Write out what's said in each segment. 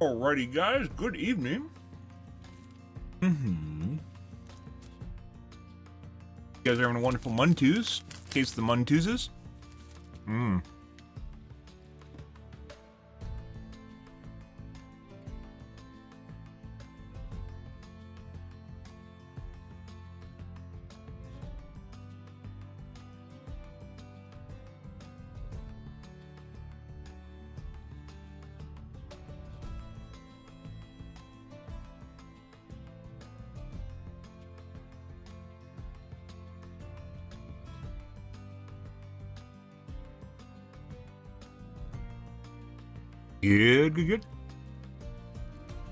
Alrighty, guys. Good evening. You guys are having a wonderful Muntoos. Taste the Muntooses. Good.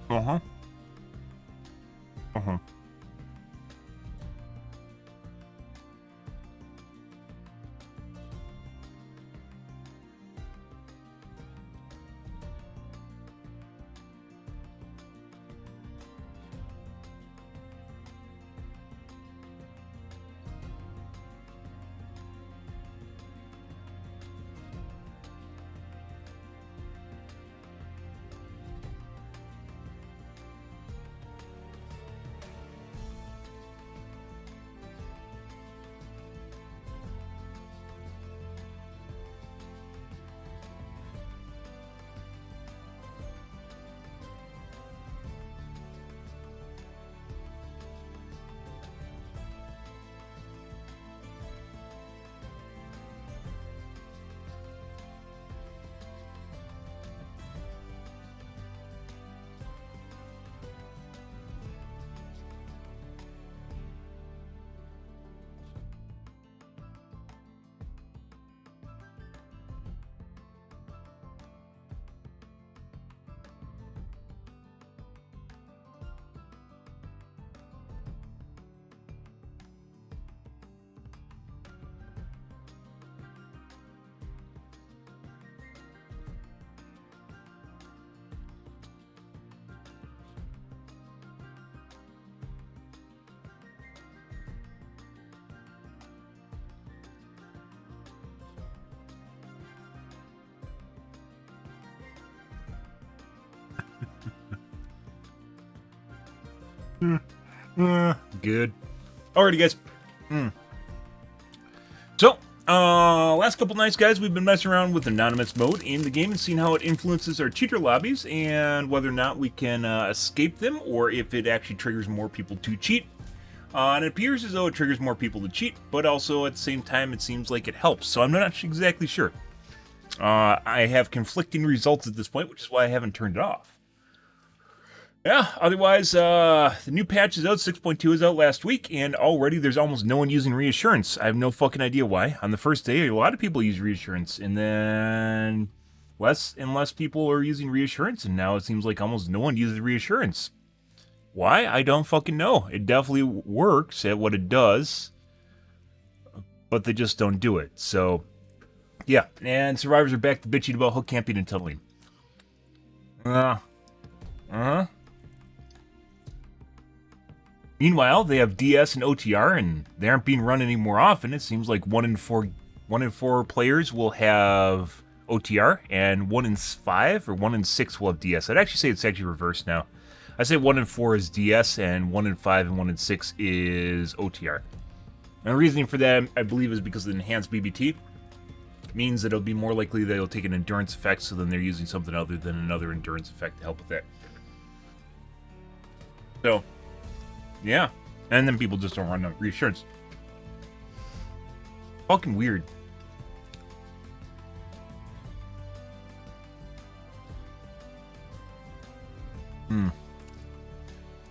Uh-huh. Good. Alrighty, guys. So, last couple nights, guys, we've been messing around with anonymous mode in the game and seeing how it influences our cheater lobbies and whether or not we can escape them or if it actually triggers more people to cheat. And it appears as though it triggers more people to cheat, but also at the same time it seems like it helps, so I'm not exactly sure. I have conflicting results at this point, which is why I haven't turned it off. Yeah, otherwise, the new patch is out, 6.2 is out last week, and already there's almost no one using reassurance. I have no fucking idea why. On the first day, a lot of people use reassurance, and then less and less people are using reassurance, and now it seems like almost no one uses reassurance. Why? I don't fucking know. It definitely works at what it does, but they just don't do it. So, yeah, and survivors are back to bitching about hook camping and tunneling. Meanwhile, they have DS and OTR, and they aren't being run any more often. It seems like 1 in 4 players will have OTR, and 1 in 5 or 1 in 6 will have DS. I'd actually say it's actually reversed now. I say 1 in 4 is DS, and 1 in 5 and 1 in 6 is OTR. And the reasoning for that, I believe, is because of the enhanced BBT. It means that it'll be more likely that it'll take an endurance effect, so then they're using something other than another endurance effect to help with that. So, yeah. And then people just don't run out of reassurance. Fucking weird.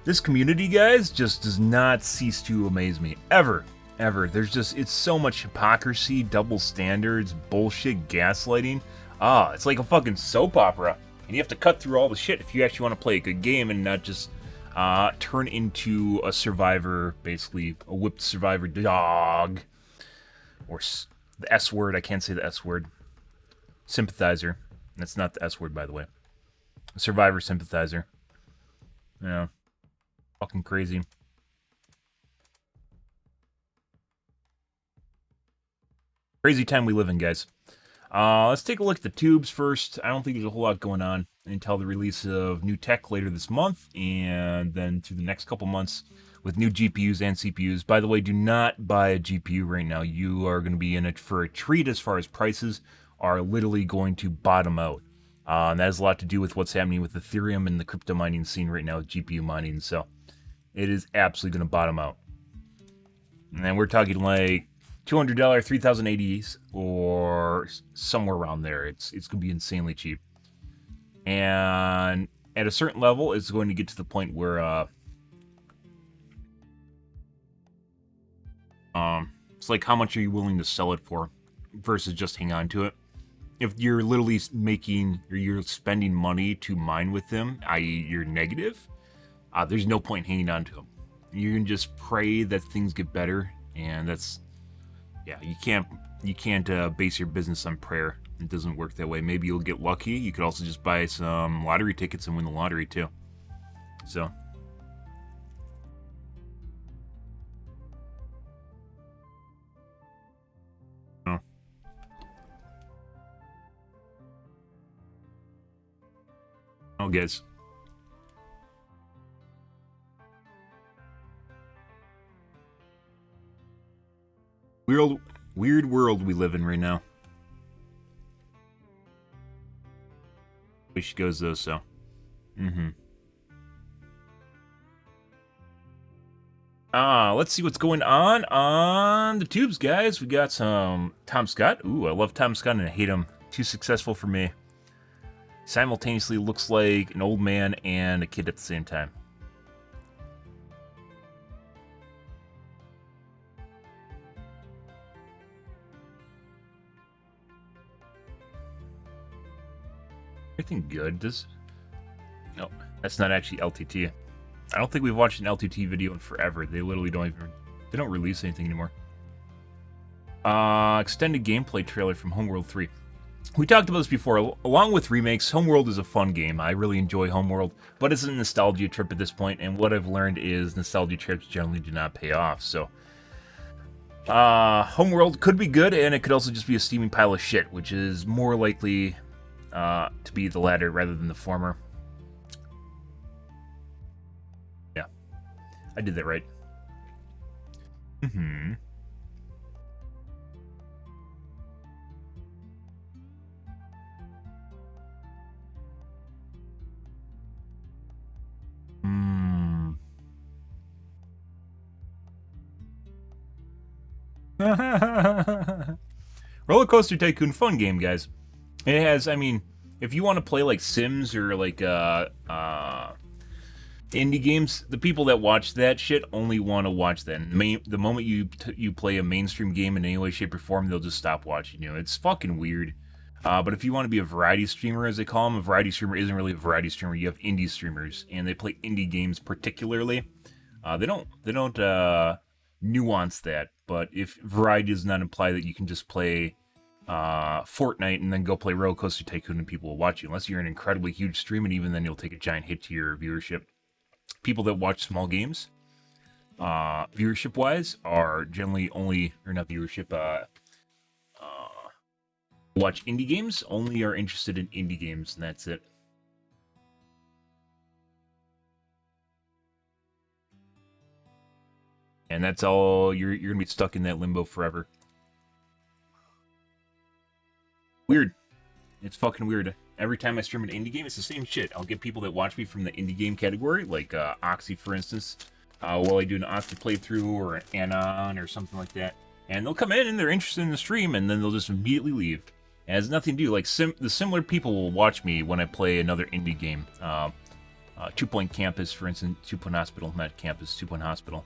This community, guys, just does not cease to amaze me. Ever. There's just, it's so much hypocrisy, double standards, bullshit, gaslighting. It's like a fucking soap opera. And you have to cut through all the shit if you actually want to play a good game and not just turn into a survivor, basically a whipped survivor dog, or the S word. I can't say the S word. Sympathizer. That's not the S word, by the way. A survivor sympathizer. Yeah, fucking crazy. Crazy time we live in, guys. Let's take a look at the tubes first. I don't think there's a whole lot going on until the release of new tech later this month, and then through the next couple months with new GPUs and CPUs. By the way, do not buy a GPU right now. You are going to be in it for a treat as far as prices are literally going to bottom out. And that has a lot to do with what's happening with Ethereum and the crypto mining scene right now with GPU mining. So it is absolutely going to bottom out. And then we're talking like $200 3080s or somewhere around there. It's going to be insanely cheap. And at a certain level, it's going to get to the point where it's like how much are you willing to sell it for versus just hang on to it. If you're literally making or you're spending money to mine with them, i.e. you're negative, there's no point hanging on to them. You can just pray that things get better, and that's, yeah, you can't base your business on prayer. It doesn't work that way. Maybe you'll get lucky. You could also just buy some lottery tickets and win the lottery too. So. Oh. Oh, guys. Weird world we live in right now. She goes though, so. Let's see what's going on the tubes, guys. We got some Tom Scott. Ooh, I love Tom Scott and I hate him. Too successful for me. Simultaneously looks like an old man and a kid at the same time. Everything good? No, that's not actually LTT. I don't think we've watched an LTT video in forever. They literally don't release anything anymore. Extended gameplay trailer from Homeworld 3. We talked about this before. Along with remakes, Homeworld is a fun game. I really enjoy Homeworld, but it's a nostalgia trip at this point, and what I've learned is nostalgia trips generally do not pay off, so... Homeworld could be good, and it could also just be a steaming pile of shit, which is more likely to be the latter rather than the former. Yeah, I did that right. Roller Coaster Tycoon, fun game, guys. It has, I mean, if you want to play like Sims or like indie games, the people that watch that shit only want to watch that. And the moment you play a mainstream game in any way, shape, or form, they'll just stop watching you. It's fucking weird. But if you want to be a variety streamer, as they call them, a variety streamer isn't really a variety streamer. You have indie streamers, and they play indie games particularly. They don't nuance that. But if variety does not imply that you can just play Fortnite and then go play Roller Coaster Tycoon and people will watch you, unless you're an incredibly huge stream, and even then you'll take a giant hit to your viewership. People that watch small games, viewership-wise, are generally only, or not viewership, watch indie games, only are interested in indie games, and that's it. And that's all, you're gonna be stuck in that limbo forever. Weird. It's fucking weird. Every time I stream an indie game, it's the same shit. I'll get people that watch me from the indie game category, like Oxy, for instance, while I do an Oxy playthrough or an Anon or something like that. And they'll come in and they're interested in the stream, and then they'll just immediately leave. It has nothing to do. Like, the similar people will watch me when I play another indie game. 2 Point Campus, for instance. 2 Point Hospital, not Campus, 2 Point Hospital.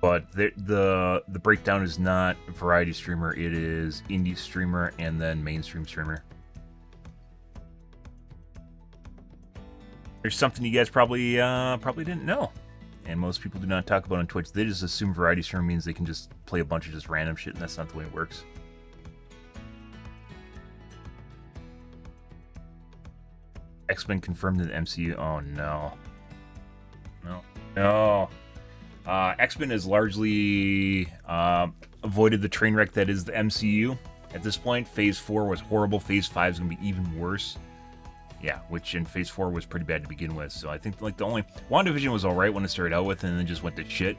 But the breakdown is not variety streamer, it is indie streamer and then mainstream streamer. There's something you guys probably didn't know, and most people do not talk about on Twitch. They just assume variety streamer means they can just play a bunch of just random shit, and that's not the way it works. X-Men confirmed in the MCU. Oh no. No. X-Men has largely avoided the train wreck that is the MCU. At this point, Phase 4 was horrible. Phase 5 is going to be even worse. Yeah, which in Phase 4 was pretty bad to begin with. So I think like the only... WandaVision was alright when it started out with, and then just went to shit.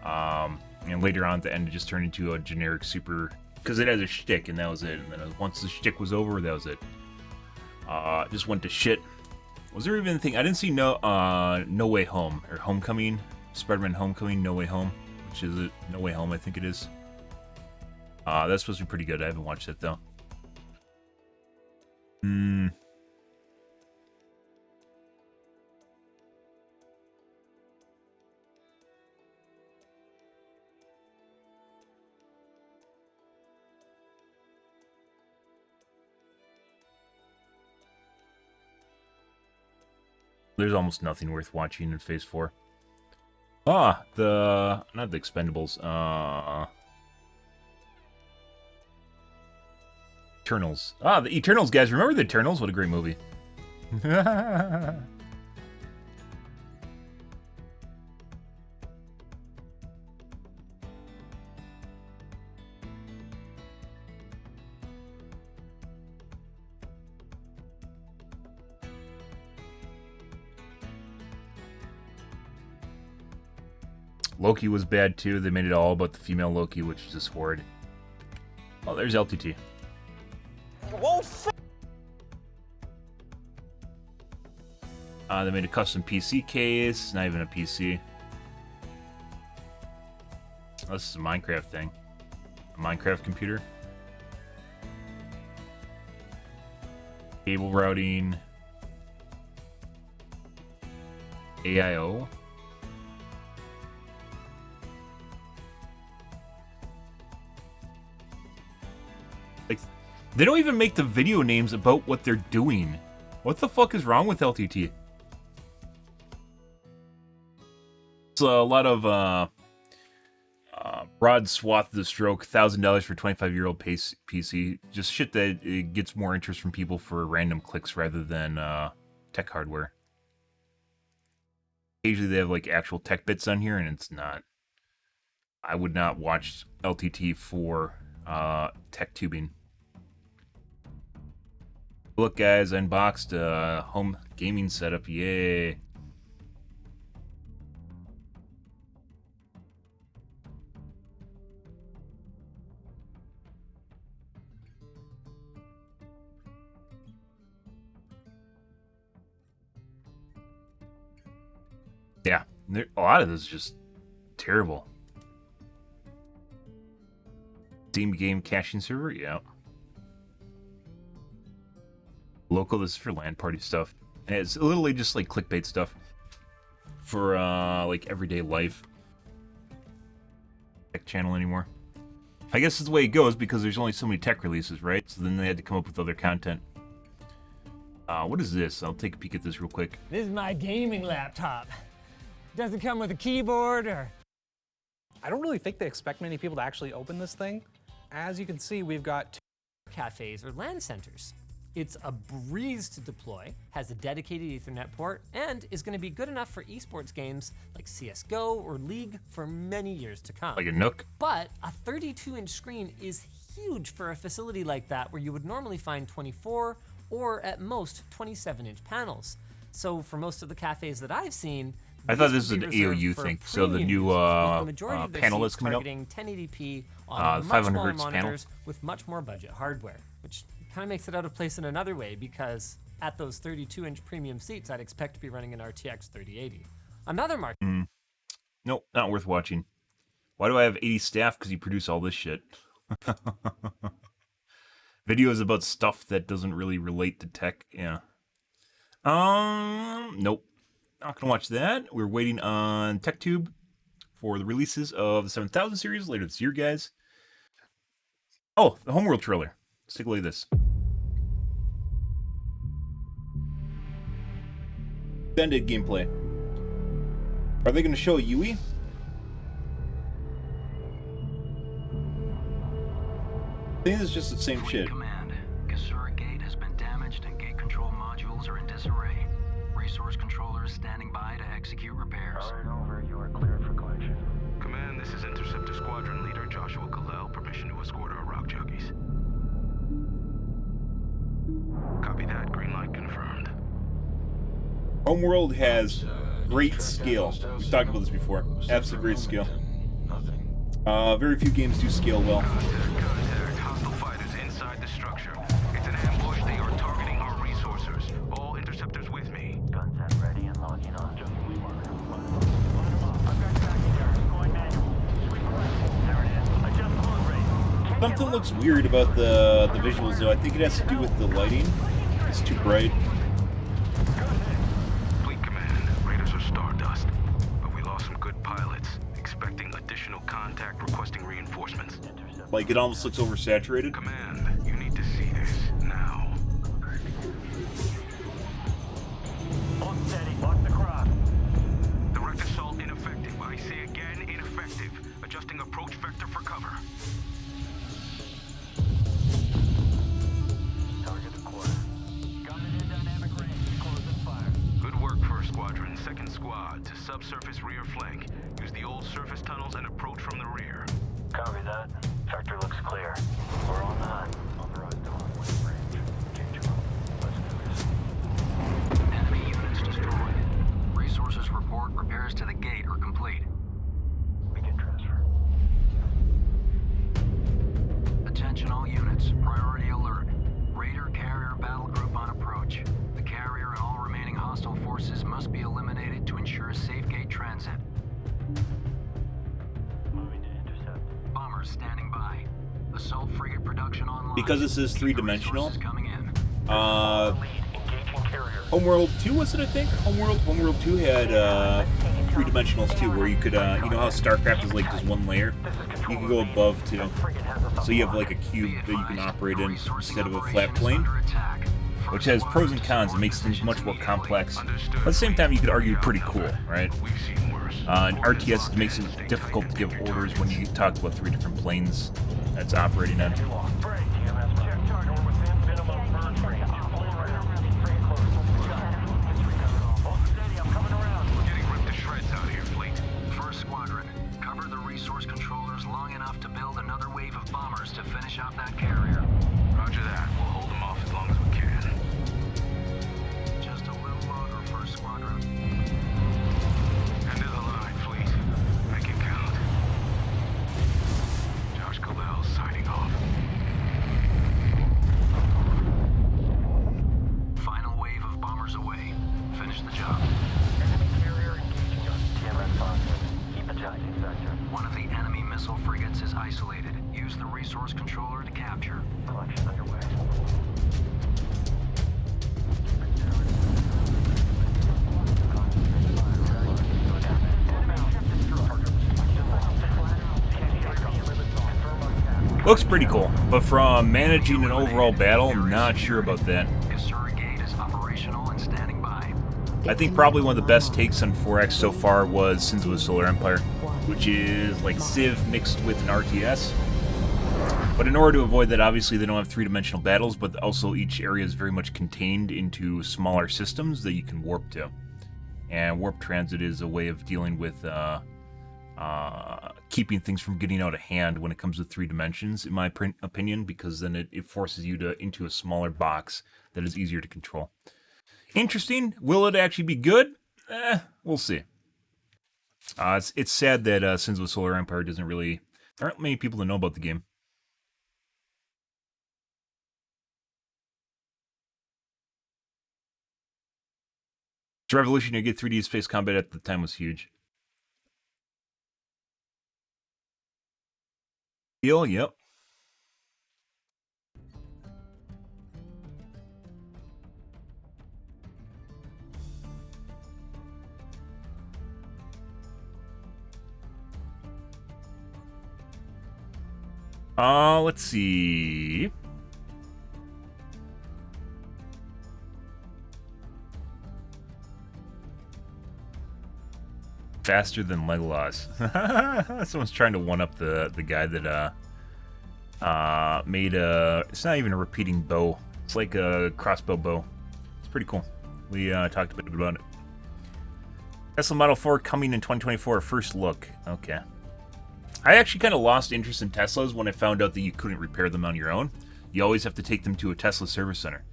And later on at the end, it just turned into a generic super... Because it has a shtick, and that was it. And then once the shtick was over, that was it. Just went to shit. Was there even anything... I didn't see No Way Home, or Homecoming. Spider-Man Homecoming, No Way Home. Which is it? No Way Home, I think it is. That's supposed to be pretty good. I haven't watched it, though. There's almost nothing worth watching in Phase 4. Not the Expendables. Eternals. The Eternals, guys. Remember the Eternals? What a great movie. Loki was bad too. They made it all about the female Loki, which is just horrid. Oh, there's LTT. They made a custom PC case. Not even a PC. Oh, this is a Minecraft thing. A Minecraft computer. Cable routing. AIO. Like, they don't even make the video names about what they're doing. What the fuck is wrong with LTT? It's a lot of broad swath of the stroke, $1,000 for 25-year-old PC. Just shit that it gets more interest from people for random clicks rather than tech hardware. Occasionally they have like actual tech bits on here, and it's not. I would not watch LTT for tech tubing. Look, guys, I unboxed a home gaming setup. Yay! Yeah, a lot of this is just terrible. Steam game caching server, yeah. Local, this is for LAN party stuff. And it's literally just like clickbait stuff for like everyday life. Tech channel anymore. I guess it's the way it goes because there's only so many tech releases, right? So then they had to come up with other content. What is this? I'll take a peek at this real quick. This is my gaming laptop. Doesn't come with a keyboard or... I don't really think they expect many people to actually open this thing. As you can see, we've got two cafes or LAN centers. It's a breeze to deploy, has a dedicated Ethernet port, and is going to be good enough for esports games like CSGO or League for many years to come. Like a Nook? But a 32-inch screen is huge for a facility like that where you would normally find 24 or at most 27-inch panels. So for most of the cafes that I've seen, I thought this was an AOU thing. So the new panel that's coming up, 1080p on much 500 smaller hertz monitors with much more budget hardware, which kind of makes it out of place in another way because at those 32-inch premium seats, I'd expect to be running an RTX 3080. Another market. Nope, not worth watching. Why do I have 80 staff? Because you produce all this shit. Videos about stuff that doesn't really relate to tech. Yeah. Nope. Not gonna watch that. We're waiting on TechTube for the releases of the 7000 series later this year, guys. Oh, the Homeworld trailer. Let's take a look at this. Extended gameplay. Are they gonna show Yui? I think it's just the same shit. Command. Kasura Gate has been damaged and gate control modules are in disarray. Resource controllers standing by to execute repairs. All right, over. You are cleared for collection. position to escort our rock juggies. Copy that. Green light confirmed. Homeworld has great skill. We've talked about this before. Absolute great skill. Very few games do scale well. Contact. Hostile fighters inside the structure. It's an ambush. They are targeting our resources. All interceptors with me. Guns at ready and locking on. I've got tracking errors. Going manual. Sweep right. There it is. Adjust load rate. Something looks weird about the visuals, though. I think it has to do with the lighting. It's too bright. Fleet command. Raiders are stardust. But we lost some good pilots. Expecting additional contact, requesting reinforcements. Like, it almost looks oversaturated. Command, you need to see this now. Hold steady. Lock the cross. Direct assault ineffective. I say again, ineffective. Adjusting approach vector for cover. Target a quarter. Gunman in dynamic range. Closing fire. Good work, first squadron. Second squad to subsurface rear flank. Use the old surface tunnels and approach from the rear. Copy that. Sector looks clear. We're on the hunt. Authorized to hunt within range. Change them up. Let's do this. Enemy units destroyed. Resources report repairs to the gate are complete. Begin transfer. Attention all units. Priority alert. Raider carrier battle group on approach. The carrier and all remaining hostile forces must be eliminated to ensure safe gate transit. Moving to intercept. Bombers standing by. Assault frigate production online. Because this is three-dimensional, Resources coming in. Lead. Engaging carrier. Homeworld 2 was it, I think? Homeworld 2 had three-dimensionals too, where you could, you know how StarCraft is like just one layer? You can go above too. So you have like a cube that you can operate in instead of a flat plane, which has pros and cons. It makes things much more complex. But at the same time, you could argue pretty cool, right? We've seen worse. In RTS, it makes it difficult to give orders when you talk about three different planes that's operating on. Break. TMS. Check target. We're within minimum burn rate. Hold steady. I'm coming around. We're getting ripped to shreds out here, fleet. First squadron, cover the resource controllers long enough to build another wave of bombers to finish out that carrier. Roger that. We'll hold them off as long as we can. Just a little longer, first squadron. End of the line, fleet. Make it count. Josh Cabell signing off. Final wave of bombers away. Finish the job. Enemy carrier engaging us. TMS positive. Keep attacking sector. One of the enemy missile frigates is isolated. Use the resource controller to capture. Collection underway. Looks pretty cool, but from managing an overall battle, I'm not sure about that. Kasura Gate is operational and standing by. I think probably one of the best takes on 4X so far was Sins of the Solar Empire, which is like Civ mixed with an RTS. But in order to avoid that, obviously they don't have three-dimensional battles, but also each area is very much contained into smaller systems that you can warp to. And warp transit is a way of dealing with keeping things from getting out of hand when it comes to 3 dimensions, in my opinion, because then it forces you into a smaller box that is easier to control. Interesting. Will it actually be good? We'll see. It's sad that Sins of the Solar Empire doesn't really... There aren't many people that know about the game. Its revolution to get 3D space combat at the time was huge. Deal, yep. Let's see. Faster than Legolas. Someone's trying to one-up the guy that made a... It's not even a repeating bow. It's like a crossbow bow. It's pretty cool. We talked a bit about it. Tesla Model 4 coming in 2024. First look. Okay. I actually kind of lost interest in Teslas when I found out that you couldn't repair them on your own. You always have to take them to a Tesla service center.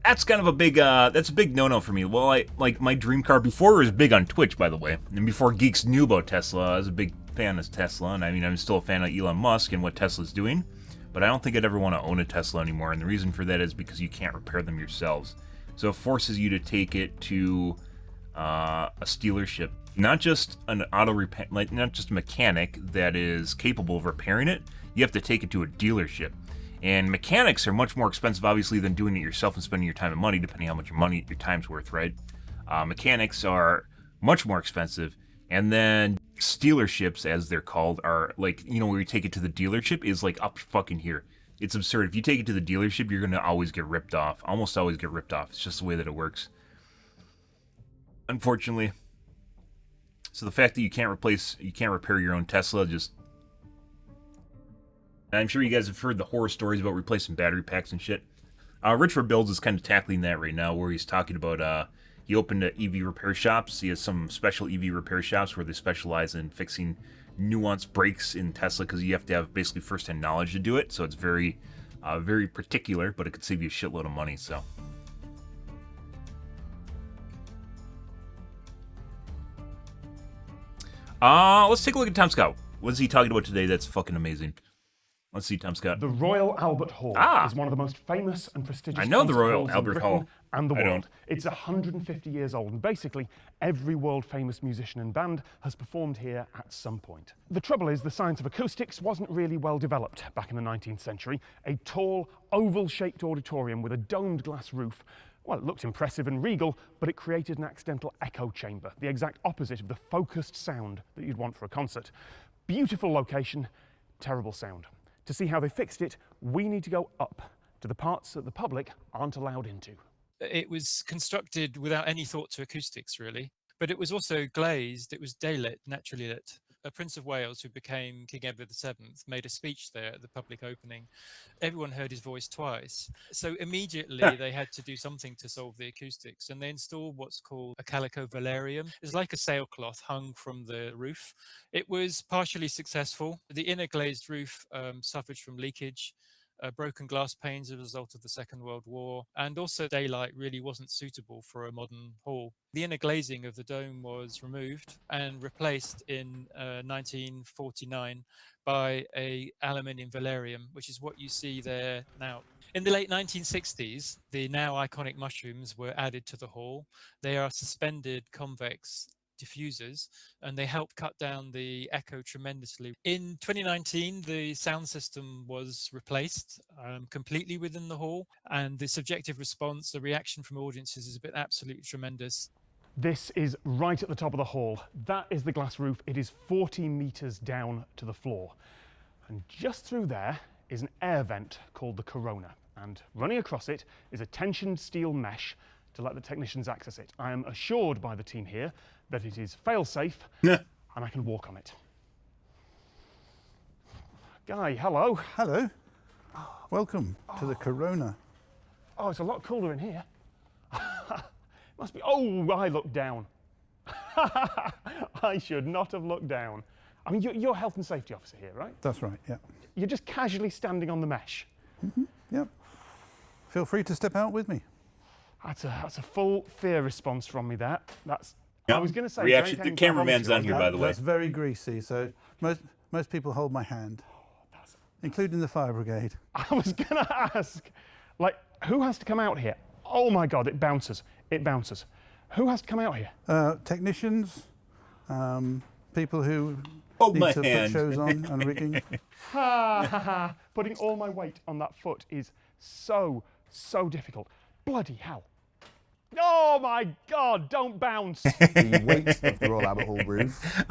That's kind of a big, that's a big no-no for me. Well, like my dream car before was big on Twitch, by the way, and before geeks knew about Tesla, I was a big fan of Tesla, and I mean, I'm still a fan of Elon Musk and what Tesla's doing, but I don't think I'd ever want to own a Tesla anymore, and the reason for that is because you can't repair them yourselves. So it forces you to take it to a dealership, not just an auto repair, like not just a mechanic that is capable of repairing it. You have to take it to a dealership. And mechanics are much more expensive, obviously, than doing it yourself and spending your time and money, depending on how much your time's worth, right? Mechanics are much more expensive. And then dealerships, as they're called, are like, you know, where you take it to the dealership is like up fucking here. It's absurd. If you take it to the dealership, you're going to always get ripped off. Almost always get ripped off. It's just the way that it works. Unfortunately. So the fact that you can't repair your own Tesla just... I'm sure you guys have heard the horror stories about replacing battery packs and shit. Rich for Builds is kind of tackling that right now, where he's talking about, he opened EV repair shops. He has some special EV repair shops where they specialize in fixing nuanced brakes in Tesla, because you have to have basically first-hand knowledge to do it. So it's very, very particular, but it could save you a shitload of money, so... Let's take a look at Tom Scott. What is he talking about today that's fucking amazing? Let's see, Tom Scott. The Royal Albert Hall is one of the most famous and prestigious I know the concert Royal halls in Albert Britain Hall. and the I world. don't. It's 150 years old, and basically every world-famous musician and band has performed here at some point. The trouble is, the science of acoustics wasn't really well developed back in the 19th century. A tall, oval-shaped auditorium with a domed glass roof, well, it looked impressive and regal, but it created an accidental echo chamber, the exact opposite of the focused sound that you'd want for a concert. Beautiful location, terrible sound. To see how they fixed it, we need to go up to the parts that the public aren't allowed into. It was constructed without any thought to acoustics, really, but it was also glazed. It was daylit, naturally lit. A Prince of Wales, who became King Edward VII, made a speech there at the public opening. Everyone heard his voice twice. So immediately they had to do something to solve the acoustics, and they installed what's called a calico velarium. It's like a sailcloth hung from the roof. It was partially successful. The inner glazed roof suffered from leakage, broken glass panes as a result of the Second World War, and also daylight really wasn't suitable for a modern hall. The inner glazing of the dome was removed and replaced in 1949 by a aluminium velarium, which is what you see there now. In the late 1960s, the now iconic mushrooms were added to the hall. They are suspended convex diffusers, and they help cut down the echo tremendously. In 2019, the sound system was replaced completely within the hall, and the subjective response, the reaction from audiences has been absolutely tremendous. This is right at the top of the hall. That is the glass roof. It is 40 meters down to the floor. And just through there is an air vent called the Corona. And running across it is a tensioned steel mesh to let the technicians access it. I am assured by the team here that it is fail-safe and I can walk on it. Guy, hello. Hello. Welcome to the Corona. Oh, it's a lot cooler in here. Must be. Oh, I looked down. I should not have looked down. I mean, you're health and safety officer here, right? That's right, yeah. You're just casually standing on the mesh. Yep. Feel free to step out with me. That's a full fear response from me, that. That's... Yep. I was going to say... Reaction. The cameraman's on here, by the way. That's very greasy, so most people hold my hand, including the fire brigade. I was going to ask, like, who has to come out here? Oh my God, it bounces. It bounces. Who has to come out here? Technicians, people who Hold need my to hand. put shows on and rigging. Ha ha ha. Putting all my weight on that foot is so difficult. Bloody hell. Oh my God, don't bounce. The weight of the Royal Albert Hall roof.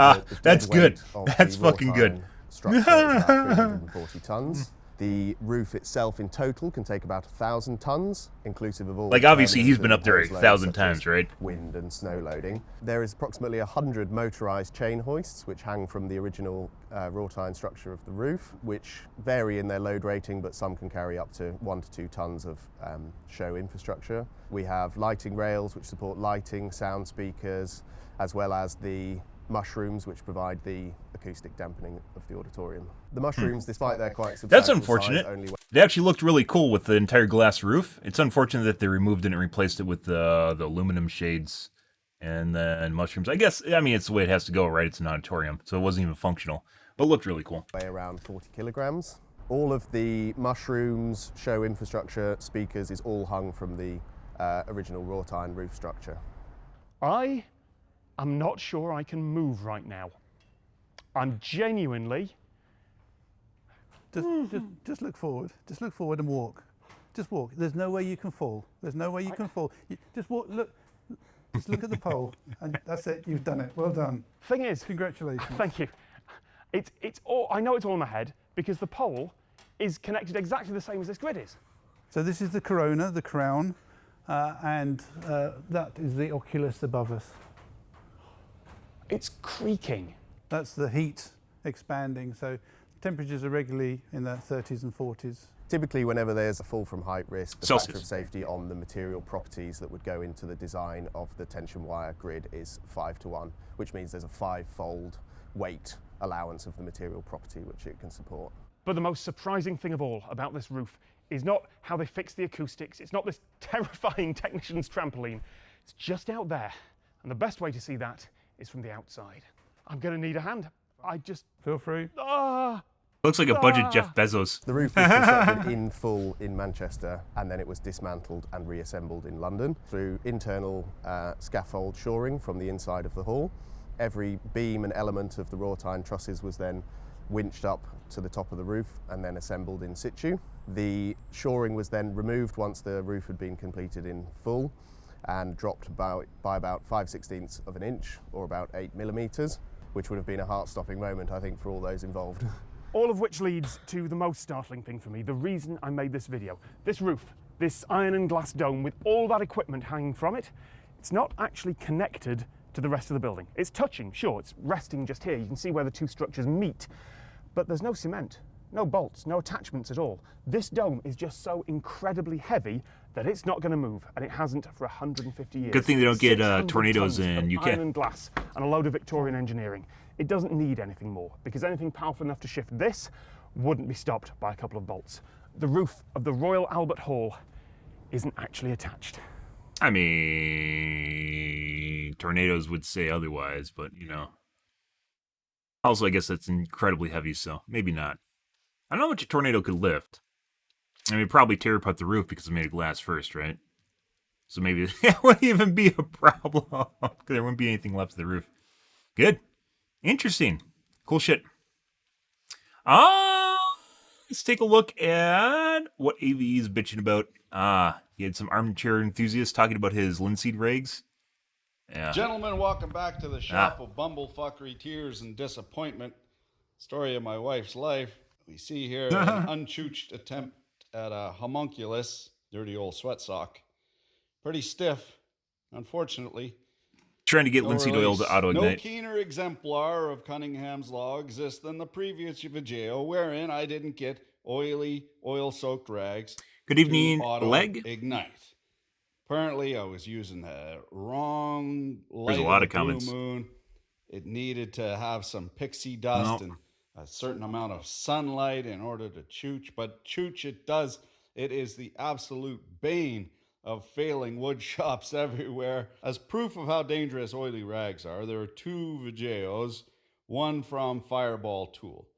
That's good. That's fucking good. Structure is about 340 tons. The roof itself in total can take about 1,000 tons, inclusive of all... Like, obviously, he's been up there loads 1,000 such times, as right? Wind and snow loading. There is approximately 100 motorised chain hoists, which hang from the original wrought iron structure of the roof, which vary in their load rating, but some can carry up to 1 to 2 tons of show infrastructure. We have lighting rails, which support lighting, sound speakers, as well as the mushrooms, which provide the acoustic dampening of the auditorium. The mushrooms, despite their quite substantial That's size, unfortunate. only They actually looked really cool with the entire glass roof. It's unfortunate that they removed it and replaced it with the aluminum shades and then mushrooms. I guess, I mean, it's the way it has to go, right? It's an auditorium, so it wasn't even functional, but it looked really cool. weigh around 40 kilograms. All of the mushrooms, show infrastructure, speakers is all hung from the original wrought iron roof structure. I am not sure I can move right now. I'm genuinely... Just look forward. Just look forward and walk. Just walk. There's no way you can fall. There's no way you can fall. Just walk. Look. Just look at the pole, and that's it. You've done it. Well done. Thing is, Congratulations. thank you. It's all. I know it's all in my head because the pole is connected exactly the same as this grid is. So this is the corona, the crown, and that is the oculus above us. It's creaking. That's the heat expanding. So temperatures are regularly in the 30s and 40s. Typically, whenever there's a fall from height risk, the Celsius. factor of safety on the material properties that would go into the design of the tension wire grid is 5:1, which means there's a 5-fold weight allowance of the material property which it can support. But the most surprising thing of all about this roof is not how they fix the acoustics. It's not this terrifying technician's trampoline. It's just out there. And the best way to see that is from the outside. I'm going to need a hand. I just... Feel free. Looks like a budget Jeff Bezos. The roof was constructed in full in Manchester, and then it was dismantled and reassembled in London through internal scaffold shoring from the inside of the hall. Every beam and element of the wrought iron trusses was then winched up to the top of the roof and then assembled in situ. The shoring was then removed once the roof had been completed in full and dropped by about 5/16 of an inch, or about 8 millimeters, which would have been a heart-stopping moment, I think, for all those involved. All of which leads to the most startling thing for me, the reason I made this video. This roof, this iron and glass dome with all that equipment hanging from it, it's not actually connected to the rest of the building. It's touching, sure, it's resting just here. You can see where the two structures meet, but there's no cement, no bolts, no attachments at all. This dome is just so incredibly heavy that it's not going to move, and it hasn't for 150 years. Good thing they don't get 600 tornadoes tons in of UK. Iron and glass and a load of Victorian engineering. It doesn't need anything more, because anything powerful enough to shift this wouldn't be stopped by a couple of bolts. The roof of the Royal Albert Hall isn't actually attached. I mean, tornadoes would say otherwise, but, you know. Also, I guess that's incredibly heavy, so maybe not. I don't know how much a tornado could lift. I mean, probably tear apart the roof because it's made of glass first, right? So maybe that wouldn't even be a problem. There wouldn't be anything left of the roof. Good. Interesting. Cool shit. Let's take a look at what AVE is bitching about. He had some armchair enthusiasts talking about his linseed rigs. Yeah. Gentlemen, welcome back to the shop of bumblefuckery, tears, and disappointment. Story of my wife's life. We see here an unchooched attempt at a homunculus, dirty old sweat sock. Pretty stiff, unfortunately. Trying to get linseed oil to auto-ignite. No keener exemplar of Cunningham's law exists than the previous video, wherein I didn't get oily, oil-soaked rags. Good evening, leg. Ignite. Apparently, I was using the wrong light. There's a lot of Blue comments. Moon. It needed to have some pixie dust and a certain amount of sunlight in order to chooch, but chooch it does. It is the absolute bane of failing wood shops everywhere. As proof of how dangerous oily rags are, there are two Vigeos, one from Fireball Tool.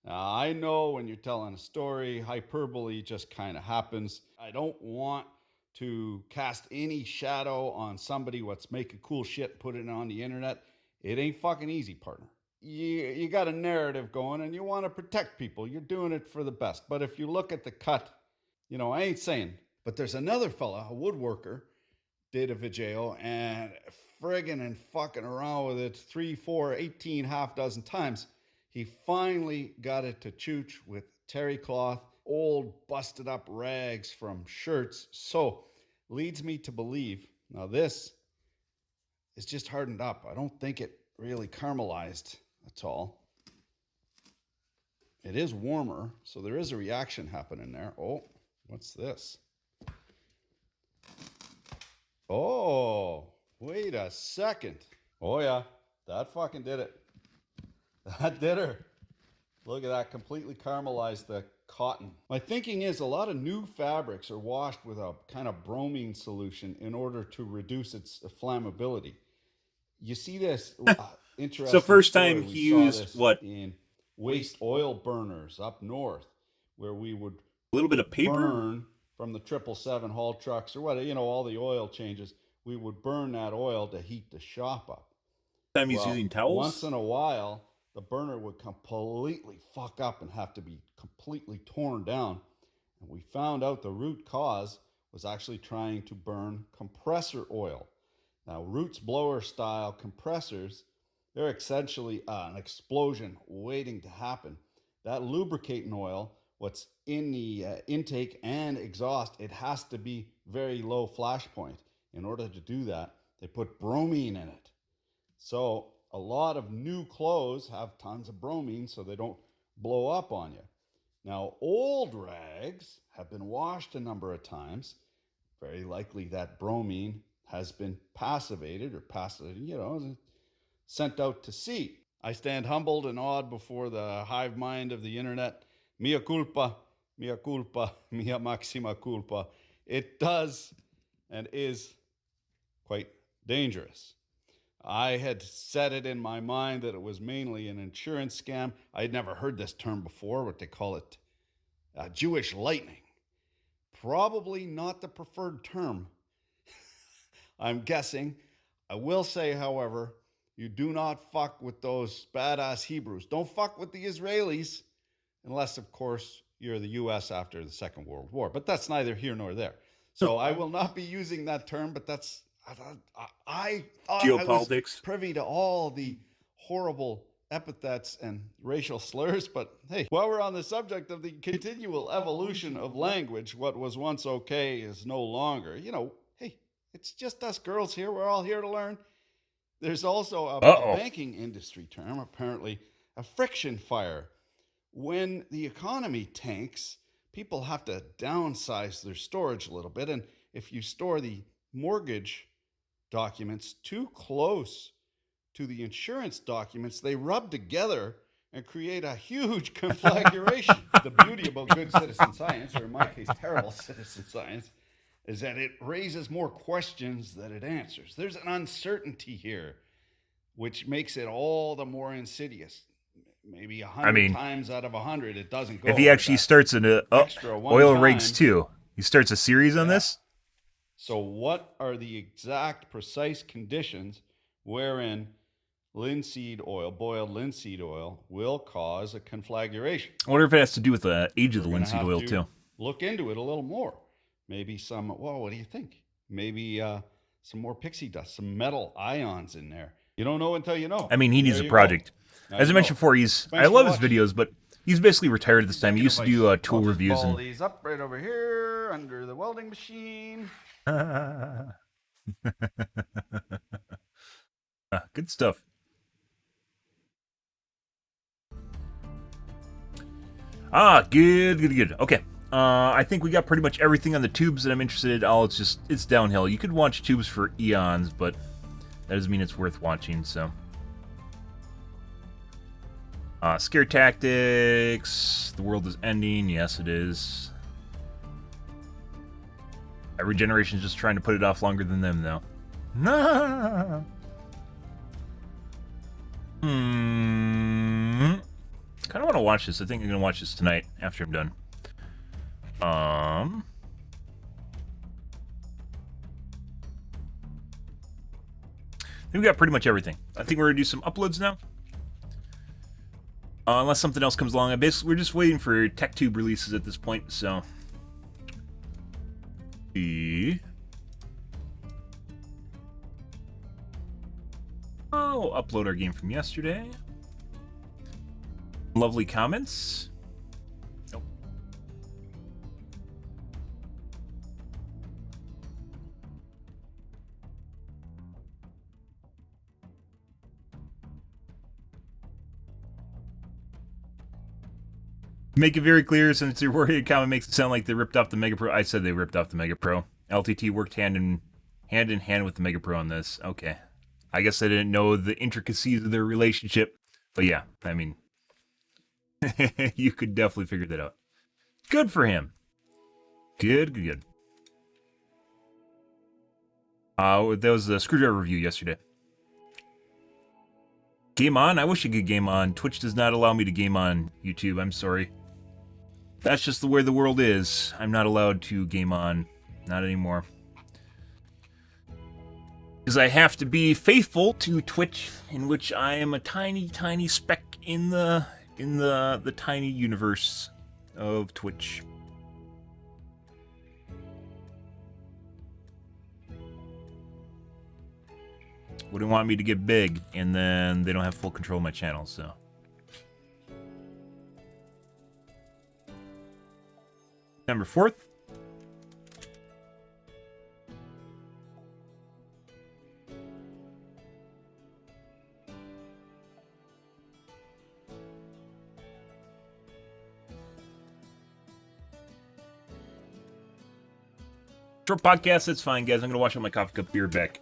Now, I know when you're telling a story, hyperbole just kind of happens. I don't want to cast any shadow on somebody what's making cool shit, put it on the internet. It ain't fucking easy, partner. You got a narrative going and you want to protect people. You're doing it for the best. But if you look at the cut, you know, I ain't saying, but there's another fella, a woodworker, did a Vigeo and friggin' and fucking around with it 3, 4, 18, half dozen times. He finally got it to chooch with terry cloth, old busted up rags from shirts. So leads me to believe, now this is just hardened up. I don't think it really caramelized at all. It is warmer, so there is a reaction happening there. Oh, what's this? Oh, wait a second. Oh yeah, That fucking did it. That did her. Look at that, completely caramelized the cotton. My thinking is a lot of new fabrics are washed with a kind of bromine solution in order to reduce its flammability. You see this interesting. So first story. time We he saw used this what? in waste oil burners up north, where we would A little bit of paper? burn from the 777 haul trucks or what, all the oil changes. We would burn that oil to heat the shop up. Time he's using towels? Once in a while, the burner would completely fuck up and have to be completely torn down. And we found out the root cause was actually trying to burn compressor oil. Now, Roots blower style compressors, they're essentially an explosion waiting to happen. That lubricating oil, what's in the intake and exhaust, it has to be very low flash point. In order to do that, they put bromine in it. So a lot of new clothes have tons of bromine so they don't blow up on you. Now, old rags have been washed a number of times. Very likely that bromine has been passivated or sent out to sea. I stand humbled and awed before the hive mind of the internet. Mea culpa, mea maxima culpa. It does and is quite dangerous. I had said it in my mind that it was mainly an insurance scam. I had never heard this term before, what they call it, Jewish lightning. Probably not the preferred term, I'm guessing. I will say, however, you do not fuck with those badass Hebrews. Don't fuck with the Israelis, unless, of course, you're the U.S. after the Second World War. But that's neither here nor there. So I will not be using that term, but that's... I thought geopolitics. I was privy to all the horrible epithets and racial slurs, but hey, while we're on the subject of the continual evolution of language, what was once okay is no longer. Hey, it's just us girls here. We're all here to learn. There's also a banking industry term, apparently, a friction fire. When the economy tanks, people have to downsize their storage a little bit, and if you store the mortgage documents too close to the insurance documents, they rub together and create a huge conflagration. The beauty about good citizen science, or in my case, terrible citizen science, is that it raises more questions than it answers. There's an uncertainty here, which makes it all the more insidious. Maybe 100 times out of 100, it doesn't go. If he actually starts an oil rigs too, he starts a series on this. So what are the exact precise conditions wherein linseed oil, boiled linseed oil, will cause a conflagration? I wonder if it has to do with the age of the linseed oil too. Look into it a little more. Maybe some, what do you think? Maybe some more pixie dust, some metal ions in there. You don't know until you know. I mean, he needs a project. As I mentioned before, I love his videos, but he's basically retired at this time. He used to do tool reviews. Ball these up right over here under the welding machine. Good stuff. Good. Okay. I think we got pretty much everything on the tubes that I'm interested in. It's downhill. You could watch tubes for eons, but that doesn't mean it's worth watching, so. Scare tactics. The world is ending. Yes, it is. Every generation is just trying to put it off longer than them, though. Nah. Kind of want to watch this. I think I'm going to watch this tonight after I'm done. I think we got pretty much everything. I think we're going to do some uploads now. Unless something else comes along. We're just waiting for TechTube releases at this point, so... Upload our game from yesterday. Lovely comments. Nope. Make it very clear, since your worded comment makes it sound like they ripped off the Mega Pro. I said they ripped off the Mega Pro. LTT worked hand in hand with the Mega Pro on this. Okay. I guess I didn't know the intricacies of their relationship. But yeah, I mean, you could definitely figure that out. Good for him. Good, good, good. That was a Screwdriver review yesterday. Game on? I wish you could game on. Twitch does not allow me to game on YouTube. I'm sorry. That's just the way the world is. I'm not allowed to game on. Not anymore. Because I have to be faithful to Twitch, in which I am a tiny, tiny speck in the tiny universe of Twitch. Wouldn't want me to get big, and then they don't have full control of my channel, so. Number 4th. Short podcast, that's fine, guys. I'm going to wash out my coffee cup, beer back.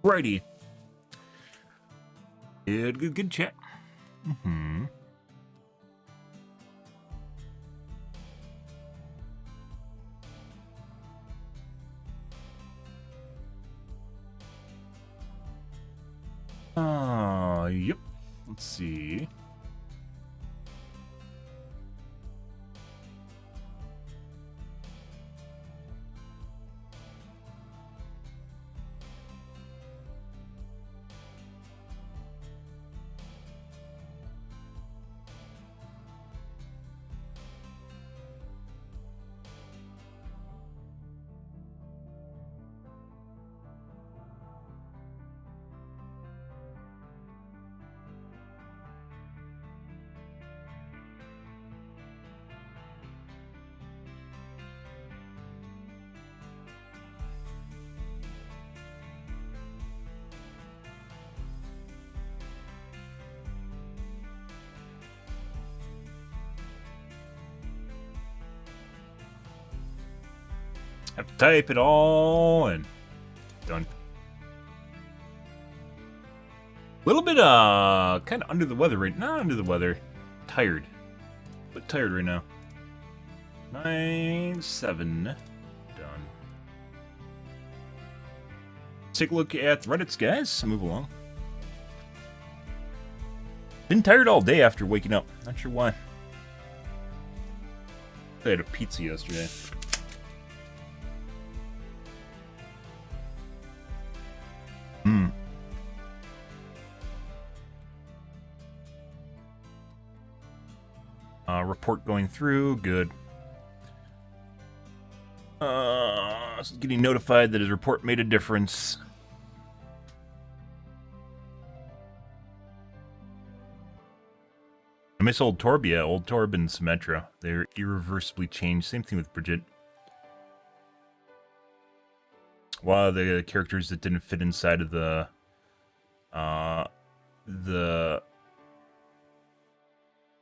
Righty. Good chat. Mm-hmm. Yep. Let's see. Have to type it all and done. A little bit kind of under the weather right not under the weather. Tired. But tired right now. 9-7. Done. Take a look at the Reddits, guys. Move along. Been tired all day after waking up. Not sure why. I had a pizza yesterday. Report going through. Good. Getting notified that his report made a difference. I miss Old Torb, yeah. Old Torb and Symmetra. They're irreversibly changed. Same thing with Bridget. A lot of the characters that didn't fit inside of the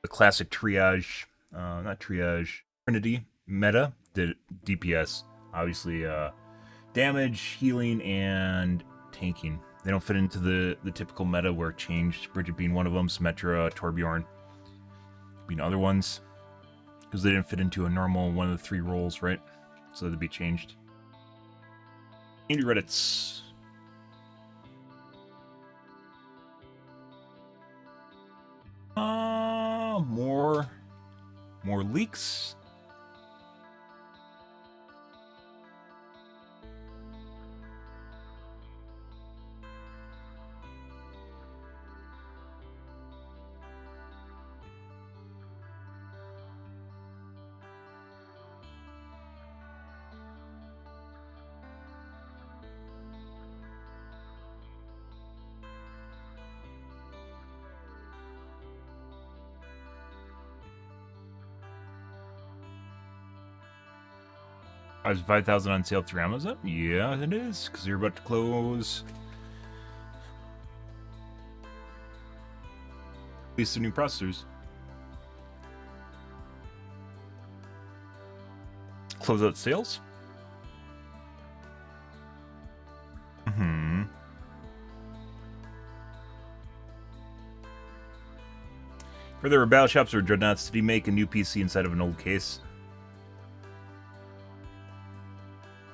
classic triage, not triage, Trinity meta, the DPS. Obviously, damage, healing, and tanking. They don't fit into the typical meta where it changed. Bridget being one of them, Symmetra, Torbjorn being other ones. Because they didn't fit into a normal one of the 3 roles, right? So they'd be changed. Andy Reddits. More leaks. Is 5,000 on sale through Amazon? Yeah, it is, because they're about to close. Release the new processors. Close out sales? For their battle shops or dreadnoughts, did he make a new PC inside of an old case?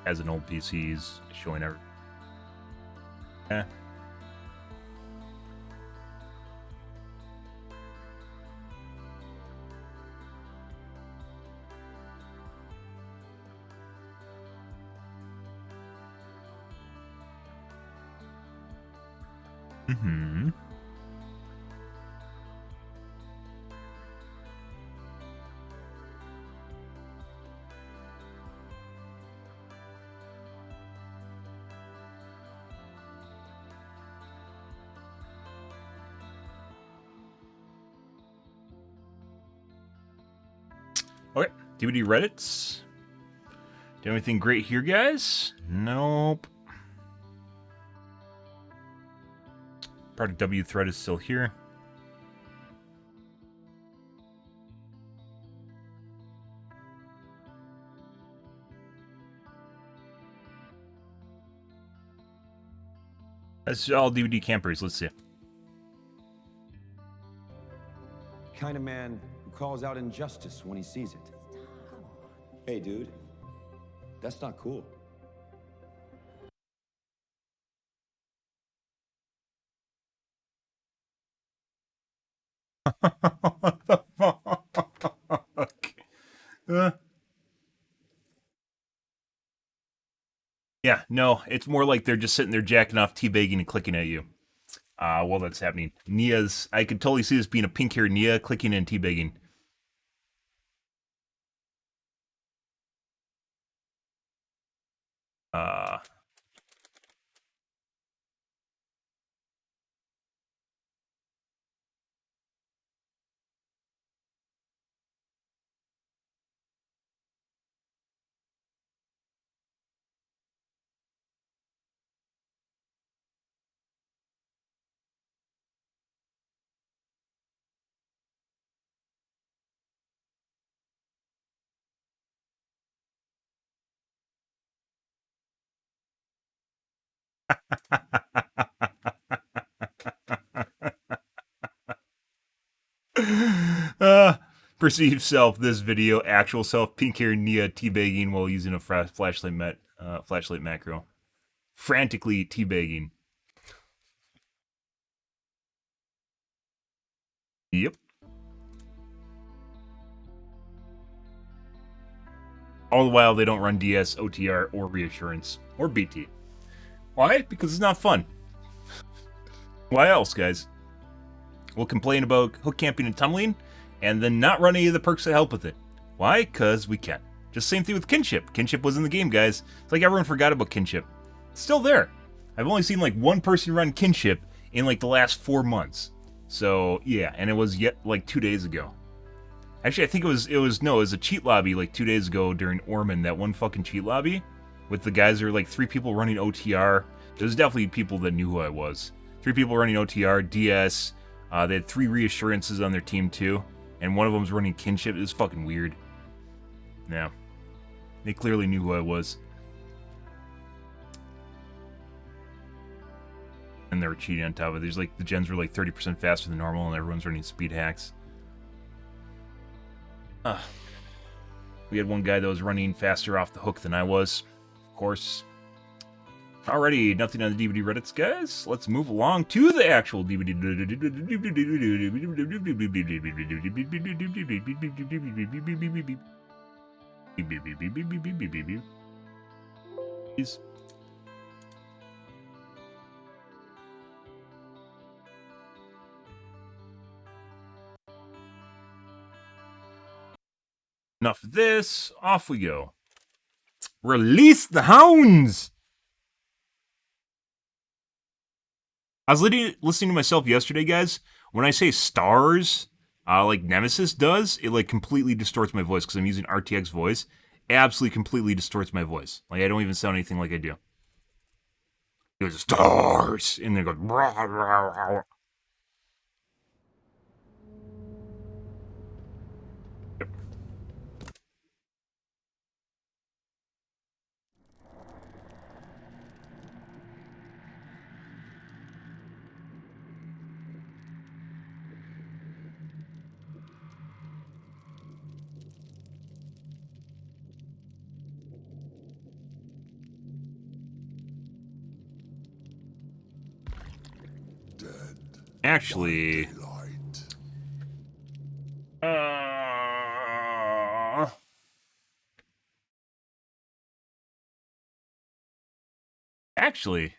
As an old PC, he's showing everything. Yeah. Okay, DVD Reddits. Do anything great here, guys? Nope. Product W thread is still here. That's all DVD campers. Let's see. Kind of man who calls out injustice when he sees it. Hey, dude, that's not cool. What the fuck? Yeah, no, it's more like they're just sitting there jacking off, teabagging, and clicking at you. While that's happening. Nia's, I could totally see this being a pink-haired Nia clicking and teabagging. Perceived self, this video. Actual self, pink hair Nia teabagging while using a flashlight macro. Frantically teabagging. Yep. All the while, they don't run DS, OTR, or Reassurance, or BT. Why? Because it's not fun. Why else, guys? We'll complain about hook camping and tunneling, and then not run any of the perks that help with it. Why? Because we can. Just same thing with Kinship. Kinship was in the game, guys. It's like everyone forgot about Kinship. It's still there. I've only seen like one person run Kinship in like the last 4 months. So, yeah, and it was yet like 2 days ago. Actually, I think it was a cheat lobby like 2 days ago during Orman, that one fucking cheat lobby with the guys that were like 3 people running OTR. There's definitely people that knew who I was. 3 people running OTR, DS. They had 3 reassurances on their team too, and one of them was running Kinship. It was fucking weird. Yeah, they clearly knew who I was, and they were cheating on top of it. There's like the gens were like 30% faster than normal, and everyone's running speed hacks. We had one guy that was running faster off the hook than I was, of course. Alrighty, nothing on the DVD Reddits, guys. Let's move along to the actual DVD. Enough of this. Off we go. Release the hounds! I was listening to myself yesterday, guys. When I say stars, like Nemesis does, it like completely distorts my voice because I'm using RTX voice. Absolutely completely distorts my voice. Like I don't even sound anything like I do. It goes stars, and then it goes. Rah, rah, rah. Actually, actually,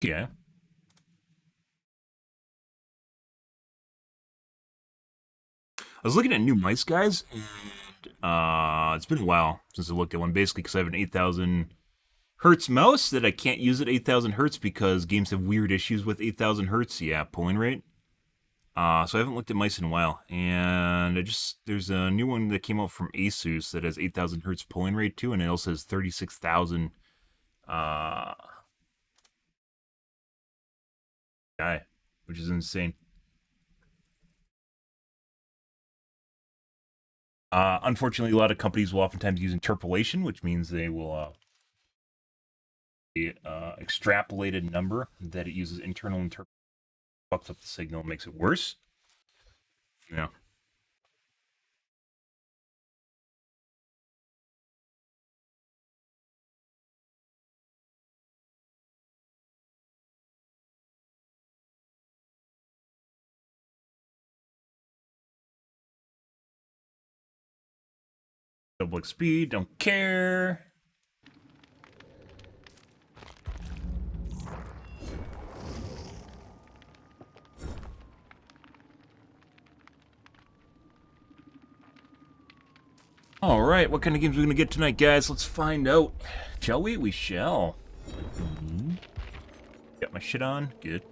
yeah. was looking at new mice, guys, and it's been a while since I looked at one, basically because I have an 8,000 hertz mouse that I can't use at 8,000 hertz because games have weird issues with 8,000 hertz. Yeah, polling rate. So I haven't looked at mice in a while, and there's a new one that came out from Asus that has 8,000 hertz polling rate too, and it also has 36,000 which is insane. Unfortunately, a lot of companies will oftentimes use interpolation, which means they will extrapolated number that it uses internal interpolation, fucks up the signal, makes it worse. Yeah. Double XP, don't care. All right, what kind of games are we gonna get tonight, guys? Let's find out. Shall we? We shall. Got my shit on. Good.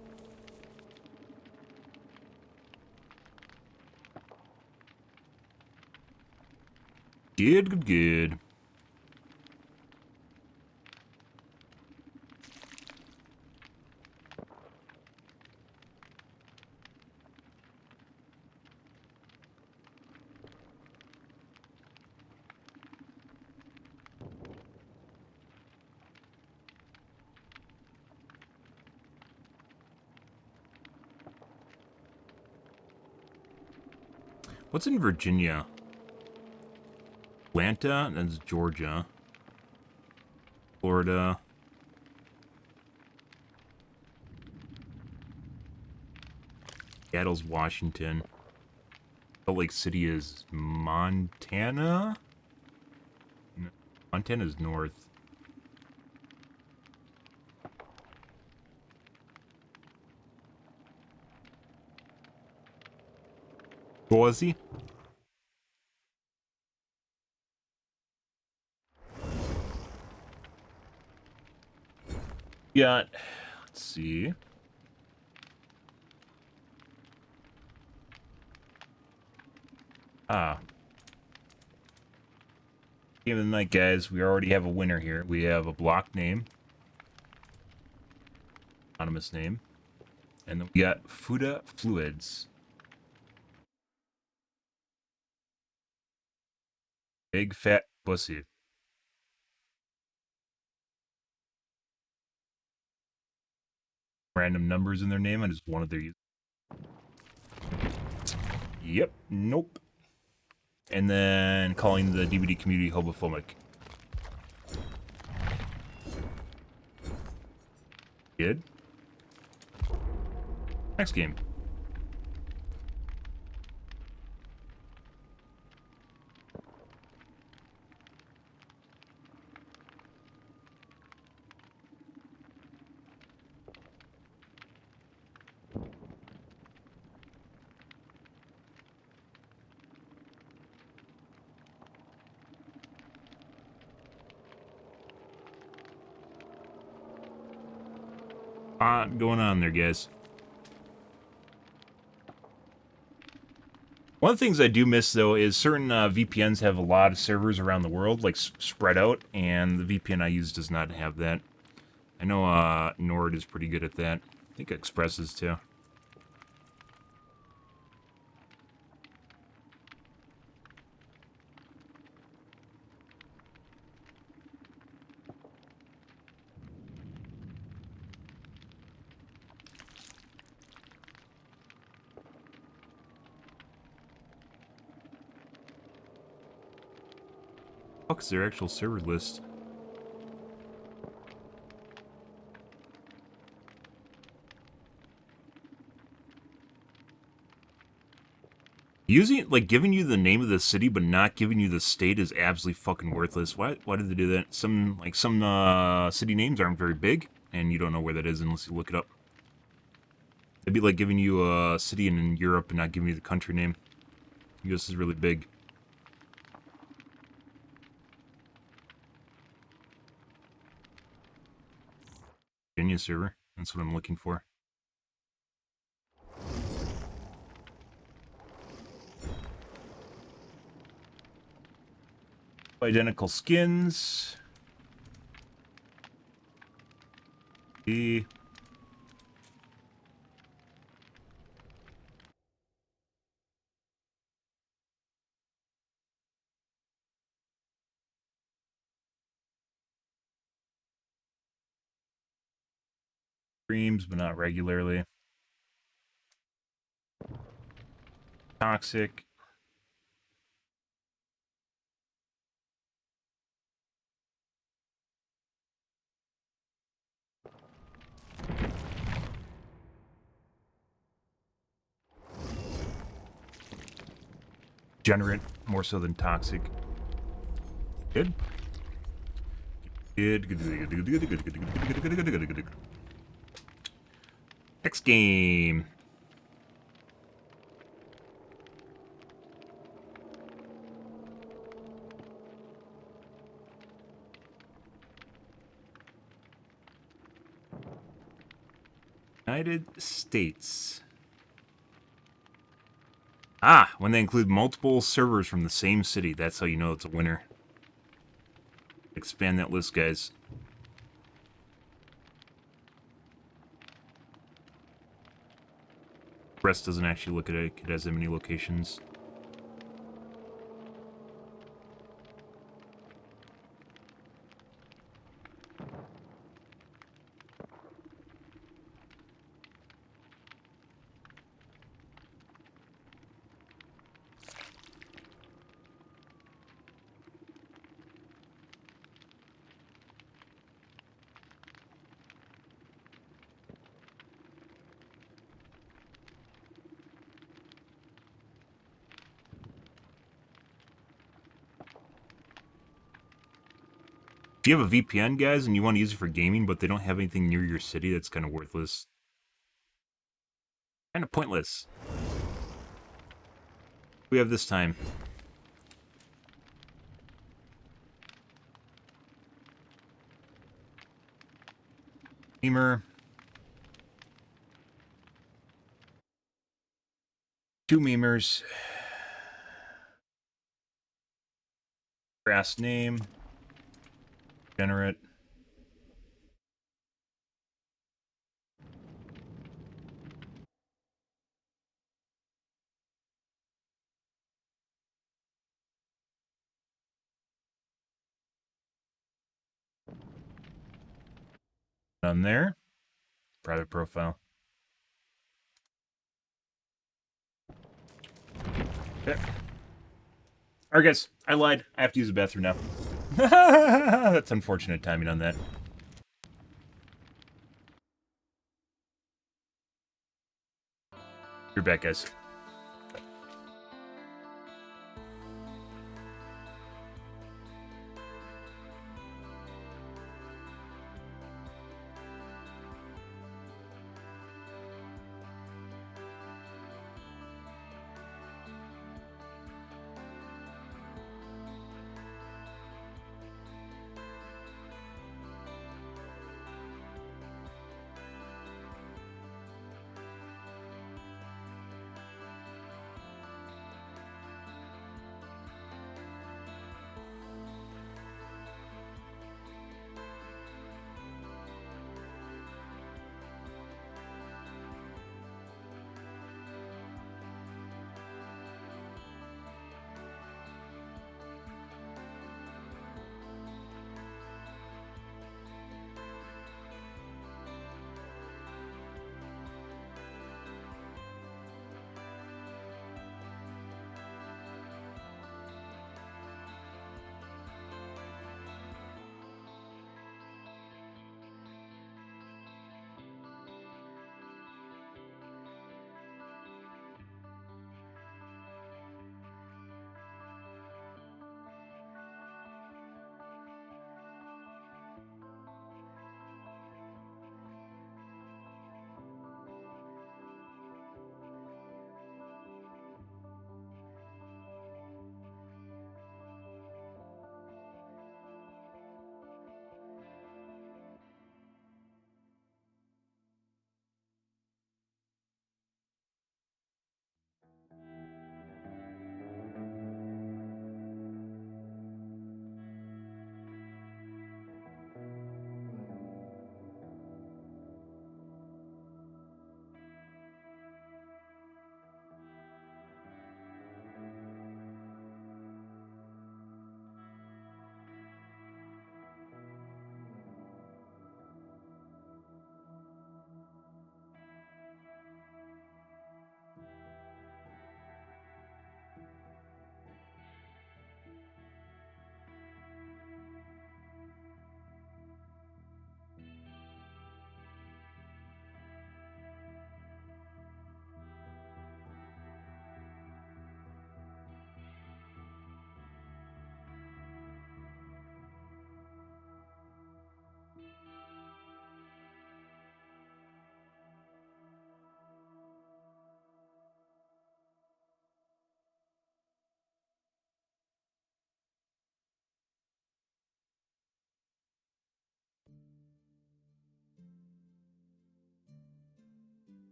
Good. What's in Virginia? Atlanta, that's Georgia. Florida. Seattle's Washington. Salt Lake City is Montana? No, Montana's north. Boise? Got, let's see. Game of the night, guys. We already have a winner here. We have a block name. Anonymous name. And then we got Fuda Fluids. Big fat pussy. Random numbers in their name. I just wanted their use. Yep. Nope. And then calling the DVD community homophobic. Good. Next game. Lot going on there, guys. One of the things I do miss, though, is certain VPNs have a lot of servers around the world, like spread out, and the VPN I use does not have that. I know Nord is pretty good at that. I think Express is too. What is their actual server list? Using, like, giving you the name of the city but not giving you the state is absolutely fucking worthless. Why did they do that? Some city names aren't very big, and you don't know where that is unless you look it up. It'd be like giving you a city in Europe and not giving you the country name. US is really big. Virginia server. That's what I'm looking for. Identical skins. The streams, but not regularly. Toxic. Generate more so than toxic. Good. Good. Next game. United States. Ah, when they include multiple servers from the same city, that's how you know it's a winner. Expand that list, guys. Rest doesn't actually look at it. It has that many locations. If you have a VPN, guys, and you want to use it for gaming, but they don't have anything near your city, that's kind of worthless. Kind of pointless. We have this time. Memer. 2 memers. Grass name. Generate. Done there. Private profile. Okay. Alright, guys. I lied. I have to use the bathroom now. That's unfortunate timing on that. You're back, guys.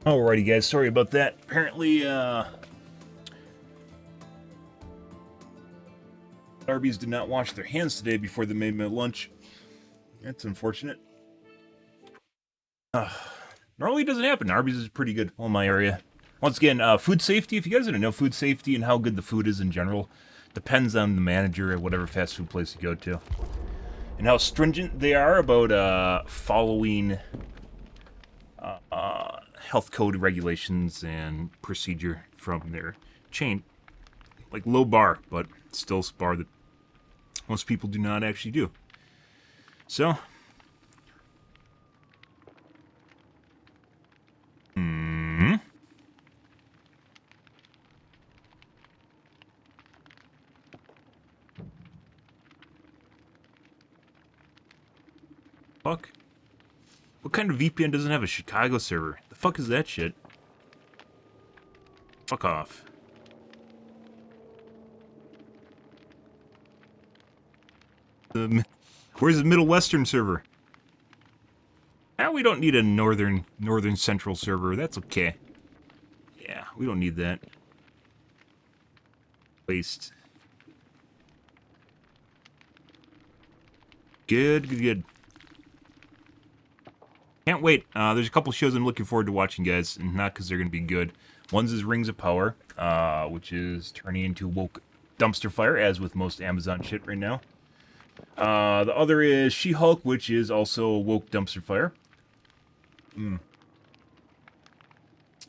Alrighty, guys. Sorry about that. Apparently, Arby's did not wash their hands today before they made my lunch. That's unfortunate. Normally it doesn't happen. Arby's is pretty good in my area. Once again, food safety. If you guys didn't know, food safety and how good the food is in general depends on the manager at whatever fast food place you go to, and how stringent they are about following health code regulations and procedure from their chain. Like low bar, but still bar that most people do not actually do. So, fuck. What kind of VPN doesn't have a Chicago server? The fuck is that shit? Fuck off. Where's the Middle Western server? Ah, we don't need a Northern Central server. That's okay. Yeah, we don't need that. Waste. Good. Can't wait. There's a couple shows I'm looking forward to watching, guys, and not because they're going to be good. One's is Rings of Power, which is turning into woke dumpster fire, as with most Amazon shit right now. The other is She-Hulk, which is also woke dumpster fire. And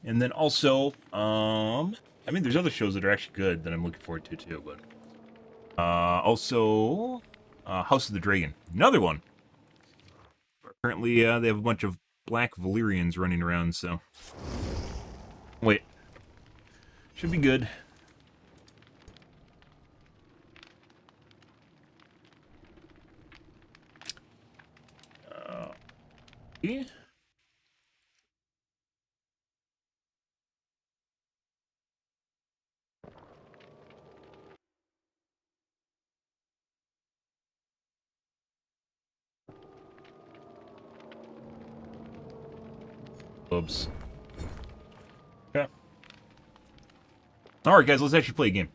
then also, I mean, there's other shows that are actually good that I'm looking forward to, too, but... also, House of the Dragon. Another one. Currently, they have a bunch of black Valyrians running around, so... Wait. Should be good. Yeah. Oops. Yeah. Alright, guys, let's actually play a game.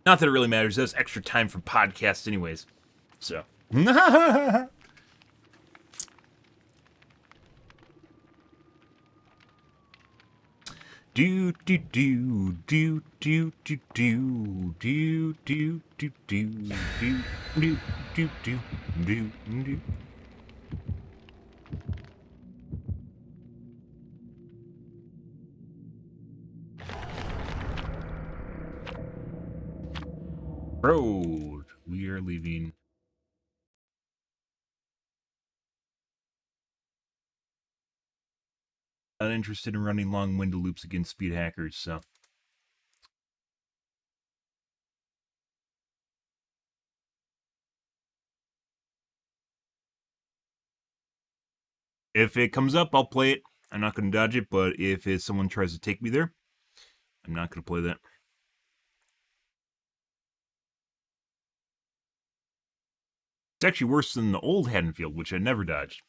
Not that it really matters. That's extra time for podcasts anyways. So. Do do do do do do do do do do do do do do do do. Road. We are leaving. Not interested in running long window loops against speed hackers, so. If it comes up, I'll play it. I'm not going to dodge it, but if someone tries to take me there, I'm not going to play that. It's actually worse than the old Haddonfield, which I never dodged.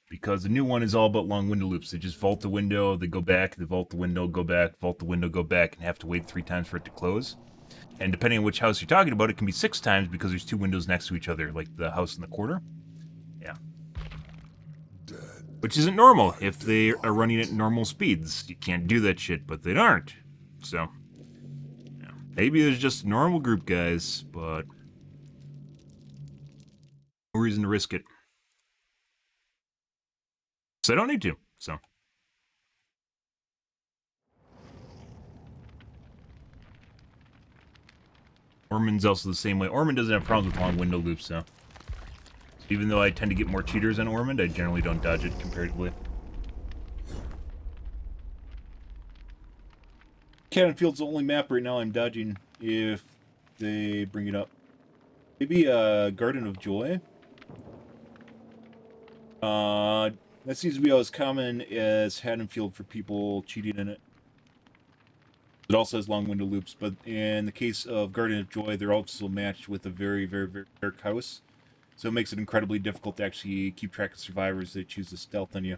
Because the new one is all about long window loops. They just vault the window, they go back, they vault the window, go back, vault the window, go back, and have to wait 3 times for it to close. And depending on which house you're talking about, it can be 6 times because there's 2 windows next to each other, like the house in the corner. Yeah. Which isn't normal if they are running at normal speeds. You can't do that shit, but they aren't. So, yeah. Maybe there's just a normal group, guys, but no reason to risk it. So I don't need to, so. Ormond's also the same way. Ormond doesn't have problems with long window loops, so. Even though I tend to get more cheaters on Ormond, I generally don't dodge it comparatively. Haddonfield's the only map right now I'm dodging if they bring it up. Maybe Garden of Joy. That seems to be as common as Haddonfield for people cheating in it. It also has long window loops, but in the case of Garden of Joy, they're also matched with a very, very, very dark house. So it makes it incredibly difficult to actually keep track of survivors that choose to stealth on you.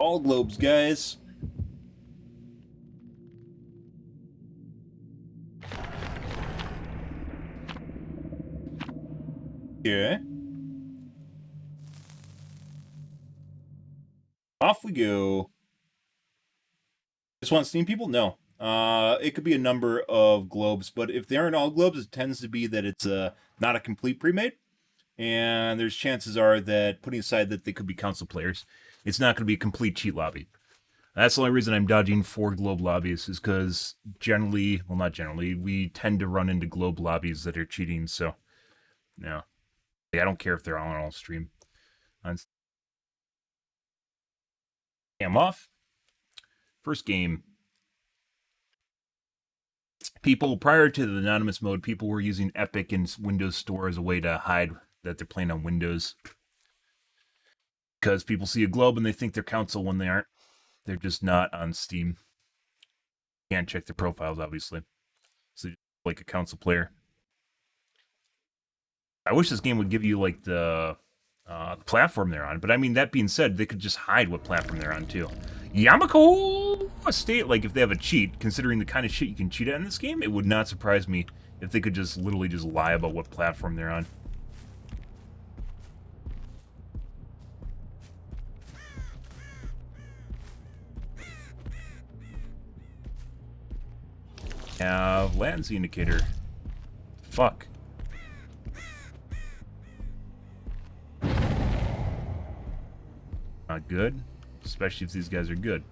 All globes, guys. Yeah. Off we go. Just want Steam people? No. It could be a number of globes, but if they aren't all globes, it tends to be that it's not a complete pre-made. And there's chances are that, putting aside that they could be console players, it's not going to be a complete cheat lobby. That's the only reason I'm dodging 4 globe lobbies, is because generally, well, not generally, we tend to run into globe lobbies that are cheating, so, no. I don't care if they're on all stream. I'm off. First game. People, prior to the anonymous mode, people were using Epic and Windows Store as a way to hide that they're playing on Windows. Because people see a globe and they think they're console when they aren't. They're just not on Steam. Can't check their profiles, obviously. So, like a console player. I wish this game would give you, like, the platform they're on. But, I mean, that being said, they could just hide what platform they're on, too. Yamako State, like, if they have a cheat, considering the kind of shit you can cheat at in this game, it would not surprise me if they could just literally just lie about what platform they're on. Have latency indicator. Fuck. Not good, especially if these guys are good.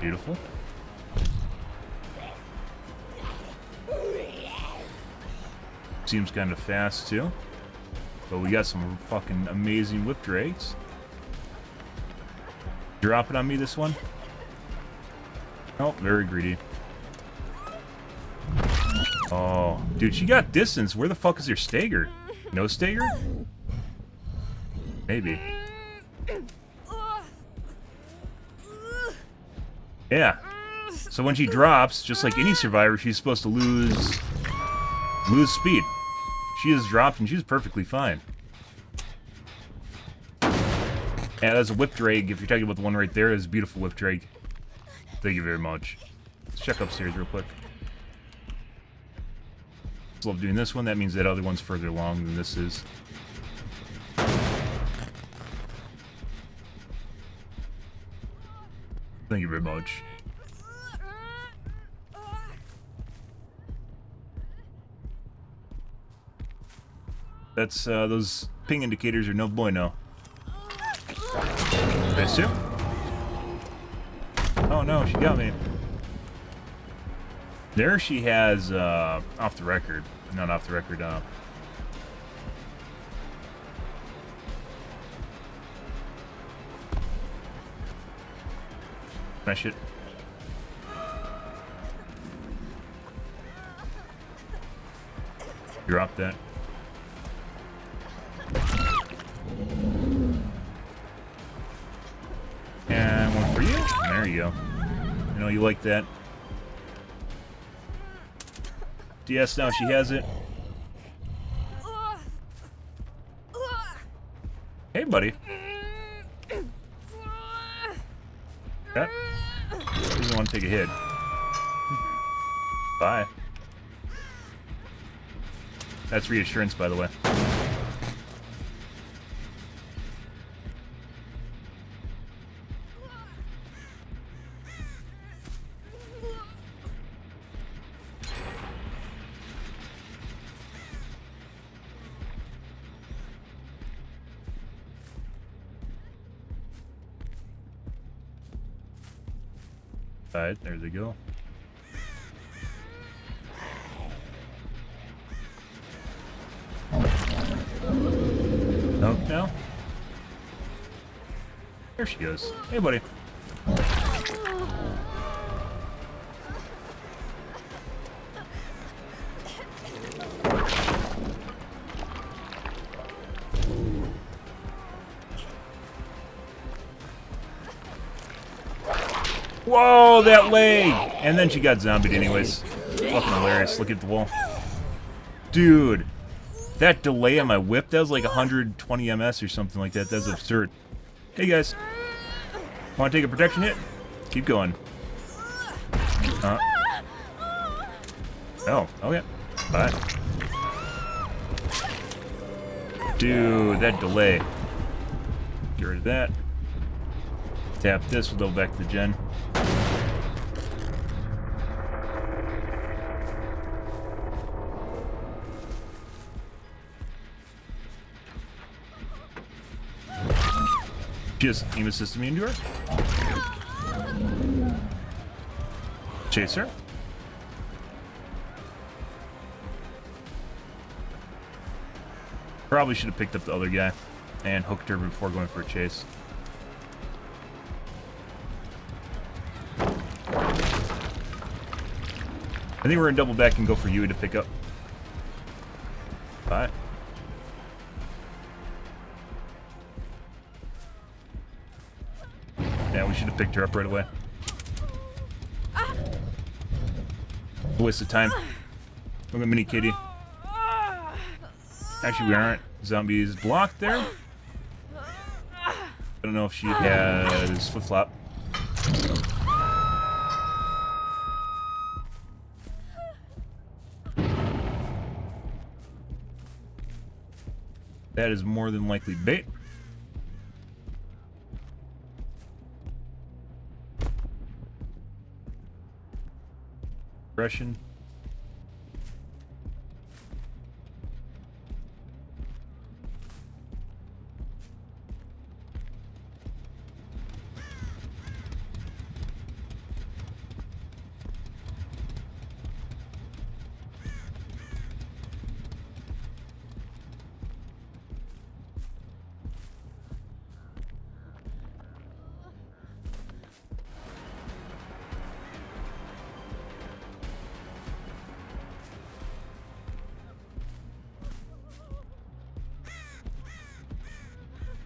Beautiful. Seems kind of fast too, but we got some fucking amazing whip drags. Drop it on me, this one. Oh, very greedy. Oh, dude, she got distance. Where the fuck is your stagger? No stagger? Maybe. Yeah. So when she drops, just like any survivor, she's supposed to lose speed. She has dropped and she's perfectly fine. Yeah, that's a whip drag. If you're talking about the one right there, it's a beautiful whip drag. Thank you very much. Let's check upstairs real quick. Just love doing this one. That means that other one's further along than this is. Thank you very much. That's, those ping indicators are no bueno. Nice too. Oh no, she got me. There she has, off the record. Not off the record, smash it. Drop that. And one for you. There you go. You know, you like that. DS, now she has it. Hey, buddy. Okay. Doesn't want to take a hit. Bye. That's reassurance, by the way. Alright, there they go. Nope, now. There she goes. Hey, buddy. Whoa, that leg! And then she got zombied anyways. Fucking hilarious. Look at the wall. Dude, that delay on my whip, that was like 120 ms or something like that. That's absurd. Hey guys. Want to take a protection hit? Keep going. Oh, okay. Bye. Dude, that delay. Get rid of that. Tap this, we'll go back to the gen. Just aim assist me into her. Chase her. Probably should have picked up the other guy and hooked her before going for a chase. I think we're gonna double back and go for Yui to pick up. Bye. Yeah, we should have picked her up right away. Waste of time. Look at Mini Kitty. Actually, we aren't. Zombies blocked there. I don't know if she has flip-flop. That is more than likely bait. Aggression.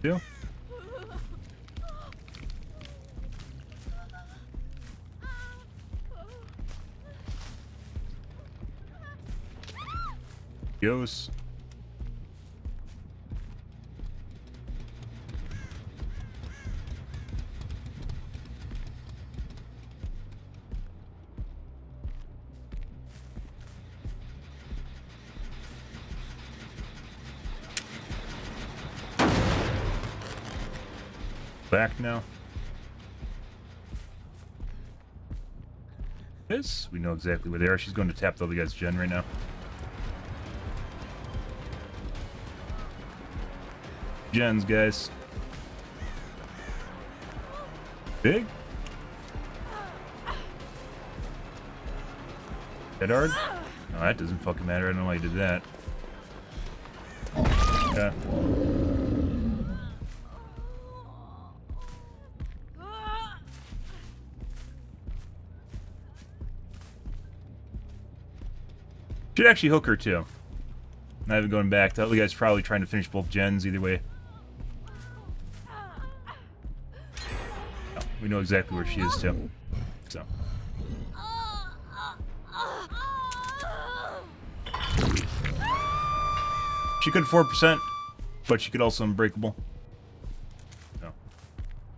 Do. Goes. Back now. This, we know exactly where they are. She's going to tap the other guy's gen right now. Gens, guys. Big? Dead hard? No, that doesn't fucking matter. I don't know why you did that. Yeah. Should actually hook her too. Not even going back. The other guy's probably trying to finish both gens either way. Oh, we know exactly where she is too. So. She could 4%, but she could also unbreakable. So.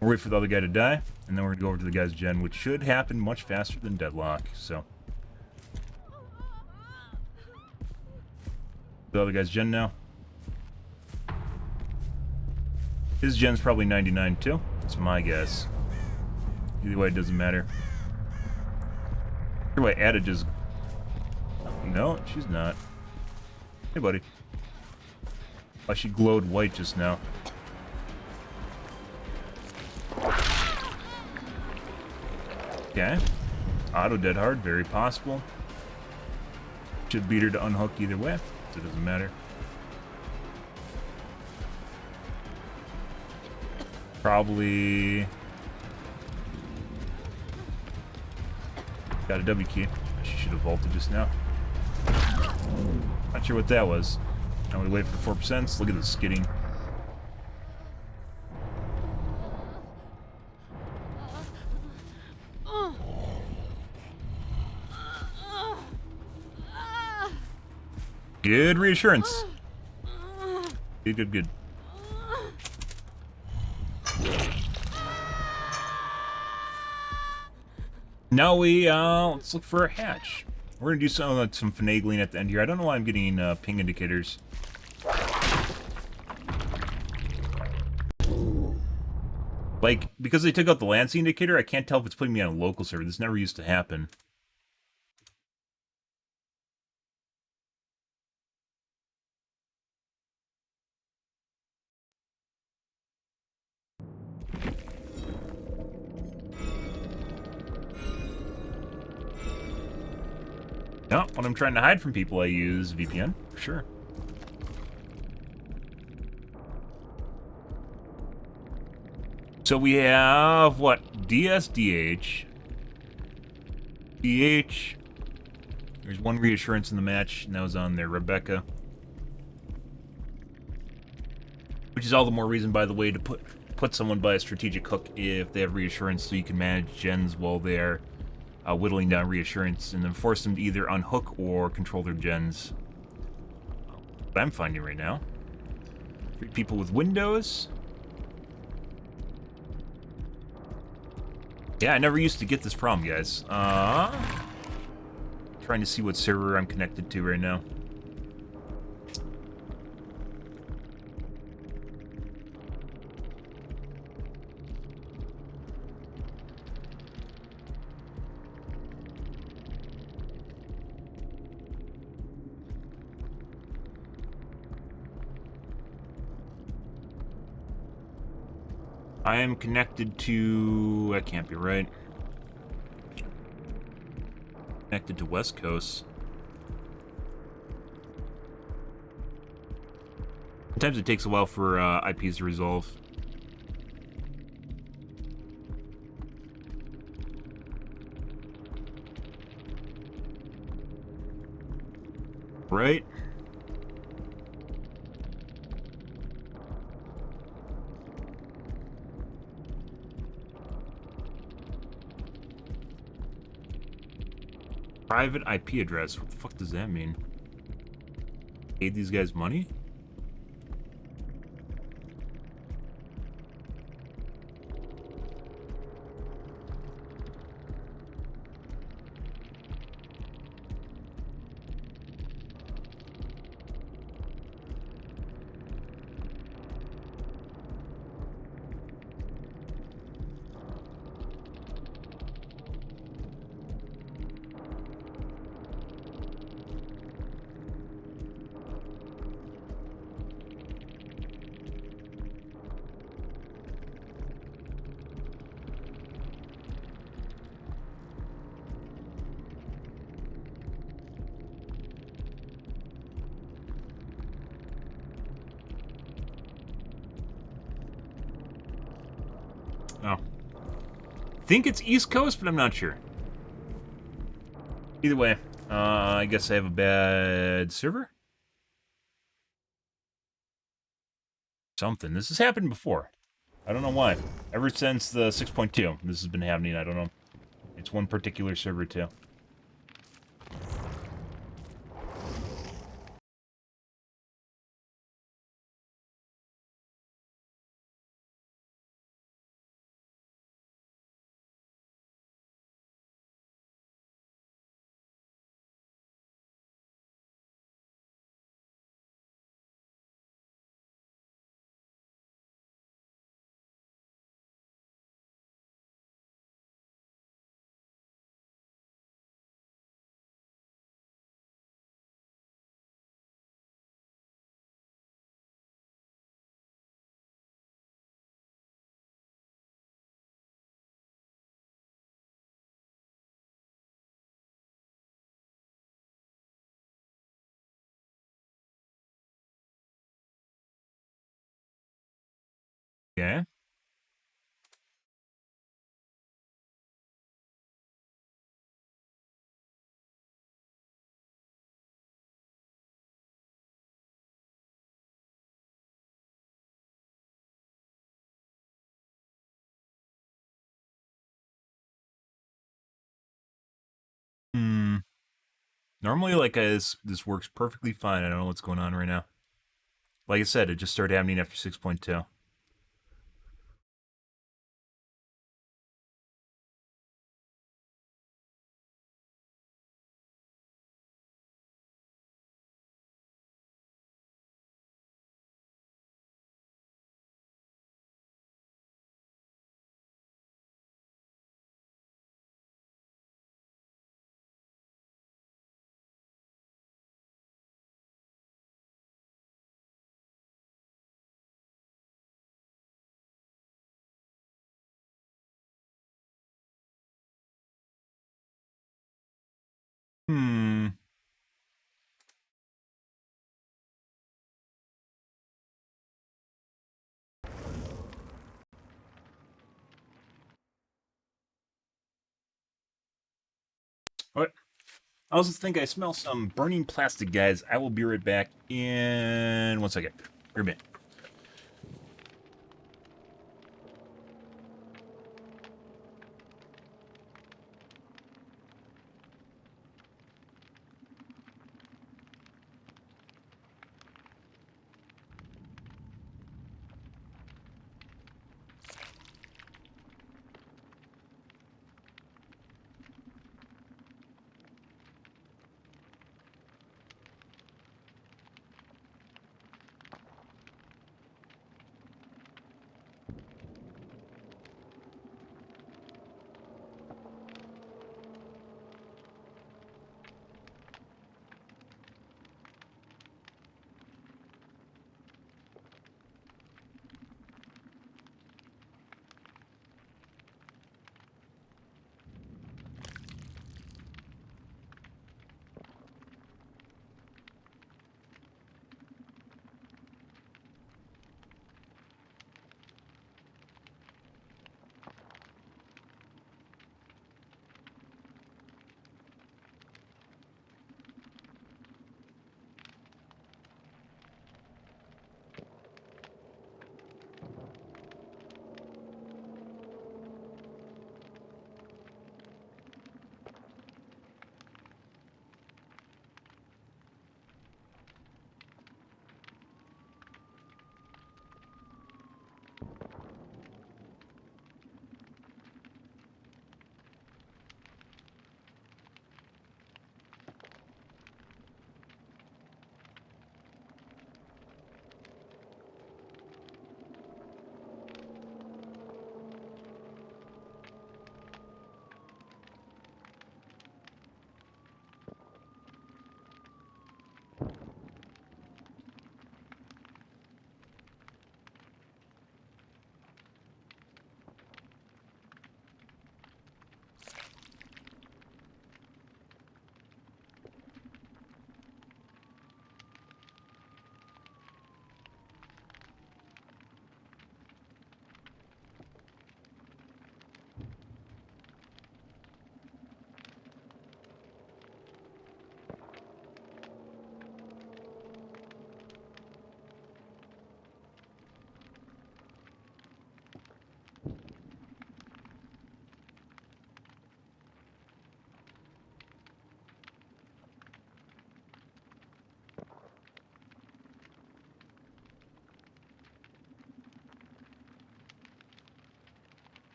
We'll wait for the other guy to die, and then we're gonna go over to the guy's gen, which should happen much faster than deadlock. So. The other guy's gen now. His gen's probably 99 too. That's my guess. Either way, it doesn't matter. Either way, Adage is... No, she's not. Hey, buddy. Oh, she glowed white just now. Okay. Auto dead hard, very possible. Should beat her to unhook either way. It doesn't matter. Probably Got a W key. She should have vaulted just now. Not sure what that was. I'm gonna wait for 4%. Look at this skidding. Good reassurance. Good, good, good. Now we, let's look for a hatch. We're gonna do some finagling at the end here. I don't know why I'm getting ping indicators. Like, because they took out the latency indicator, I can't tell if it's putting me on a local server. This never used to happen. No, when I'm trying to hide from people, I use VPN, for sure. So we have, what? DSDH. DH. There's one reassurance in the match, and that was on there, Rebecca. Which is all the more reason, by the way, to put someone by a strategic hook if they have reassurance, so you can manage gens while they're whittling down reassurance, and then force them to either unhook or control their gens. What I'm finding right now. 3 people with Windows. Yeah, I never used to get this problem, guys. Trying to see what server I'm connected to right now. I am connected to... That can't be right. Connected to West Coast. Sometimes it takes a while for IPs to resolve. Right? Private IP address. What the fuck does that mean? Paid these guys money? Oh. Think it's East Coast, but I'm not sure. Either way, I guess I have a bad server? Something. This has happened before. I don't know why. Ever since the 6.2, this has been happening. I don't know. It's one particular server, too. Okay. Normally, like, this works perfectly fine. I don't know what's going on right now. Like I said, it just started happening after 6.2. Hmm. What? I also think I smell some burning plastic, guys. I will be right back in 1 second. Or a minute.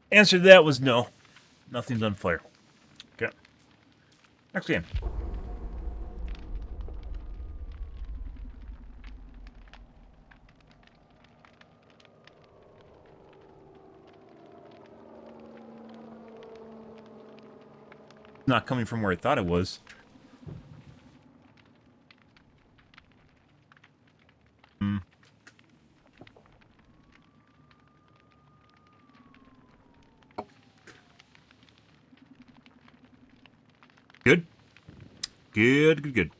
Answer to that was no. Nothing's on fire. Okay. Next game. Not coming from where I thought it was. Good. Good.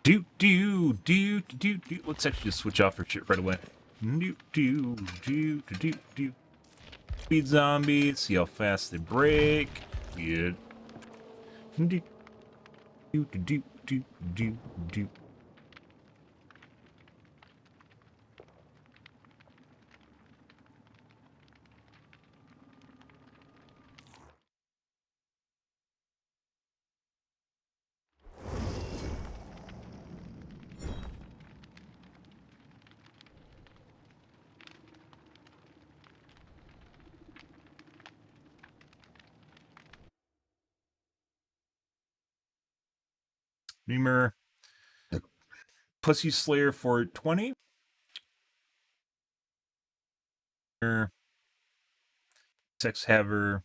Do. Let's actually just switch off for shit right away. Do. Speed zombies. See how fast they break. Good. Do. Screamer. Pussy Slayer for 20. Sex Haver.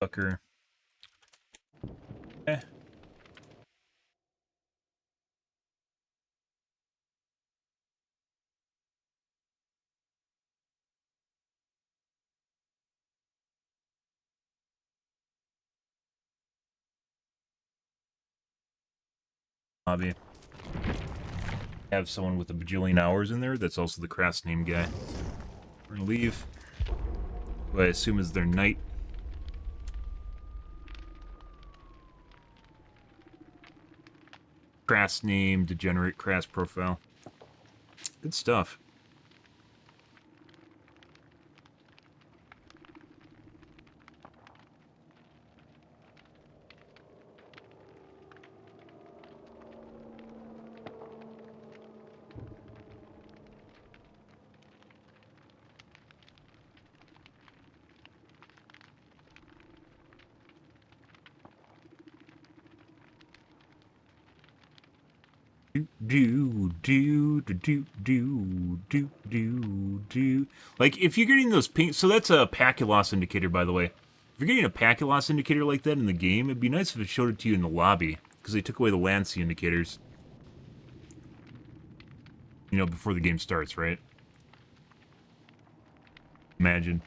Fucker. Hobby. Have someone with a bajillion hours in there. That's also the crass name guy. We're gonna leave. Who I assume is their knight. Crass name, degenerate, crass profile. Good stuff. Do. Like, if you're getting those pink... So that's a packet loss indicator, by the way. If you're getting a packet loss indicator like that in the game, it'd be nice if it showed it to you in the lobby. Because they took away the latency indicators. You know, before the game starts, right? Imagine.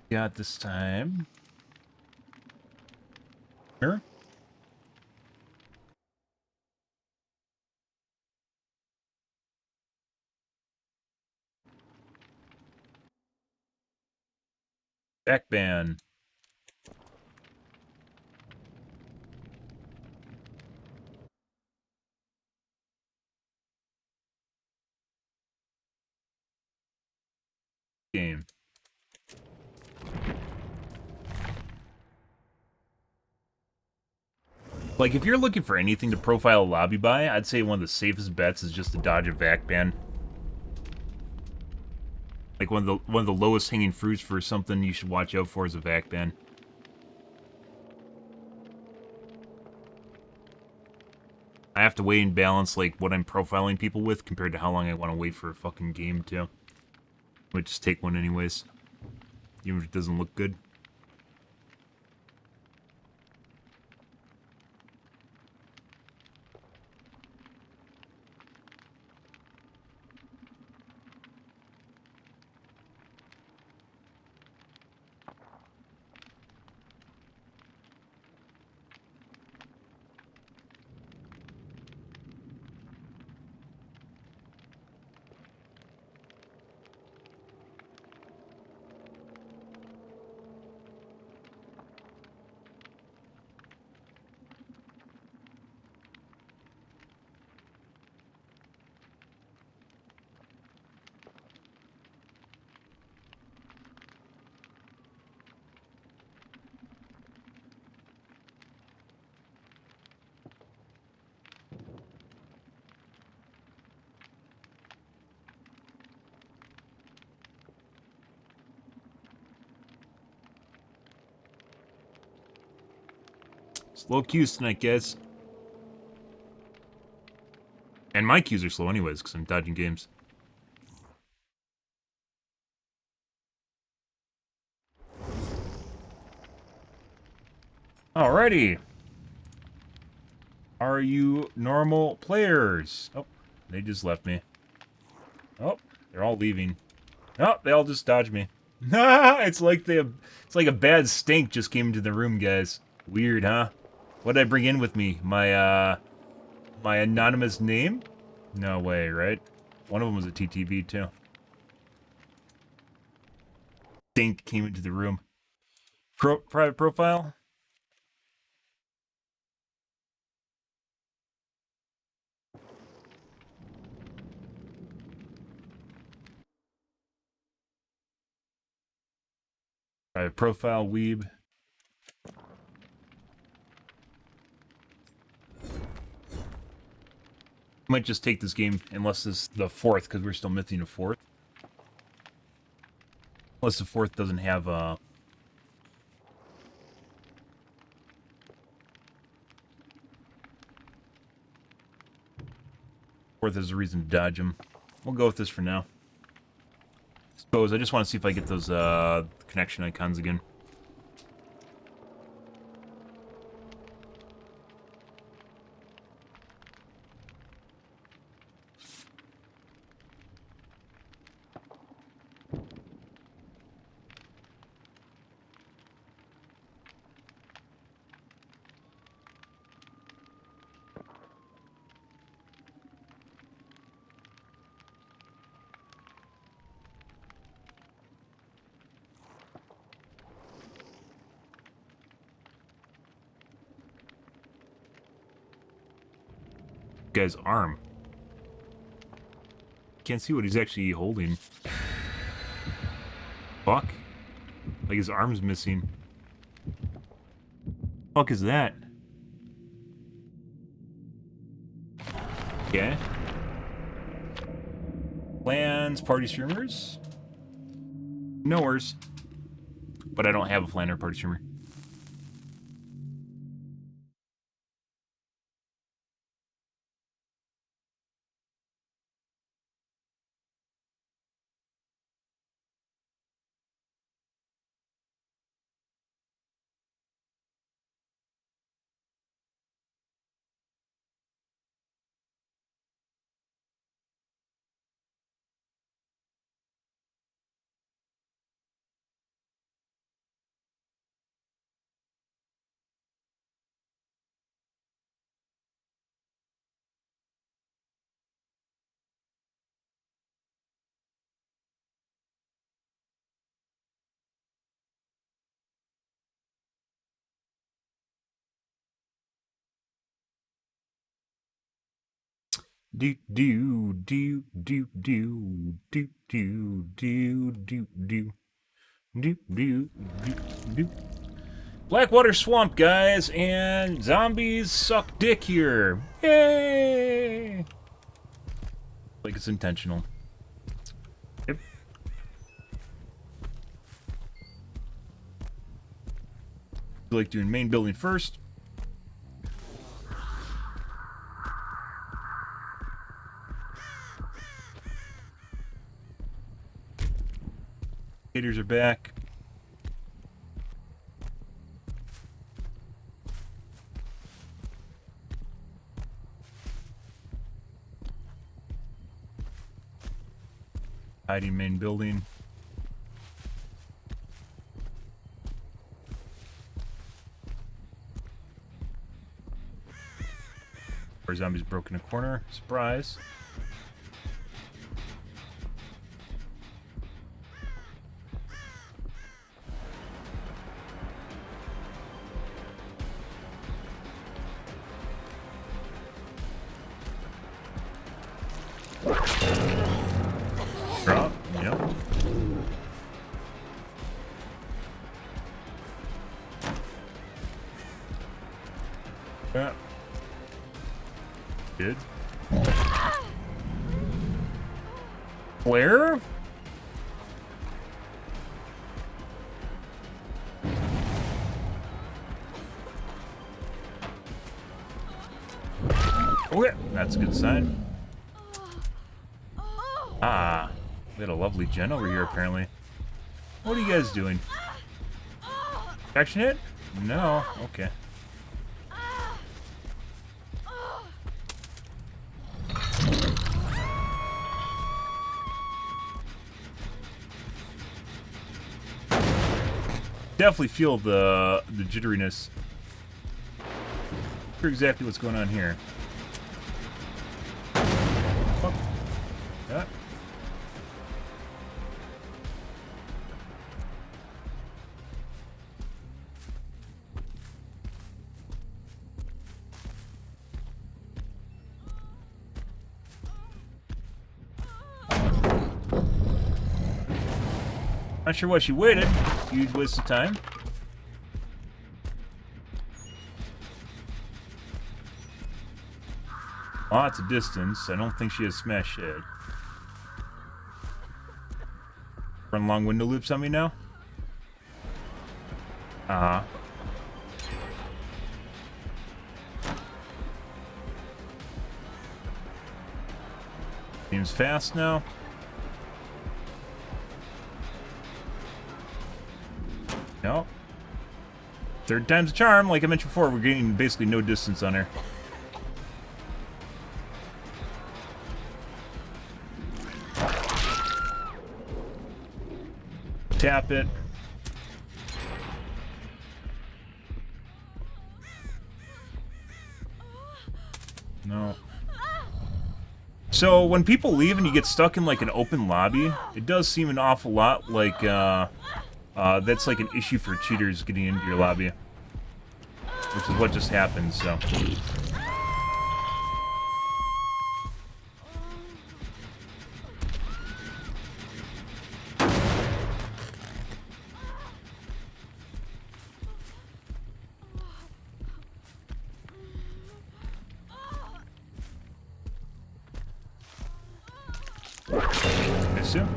Got this time. Here. Backban. Game. Like, if you're looking for anything to profile a lobby by, I'd say one of the safest bets is just to dodge a vac ban. Like, one of the lowest hanging fruits for something you should watch out for is a vac ban. I have to weigh and balance, like, what I'm profiling people with compared to how long I want to wait for a fucking game, too. I might just take one anyways. Even if it doesn't look good. Slow queues tonight, guys. And my queues are slow anyways, because I'm dodging games. Alrighty. Are you normal players? Oh, they just left me. Oh, they're all leaving. Oh, they all just dodged me. It's like a bad stink just came into the room, guys. Weird, huh? What did I bring in with me? My my anonymous name? No way, right? One of them was a TTV too. Stink came into the room. Private profile? Private profile, weeb. Might just take this game, unless this is the fourth, because we're still missing a fourth. Unless the fourth doesn't have a... Fourth is a reason to dodge him. We'll go with this for now. Suppose I just want to see if I get those connection icons again. Guy's arm. Can't see what he's actually holding. Fuck. Like his arm's missing. Fuck is that? Okay. Plans, party streamers? Knowers. But I don't have a flan or party streamer. Do do do do do do do do do do do do do. Blackwater Swamp, guys, and zombies suck dick here. Yay! Like it's intentional. Yep. I like doing main building first. Haters are back. Hiding main building. Our zombies broke in a corner. Surprise. Drop, yep. Yeah. Good. Where? Okay, that's a good sign. Ah, we had a lovely gen over here, apparently. What are you guys doing? Action hit? No. Okay. Definitely feel the jitteriness. Not sure exactly what's going on here. Oh. Yeah. Not sure why she waited. Huge waste of time. Lots of distance. I don't think she has smash shed. Run long window loops on me now? Uh-huh. Seems fast now. No. Third time's a charm. Like I mentioned before, we're getting basically no distance on her. Tap it. No. So when people leave and you get stuck in like an open lobby, it does seem an awful lot like that's like an issue for cheaters getting into your lobby, which is what just happened. So. Miss you.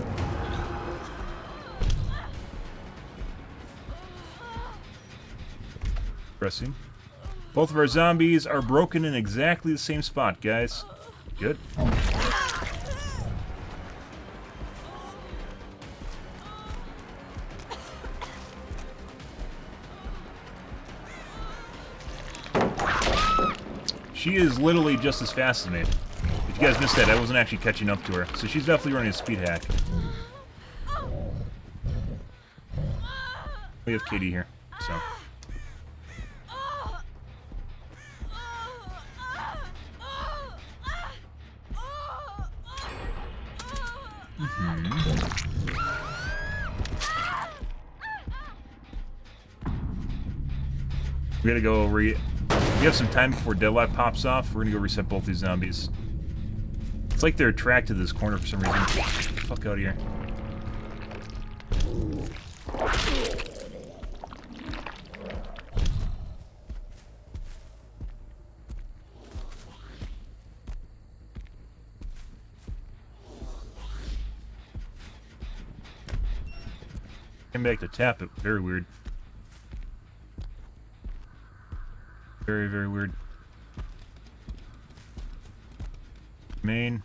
Pressing. Both of our zombies are broken in exactly the same spot, guys. Good. She is literally just as fast as me. If you guys missed that, I wasn't actually catching up to her. So she's definitely running a speed hack. We have Katie here, so. We gotta go we have some time before deadlock pops off. We're gonna go reset both these zombies. It's like they're attracted to this corner for some reason. Get the fuck out of here. Came back to tap it. Very weird. Very, very weird. Main.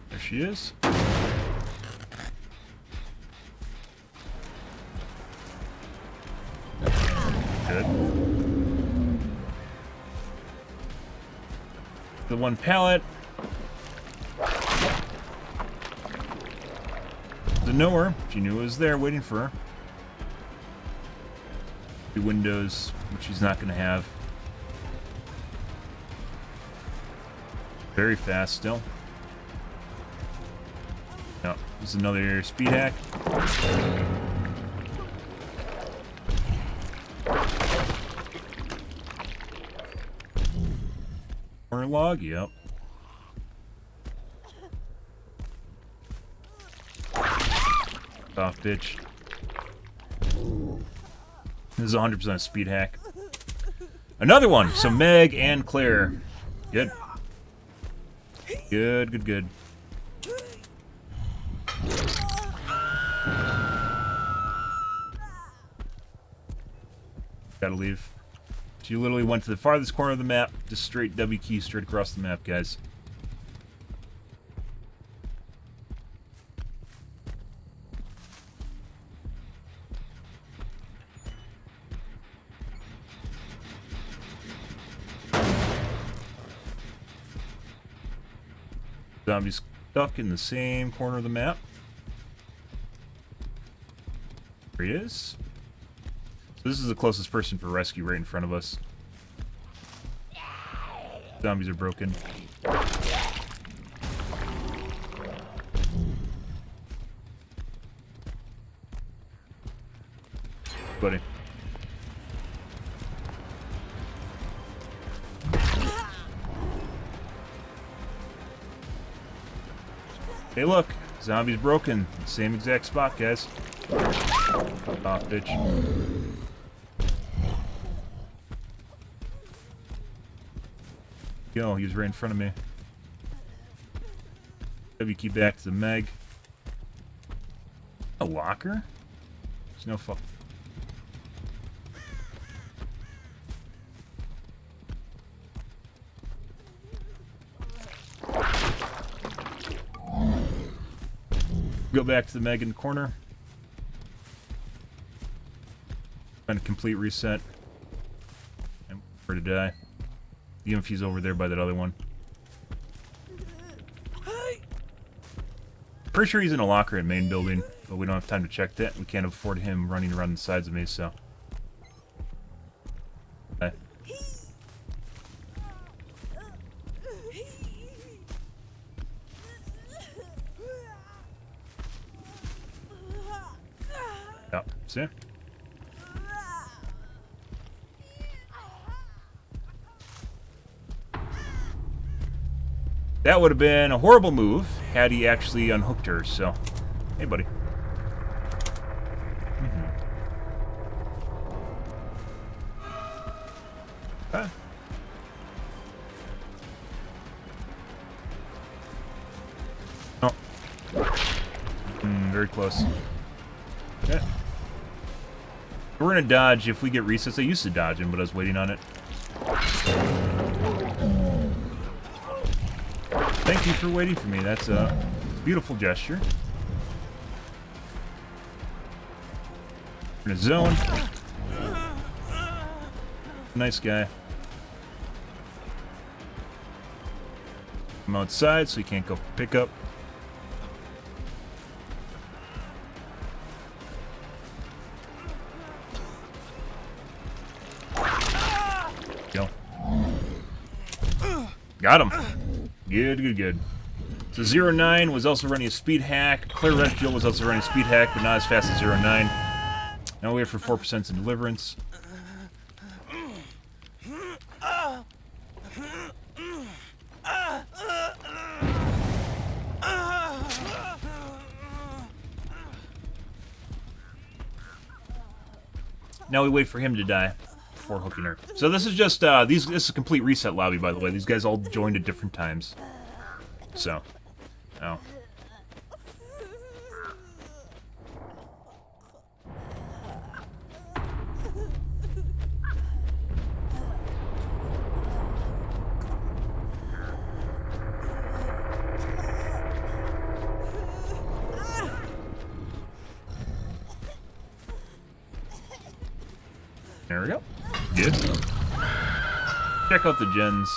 There she is. Good. The one pallet. The knower. She knew it was there waiting for her. The windows, which she's not going to have. Very fast still. No, this is another speed hack. Corner log, yep. Off, bitch. This is 100% speed hack. Another one! So Meg and Claire. Good. Good, good, good. Gotta leave. So you literally went to the farthest corner of the map, just straight W key straight across the map, guys. Zombies stuck in the same corner of the map. There he is. So this is the closest person for rescue right in front of us. Zombies are broken. Buddy. Hey, look. Zombies broken. Same exact spot, guys. Fuck off, bitch. Yo, he was right in front of me. W key back to the Meg. A locker? There's no fuck. Go back to the Meg in the corner. Find a complete reset. And where to die. Even if he's over there by that other one. Pretty sure he's in a locker at main building, but we don't have time to check that. We can't afford him running around the sides of me, so. Okay. Yeah, see? That would have been a horrible move had he actually unhooked her, so. Hey, buddy. Okay. Oh. Very close. Okay. We're gonna dodge if we get resets. I used to dodge him, but I was waiting on it. Thank you for waiting for me. That's a beautiful gesture. We're in a zone. Nice guy. I'm outside, so he can't go pick up. Go. Got him. Good, good, good. So 09 was also running a speed hack. Claire Redfield was also running a speed hack, but not as fast as 09. Now we wait for 4% in deliverance. Now we wait for him to die before hooking her. So this is just this is a complete reset lobby, by the way. These guys all joined at different times. So, oh. There we go. Good. Check out the gens.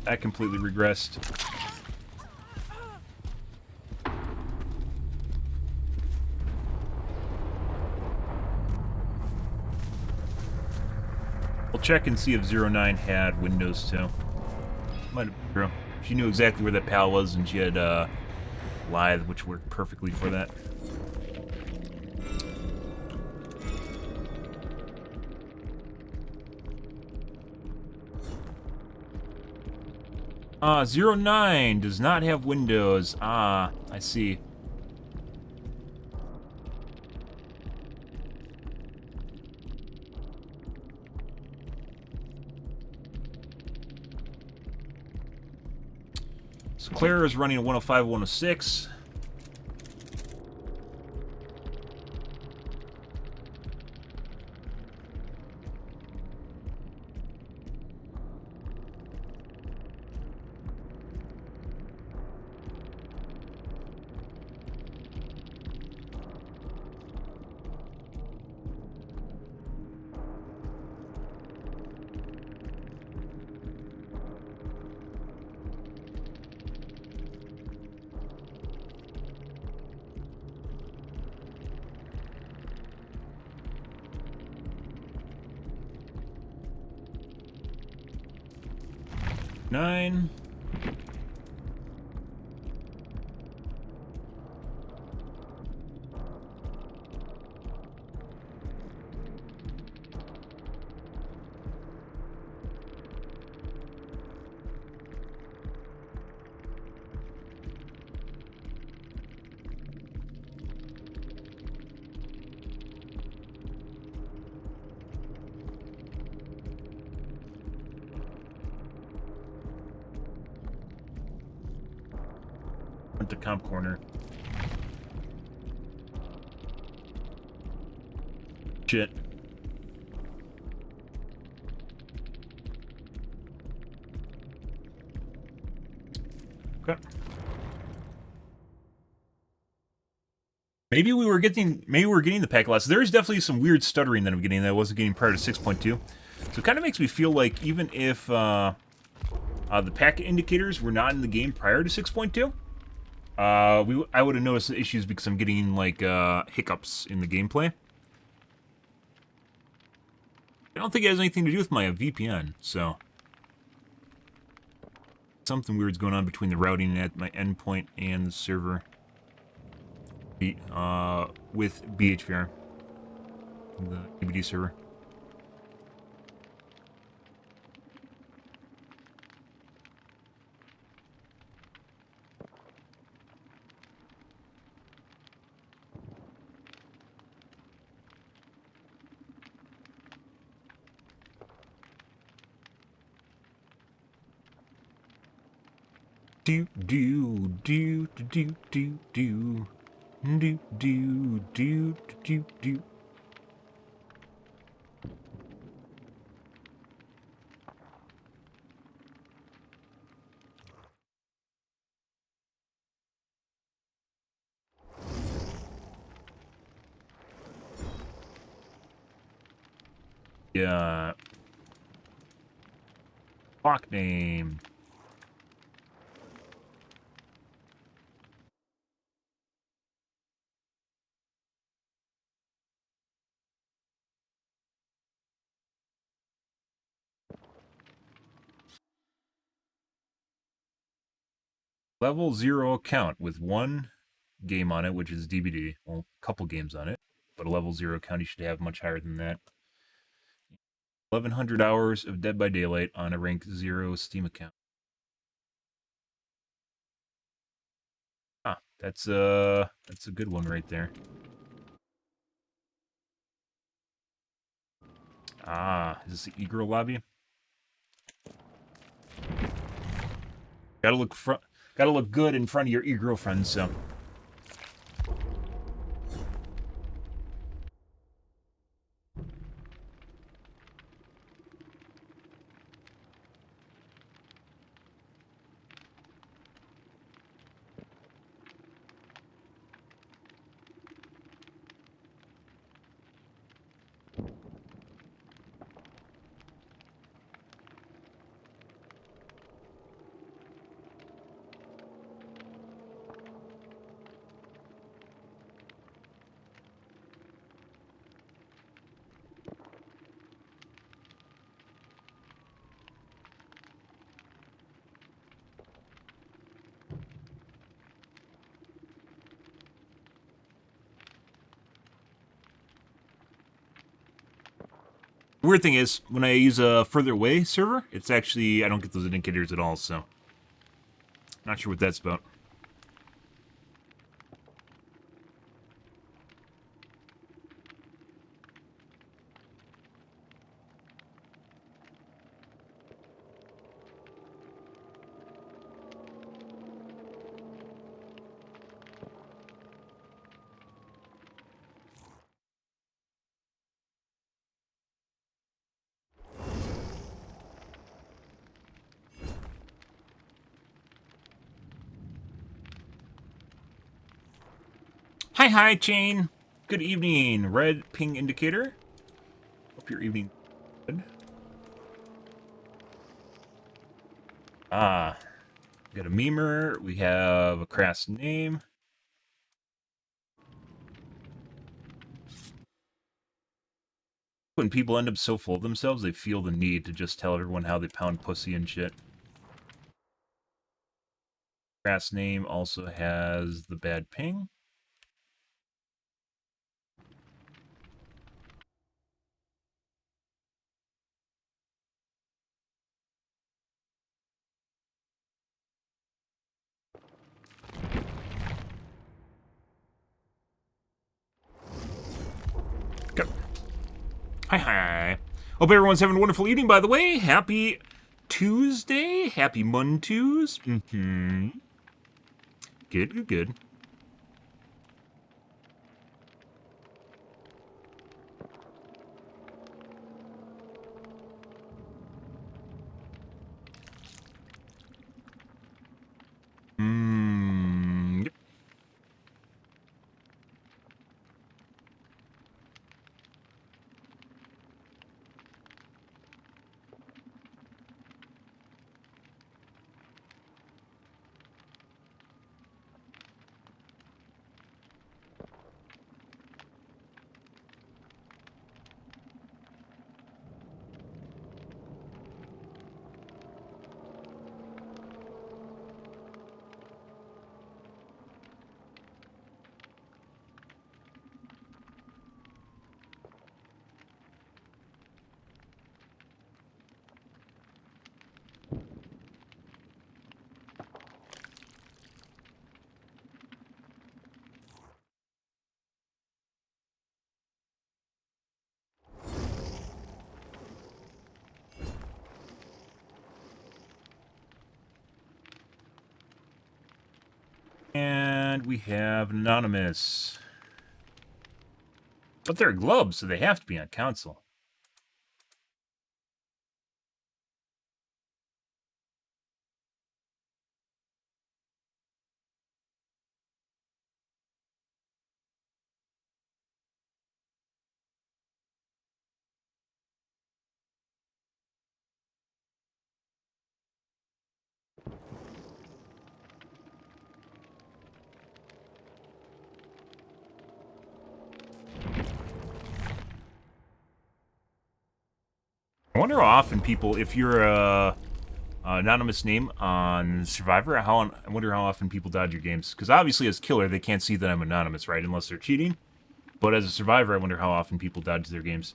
That completely regressed. We'll check and see if 09 had Windows too. Might have been true. She knew exactly where that pal was, and she had Lithe, which worked perfectly for that. 09 does not have Windows. Ah, I see. So Claire is running a 105, 106. Nine. Went to comp corner. Shit. Okay. Maybe we were getting the packet loss. There is definitely some weird stuttering that I'm getting that I wasn't getting prior to 6.2. So it kind of makes me feel like even if the packet indicators were not in the game prior to 6.2, I would have noticed the issues because I'm getting like hiccups in the gameplay. I don't think it has anything to do with my VPN, so something weird's going on between the routing at my endpoint and the server with BHVR, the BBT server. Do do do do do do do do do do do. Yeah. Block name. Level 0 account with one game on it, which is DBD. Well, a couple games on it, but a level 0 account you should have much higher than that. 1,100 hours of Dead by Daylight on a rank 0 Steam account. Ah, that's a good one right there. Ah, is this the e-girl lobby? Gotta look good in front of your e-girlfriend, so. The weird thing is, when I use a further away server, it's actually, I don't get those indicators at all, so. Not sure what that's about. Hi, Chain. Good evening. Red ping indicator. Hope your evening good. Ah, we got a memer. We have a crass name. When people end up so full of themselves, they feel the need to just tell everyone how they pound pussy and shit. Crass name also has the bad ping. Go. Hi. Hope everyone's having a wonderful evening, by the way. Happy Tuesday. Happy Montues. Good. Yep. And we have Anonymous. But they're globes, so they have to be on console. I wonder how often people, if you're a anonymous name on Survivor, I wonder how often people dodge your games. Because obviously as killer, they can't see that I'm anonymous, right? Unless they're cheating. But as a survivor, I wonder how often people dodge their games.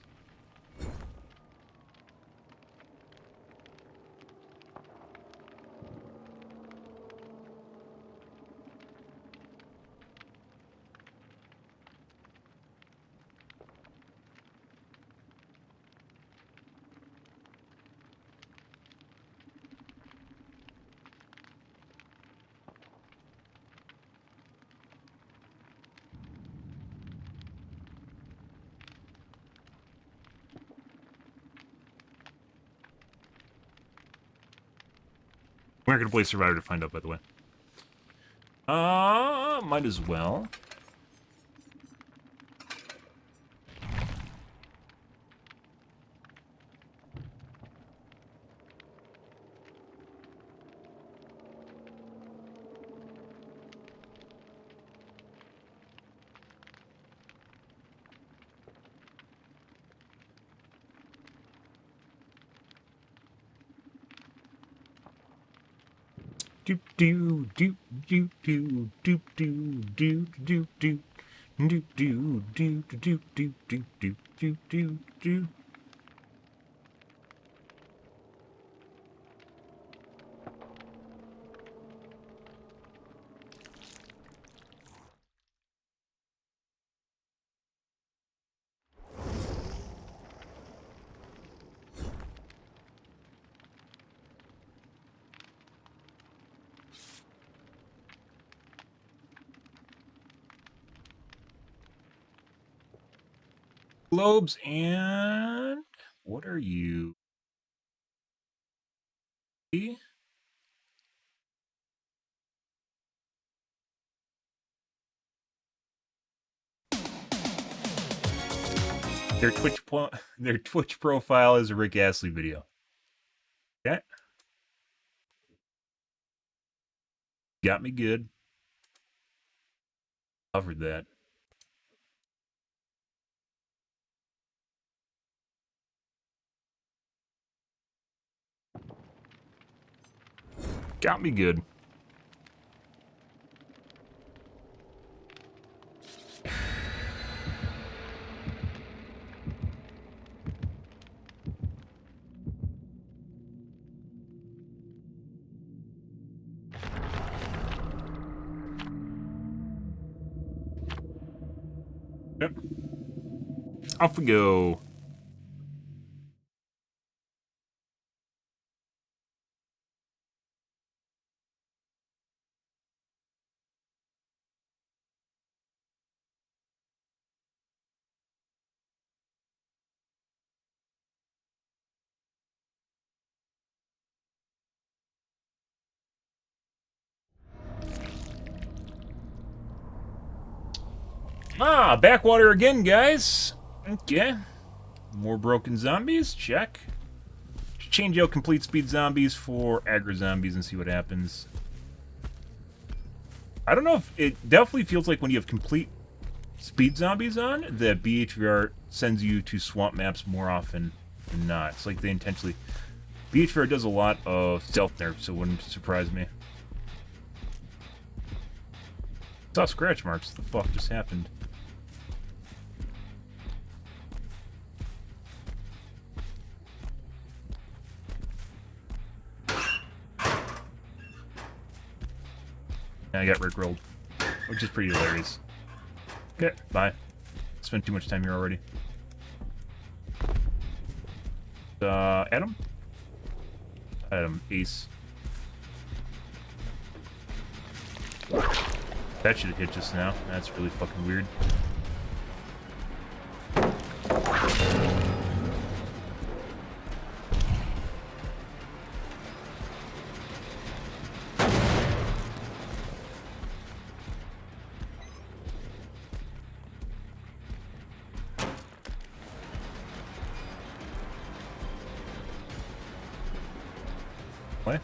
We're not going to play Survivor to find out, by the way. Might as well. Do do do do do do do do do do do do do do do do do do do do. Globes and what are you? Their Twitch profile is a Rick Astley video. Okay. Got me good. Covered that. Got me good. Yep. Off we go. Ah, backwater again, guys. Okay. More broken zombies, check. Change out complete speed zombies for aggro zombies and see what happens. I don't know if it definitely feels like when you have complete speed zombies on, that BHVR sends you to swamp maps more often than not. It's like they intentionally... BHVR does a lot of stealth nerfs, so it wouldn't surprise me. Saw scratch marks. What the fuck just happened? I got rickrolled, which is pretty hilarious. Okay, bye. Spent too much time here already. Adam? Adam, ace. That should have hit just now. That's really fucking weird.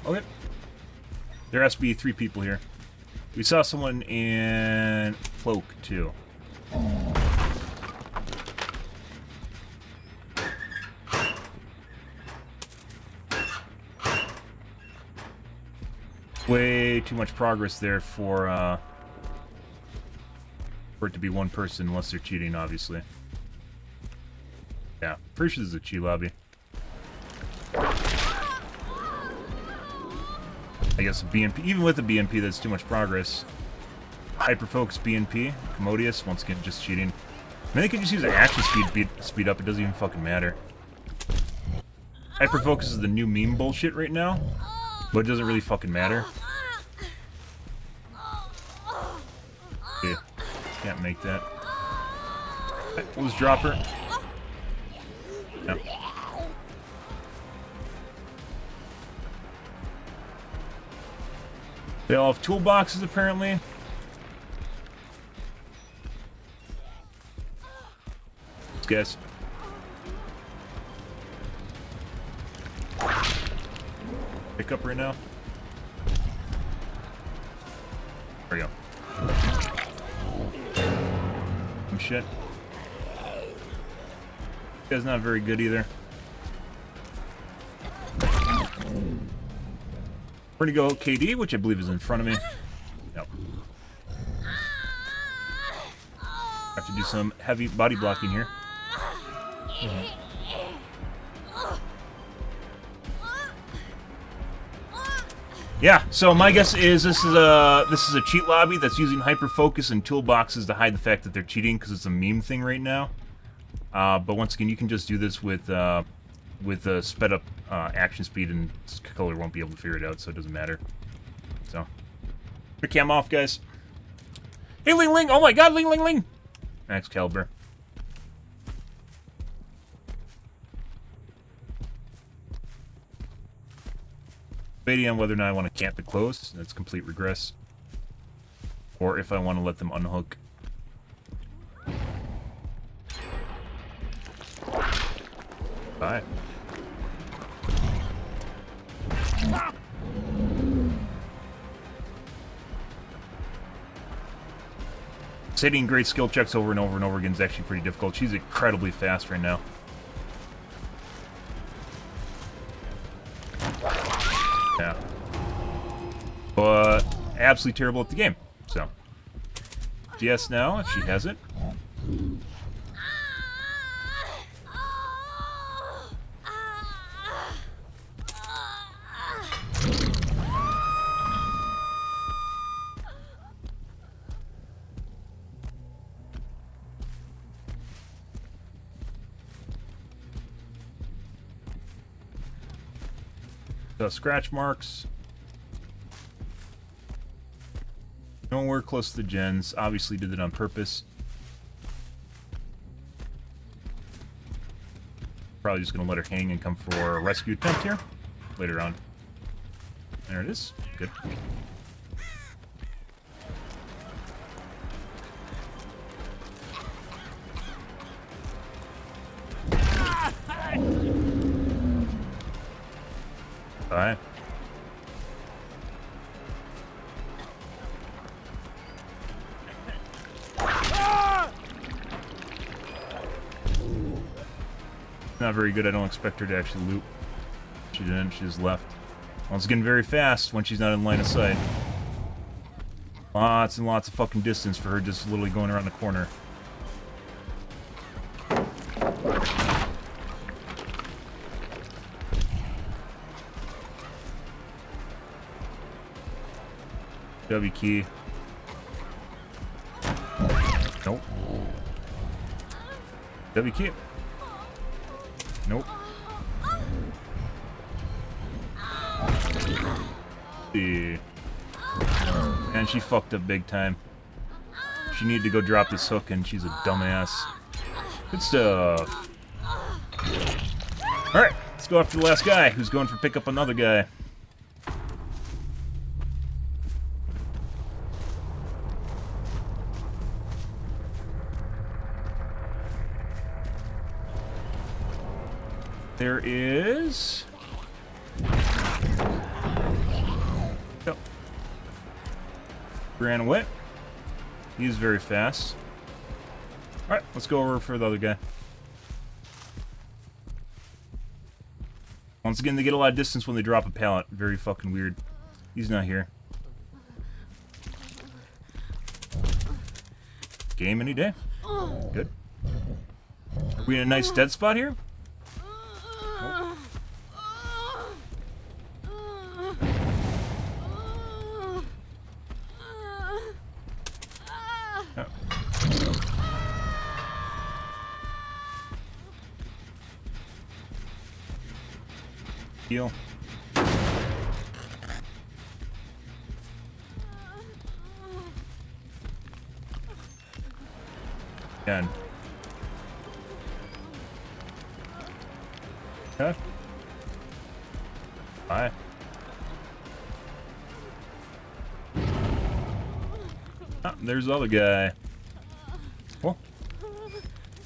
Okay. There has to be 3 people here. We saw someone in cloak, too. Way too much progress there for it to be one person, unless they're cheating, obviously. Yeah, pretty sure this is a cheat lobby. I guess a BNP, even with a BNP, that's too much progress. Hyperfocus BNP, Commodious, once again, just cheating. I mean, they could just use an action speed up, it doesn't even fucking matter. Hyperfocus is the new meme bullshit right now, but it doesn't really fucking matter. Yeah, can't make that. What was dropper? No. They all have toolboxes, apparently. Let's guess. Pick up right now. There we go. Some shit. This guy's not very good either. We're gonna go KD, which I believe is in front of me. Nope. Have to do some heavy body blocking here. Yeah, so my guess is this is a cheat lobby that's using hyperfocus and toolboxes to hide the fact that they're cheating because it's a meme thing right now. But once again, you can just do this with sped up action speed, and color won't be able to figure it out, so it doesn't matter. So, put cam off, guys. Hey, Ling Ling! Oh my God, Ling Ling Ling! Max caliber. Debating on whether or not I want to camp it close. That's complete regress. Or if I want to let them unhook. Bye. Hitting great skill checks over and over and over again is actually pretty difficult. She's incredibly fast right now. Yeah. But absolutely terrible at the game. So, DS now, if she has it. So scratch marks. Nowhere close to the gens. Obviously did it on purpose. Probably just gonna let her hang and come for a rescue attempt here later on. There it is. Good. Alright. Not very good. I don't expect her to actually loop. She didn't. She just left. Well, it's getting very fast when she's not in line of sight. Lots and lots of fucking distance for her just literally going around the corner. W key. Nope. W key. Nope. See. And she fucked up big time. She needed to go drop this hook and she's a dumbass. Good stuff. Alright, let's go after the last guy who's going for pick up another guy. There is... Yep. Ran away. He's very fast. Alright, let's go over for the other guy. Once again, they get a lot of distance when they drop a pallet. Very fucking weird. He's not here. Game any day. Good. Are we in a nice dead spot here? Nope. Oh. Heal. Again. Okay. Bye. Ah, there's the other guy. Cool.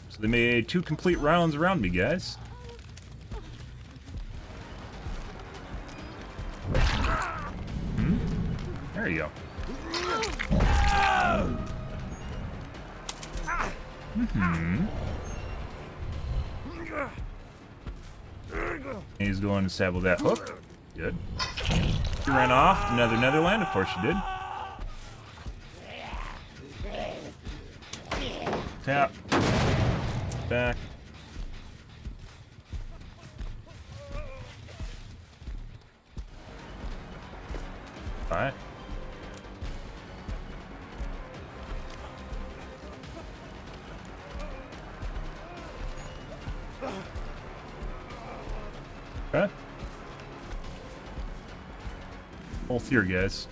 So they made 2 complete rounds around me, guys. There you go. He's going to sable that hook. Good. She ran off to Netherland. Of course she did. Tap. Back. Alright. Okay. Both here, guys.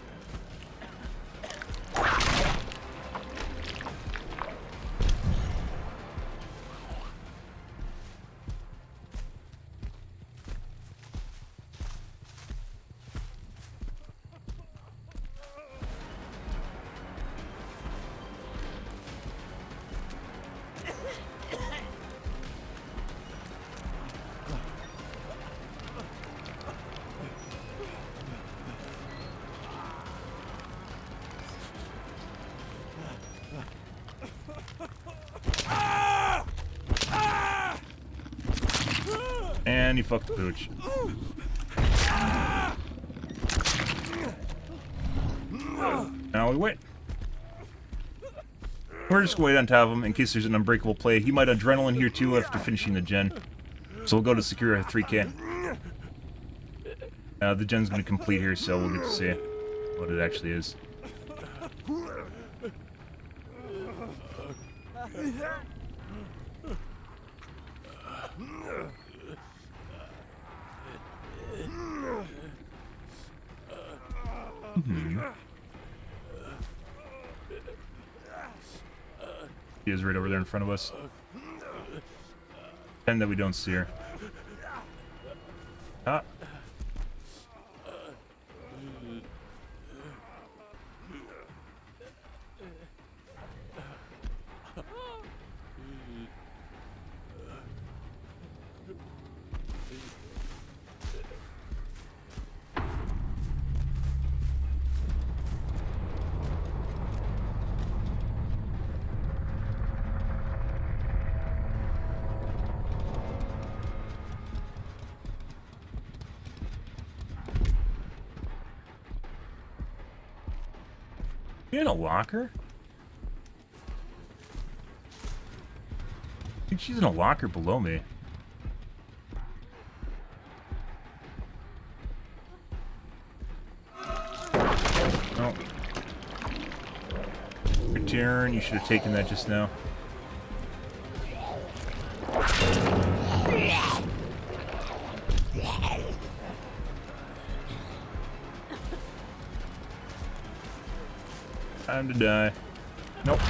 And he fucked the pooch. Now we wait. We're just gonna wait on top of him in case there's an unbreakable play. He might adrenaline here too after finishing the gen. So we'll go to secure 3K. The gen's gonna complete here, so we'll get to see what it actually is. She is right over there in front of us. And that we don't see her. Ah. You in a locker? I think she's in a locker below me. Oh. Return, you should have taken that just now. Time to die. Nope.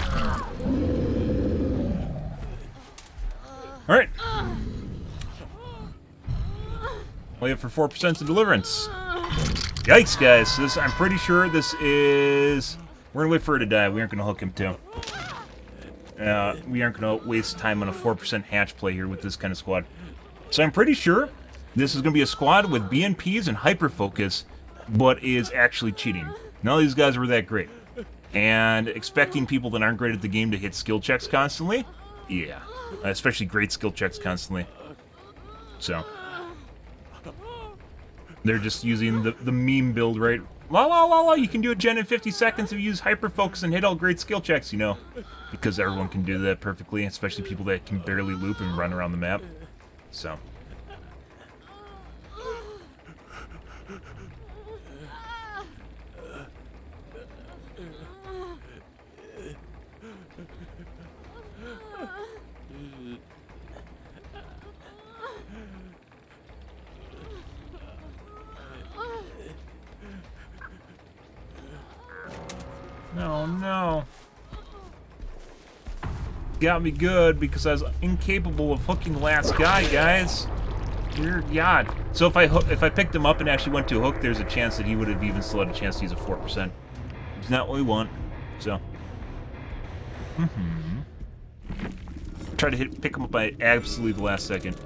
Alright. We have for 4% of deliverance. Yikes, guys. This, I'm pretty sure this is... We're gonna wait for her to die. We aren't gonna hook him, too. We aren't gonna waste time on a 4% hatch play here with this kind of squad. So I'm pretty sure this is gonna be a squad with BNPs and hyperfocus, but is actually cheating. None of these guys were that great. And expecting people that aren't great at the game to hit skill checks constantly? Yeah. Especially great skill checks constantly. So. They're just using the meme build, right? La la la la, you can do a gen in 50 seconds if you use hyperfocus and hit all great skill checks, you know. Because everyone can do that perfectly, especially people that can barely loop and run around the map. So. No, no. Got me good because I was incapable of hooking the last guy, guys. Dear God. So if I picked him up and actually went to a hook, there's a chance that he would have even still had a chance to use a 4%. It's not what we want. So. Try to pick him up by absolutely the last second.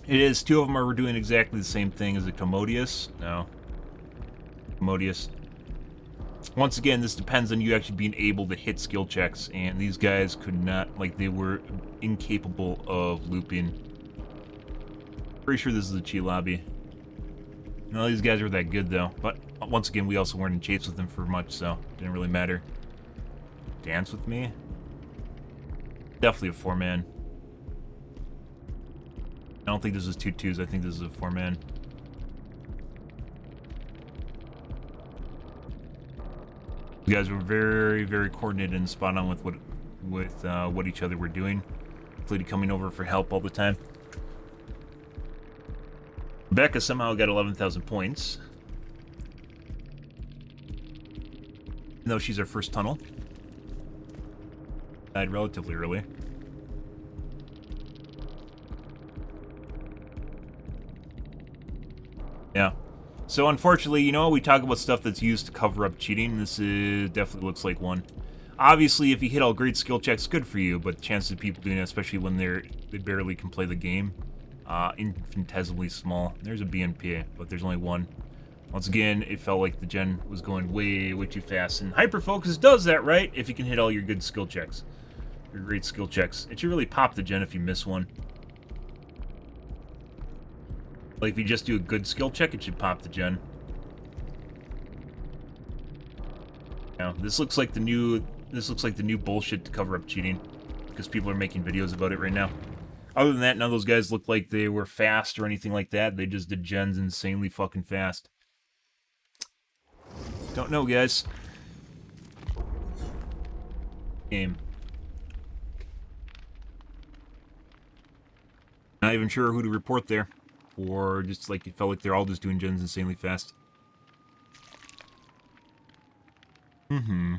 It is. Two of them are doing exactly the same thing as a Commodious. No. Commodious. Once again, this depends on you actually being able to hit skill checks, and these guys could not, like, they were incapable of looping. Pretty sure this is a cheat lobby. None of these guys are that good, though. But, once again, we also weren't in chase with them for much, so it didn't really matter. Dance with me? Definitely a 4-man. I don't think this is 2-2s. I think this is a 4-man. You guys were very, very coordinated and spot on with what each other were doing, including coming over for help all the time. Rebecca somehow got 11,000 points, even though she's our first tunnel. Died relatively early. Yeah. So unfortunately, you know, we talk about stuff that's used to cover up cheating. This definitely looks like one. Obviously, if you hit all great skill checks, good for you. But the chances of people doing it, especially when they barely can play the game, infinitesimally small. There's a BNPA, but there's only one. Once again, it felt like the gen was going way too fast. And Hyperfocus does that, right? If you can hit all your good skill checks. Your great skill checks. It should really pop the gen if you miss one. Like, if you just do a good skill check, it should pop the gen. Now, this looks like the new bullshit to cover up cheating. Because people are making videos about it right now. Other than that, none of those guys looked like they were fast or anything like that. They just did gens insanely fucking fast. Don't know, guys. Game. Not even sure who to report there. Or just like it felt like they're all just doing gens insanely fast. Mm-hmm.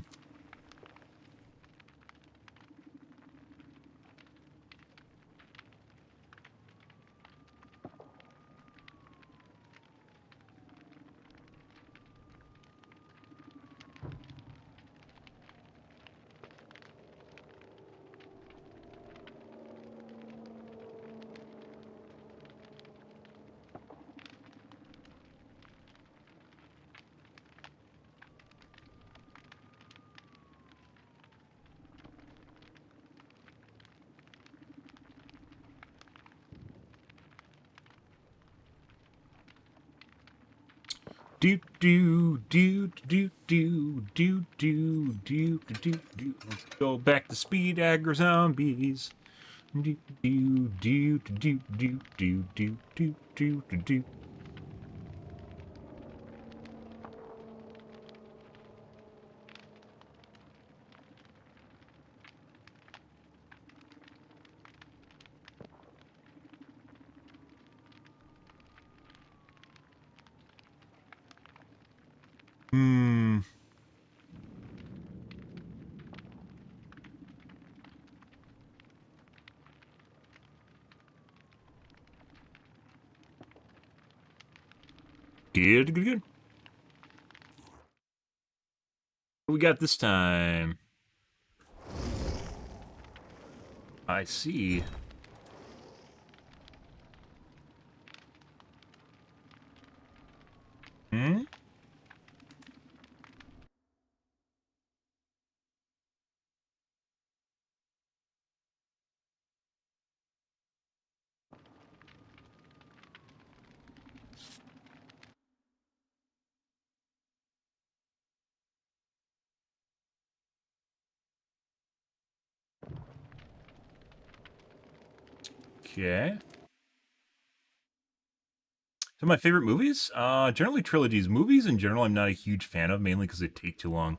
Do do do do do do do do do do. Let's go back to speed aggro zombies. Do do do do do do do do do do do. Hmm. Good. What we got this time? I see. Hmm? Okay. So my favorite movies? Generally trilogies. Movies in general I'm not a huge fan of, mainly because they take too long.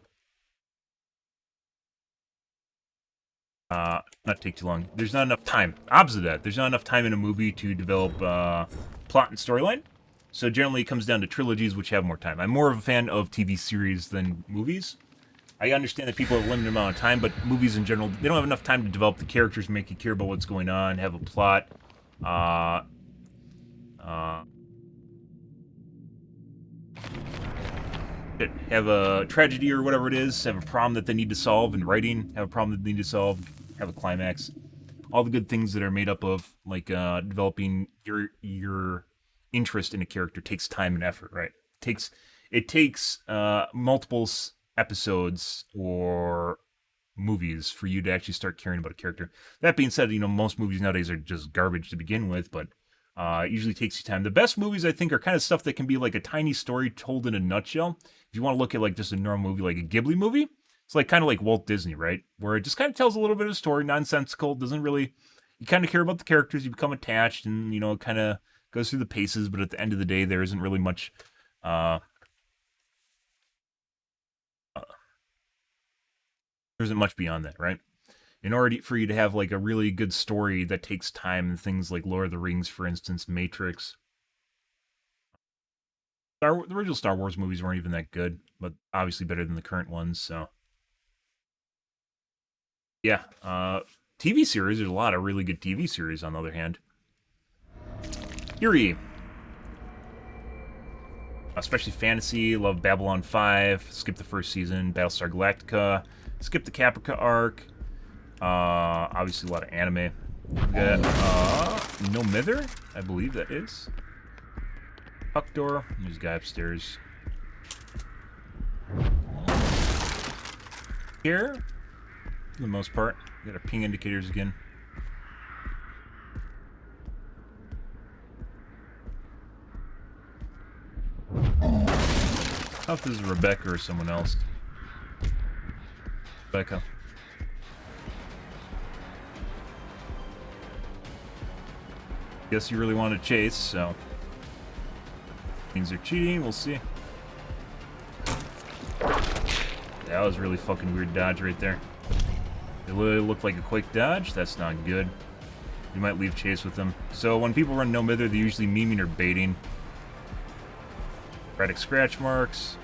Not take too long. There's not enough time. Opposite of that, there's not enough time in a movie to develop plot and storyline. So generally it comes down to trilogies which have more time. I'm more of a fan of TV series than movies. I understand that people have a limited amount of time, but movies in general, they don't have enough time to develop the characters, make you care about what's going on, have a plot, have a tragedy or whatever it is, have a problem that they need to solve in writing, have a problem that they need to solve, have a climax. All the good things that are made up of, like, developing your interest in a character takes time and effort, right? It takes multiple episodes or movies for you to actually start caring about a character. That being said, you know, most movies nowadays are just garbage to begin with, but it usually takes you time. The best movies, I think, are kind of stuff that can be like a tiny story told in a nutshell. If you want to look at like just a normal movie, like a Ghibli movie, it's like kind of like Walt Disney, right? Where it just kind of tells a little bit of a story, nonsensical, doesn't really, you kind of care about the characters, you become attached, and, you know, it kind of goes through the paces, but at the end of the day, there isn't really much, uh, there isn't much beyond that, right? In order for you to have like a really good story that takes time, and things like Lord of the Rings, for instance, Matrix, the original Star Wars movies weren't even that good, but obviously better than the current ones, so. Yeah, TV series, there's a lot of really good TV series on the other hand. Eerie. Especially fantasy, love Babylon 5, skip the first season, Battlestar Galactica, skip the Caprica arc, obviously a lot of anime. We got, No Mither, I believe that is. Puck door, there's a guy upstairs. Here, for the most part, we got our ping indicators again. I don't know if this is Rebecca or someone else. Rebecca. Guess you really want to chase, so... Things are cheating, we'll see. That was really fucking weird dodge right there. It literally looked like a quick dodge, that's not good. You might leave chase with them. So when people run no mither, they're usually memeing or baiting. Erratic scratch marks.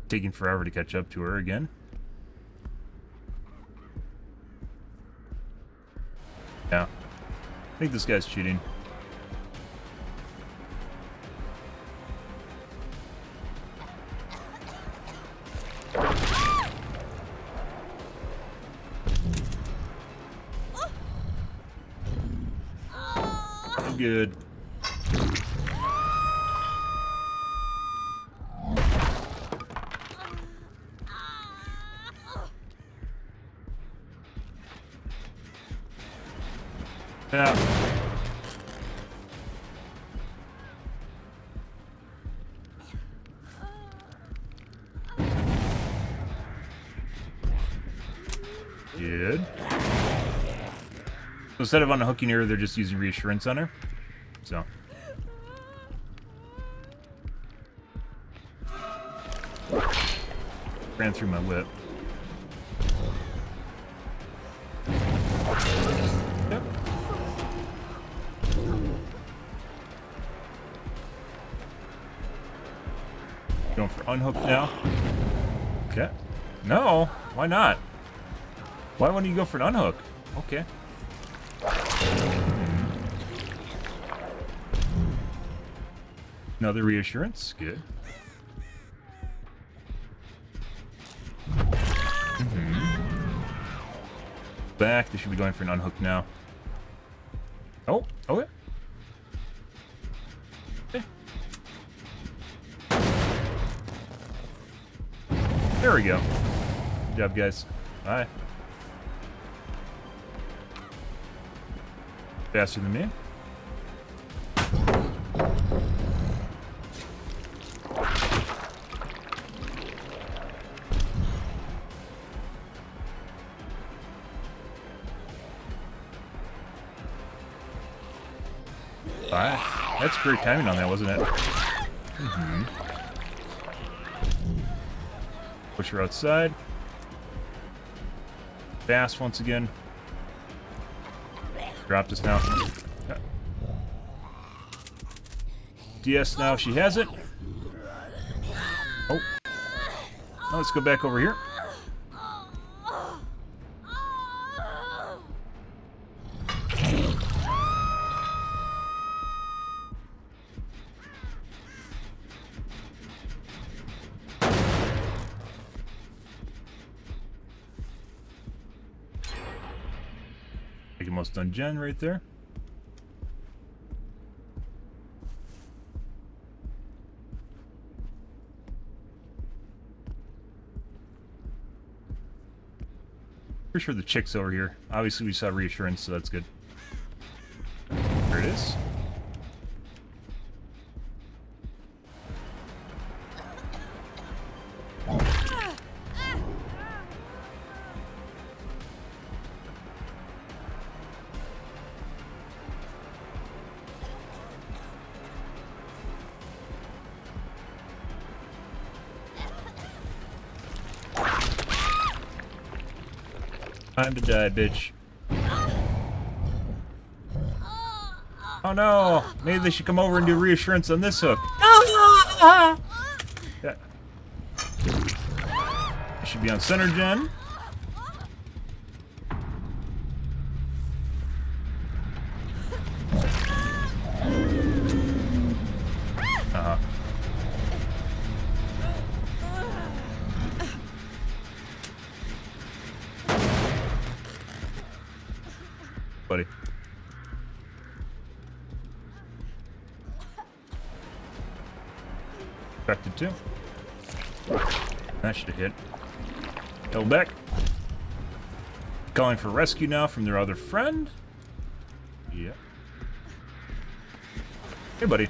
Taking forever to catch up to her again. Yeah. I think this guy's cheating. Good. Yeah. Good. So instead of unhooking her, they're just using reassurance on her. So. Ran through my whip. Yep. Going for unhook now. Okay. No, why not? Why wouldn't you go for an unhook? Okay. Another reassurance. Good. Back. They should be going for an unhook now. Oh, okay. There we go. Good job, guys. Bye. Faster than me. That's great timing on that, wasn't it? Push her outside. Fast once again. Dropped us now. Okay. DS now, she has it. Oh. Now let's go back over here. Almost done gen right there. Pretty sure the chick's over here. Obviously we saw reassurance, so that's good. There it is. Time to die, bitch. Oh no! Maybe they should come over and do reassurance on this hook. Yeah. It should be on center gen. Uh-huh. Buddy. Affected too. That should have hit. Held back. Calling for rescue now from their other friend. Yeah. Hey, buddy.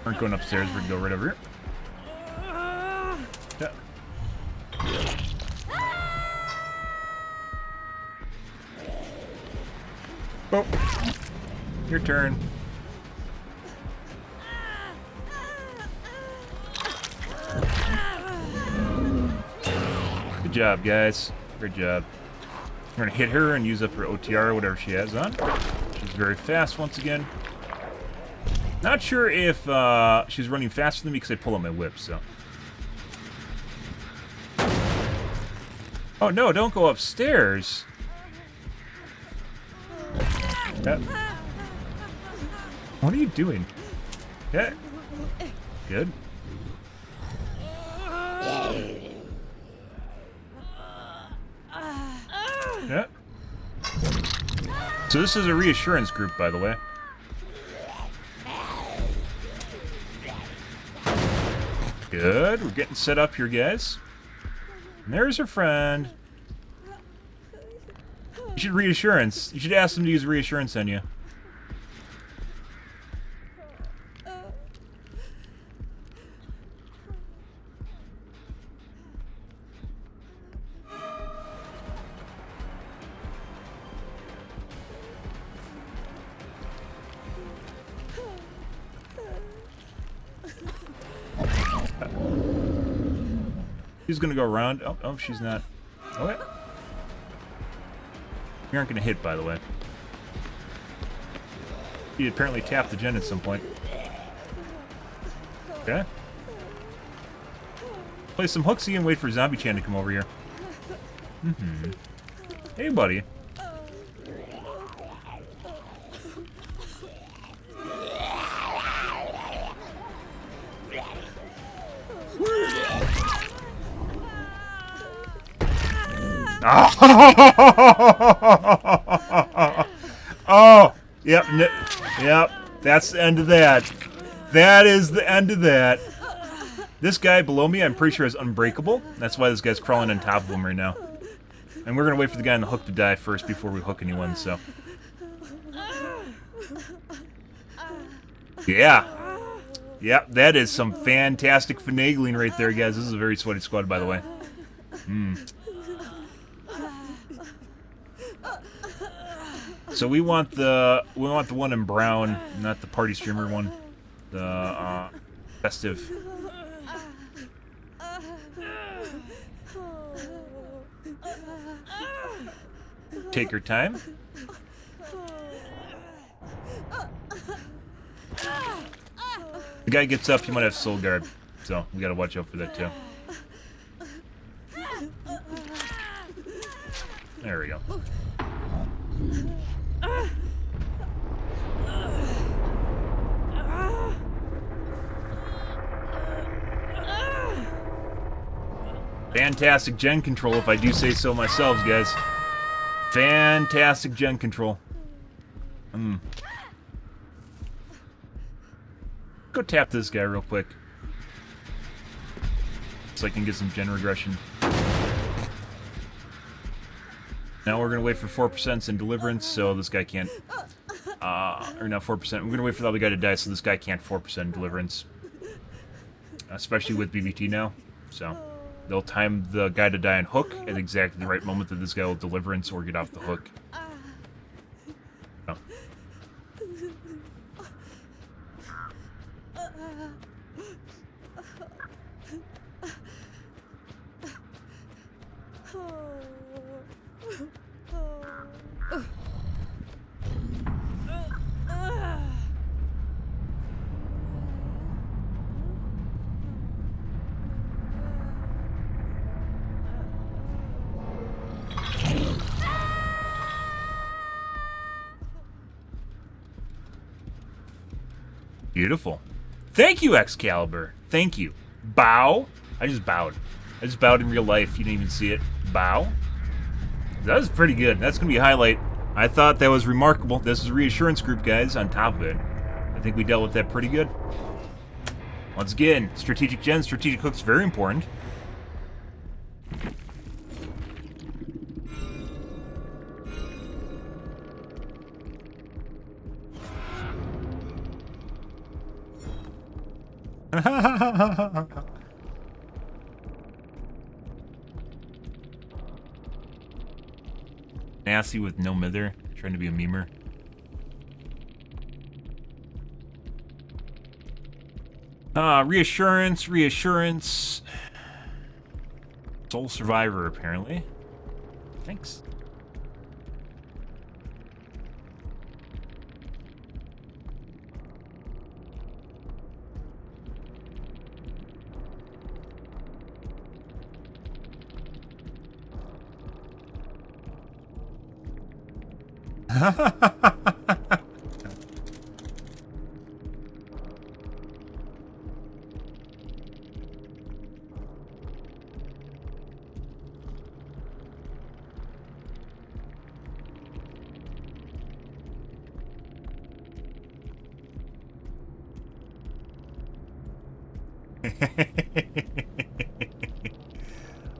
Aren't going upstairs. We're gonna go right over here. Yeah. Oh. Your turn. Good job, guys. Great job. We're gonna hit her and use up her OTR or whatever she has on. She's very fast once again. Not sure if she's running faster than me because I pull on my whip, so. Oh no, don't go upstairs. Yeah. What are you doing? Yeah. Good. Yeah. So this is a reassurance group, by the way. Good. We're getting set up here, guys. And there's her friend. You should reassurance. You should ask them to use reassurance on you. She's gonna go around. Oh, she's not. Okay. You aren't gonna hit, by the way. He apparently tapped the gen at some point. Okay. Play some hooksy and wait for Zombie Chan to come over here. Hey, buddy. Oh, yep, yep. That's the end of that. That is the end of that. This guy below me, I'm pretty sure is unbreakable. That's why this guy's crawling on top of him right now. And we're gonna wait for the guy on the hook to die first before we hook anyone. So, yeah, yep. That is some fantastic finagling right there, guys. This is a very sweaty squad, by the way. So we want the one in brown, not the party streamer one. The festive. Take your time. The guy gets up, he might have soul guard, so we gotta watch out for that too. There we go. Fantastic gen control, if I do say so myself, guys. Fantastic gen control. Go tap this guy real quick, so I can get some gen regression. Now we're gonna wait for 4% in deliverance, so this guy can't. Or not 4%. We're gonna wait for the other guy to die, so this guy can't 4% deliverance. Especially with BBT now, so they'll time the guy to die on hook at exactly the right moment that this guy will deliverance or get off the hook. Oh. Beautiful. Thank you, Excalibur. Thank you. Bow. I just bowed. I just bowed in real life. You didn't even see it. Bow. That was pretty good. That's going to be a highlight. I thought that was remarkable. This is a reassurance group, guys, on top of it. I think we dealt with that pretty good. Once again, strategic gens, strategic hooks, very important. Nasty with no mither, trying to be a memer. Reassurance, reassurance. Sole survivor, apparently. Thanks.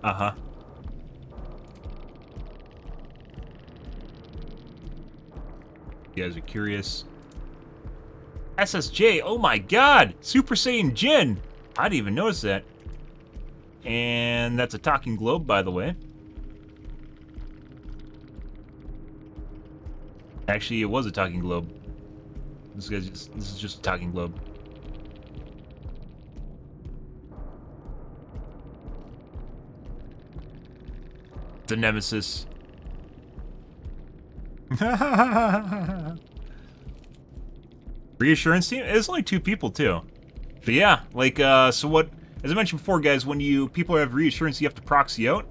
Uh-huh. You guys are curious. SSJ, oh my god! Super Saiyan Jin! I didn't even notice that. And that's a talking globe, by the way. Actually, it was a talking globe. This is just a talking globe. The nemesis. Reassurance team? It's only 2 people too. But yeah, like so what, as I mentioned before, guys, when people have reassurance, you have to proxy out.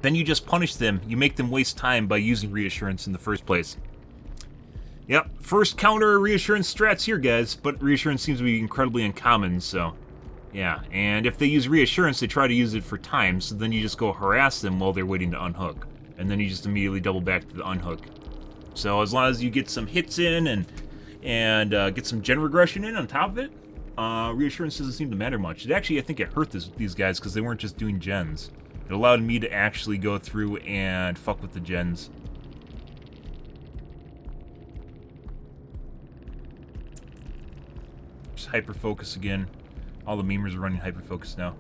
Then you just punish them. You make them waste time by using reassurance in the first place. Yep, first counter reassurance strats here, guys, but reassurance seems to be incredibly uncommon, so yeah. And if they use reassurance, they try to use it for time, so then you just go harass them while they're waiting to unhook. And then you just immediately double back to the unhook. So as long as you get some hits in and get some gen regression in on top of it, reassurance doesn't seem to matter much. It actually, I think it hurt these guys because they weren't just doing gens. It allowed me to actually go through and fuck with the gens. Just hyper-focus again. All the memers are running hyper-focus now.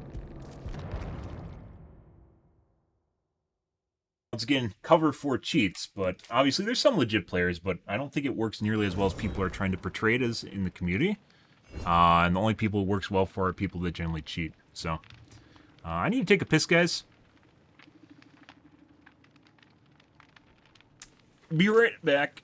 Once again, cover for cheats, but obviously there's some legit players, but I don't think it works nearly as well as people are trying to portray it as in the community. And the only people it works well for are people that generally cheat. So, I need to take a piss, guys. Be right back.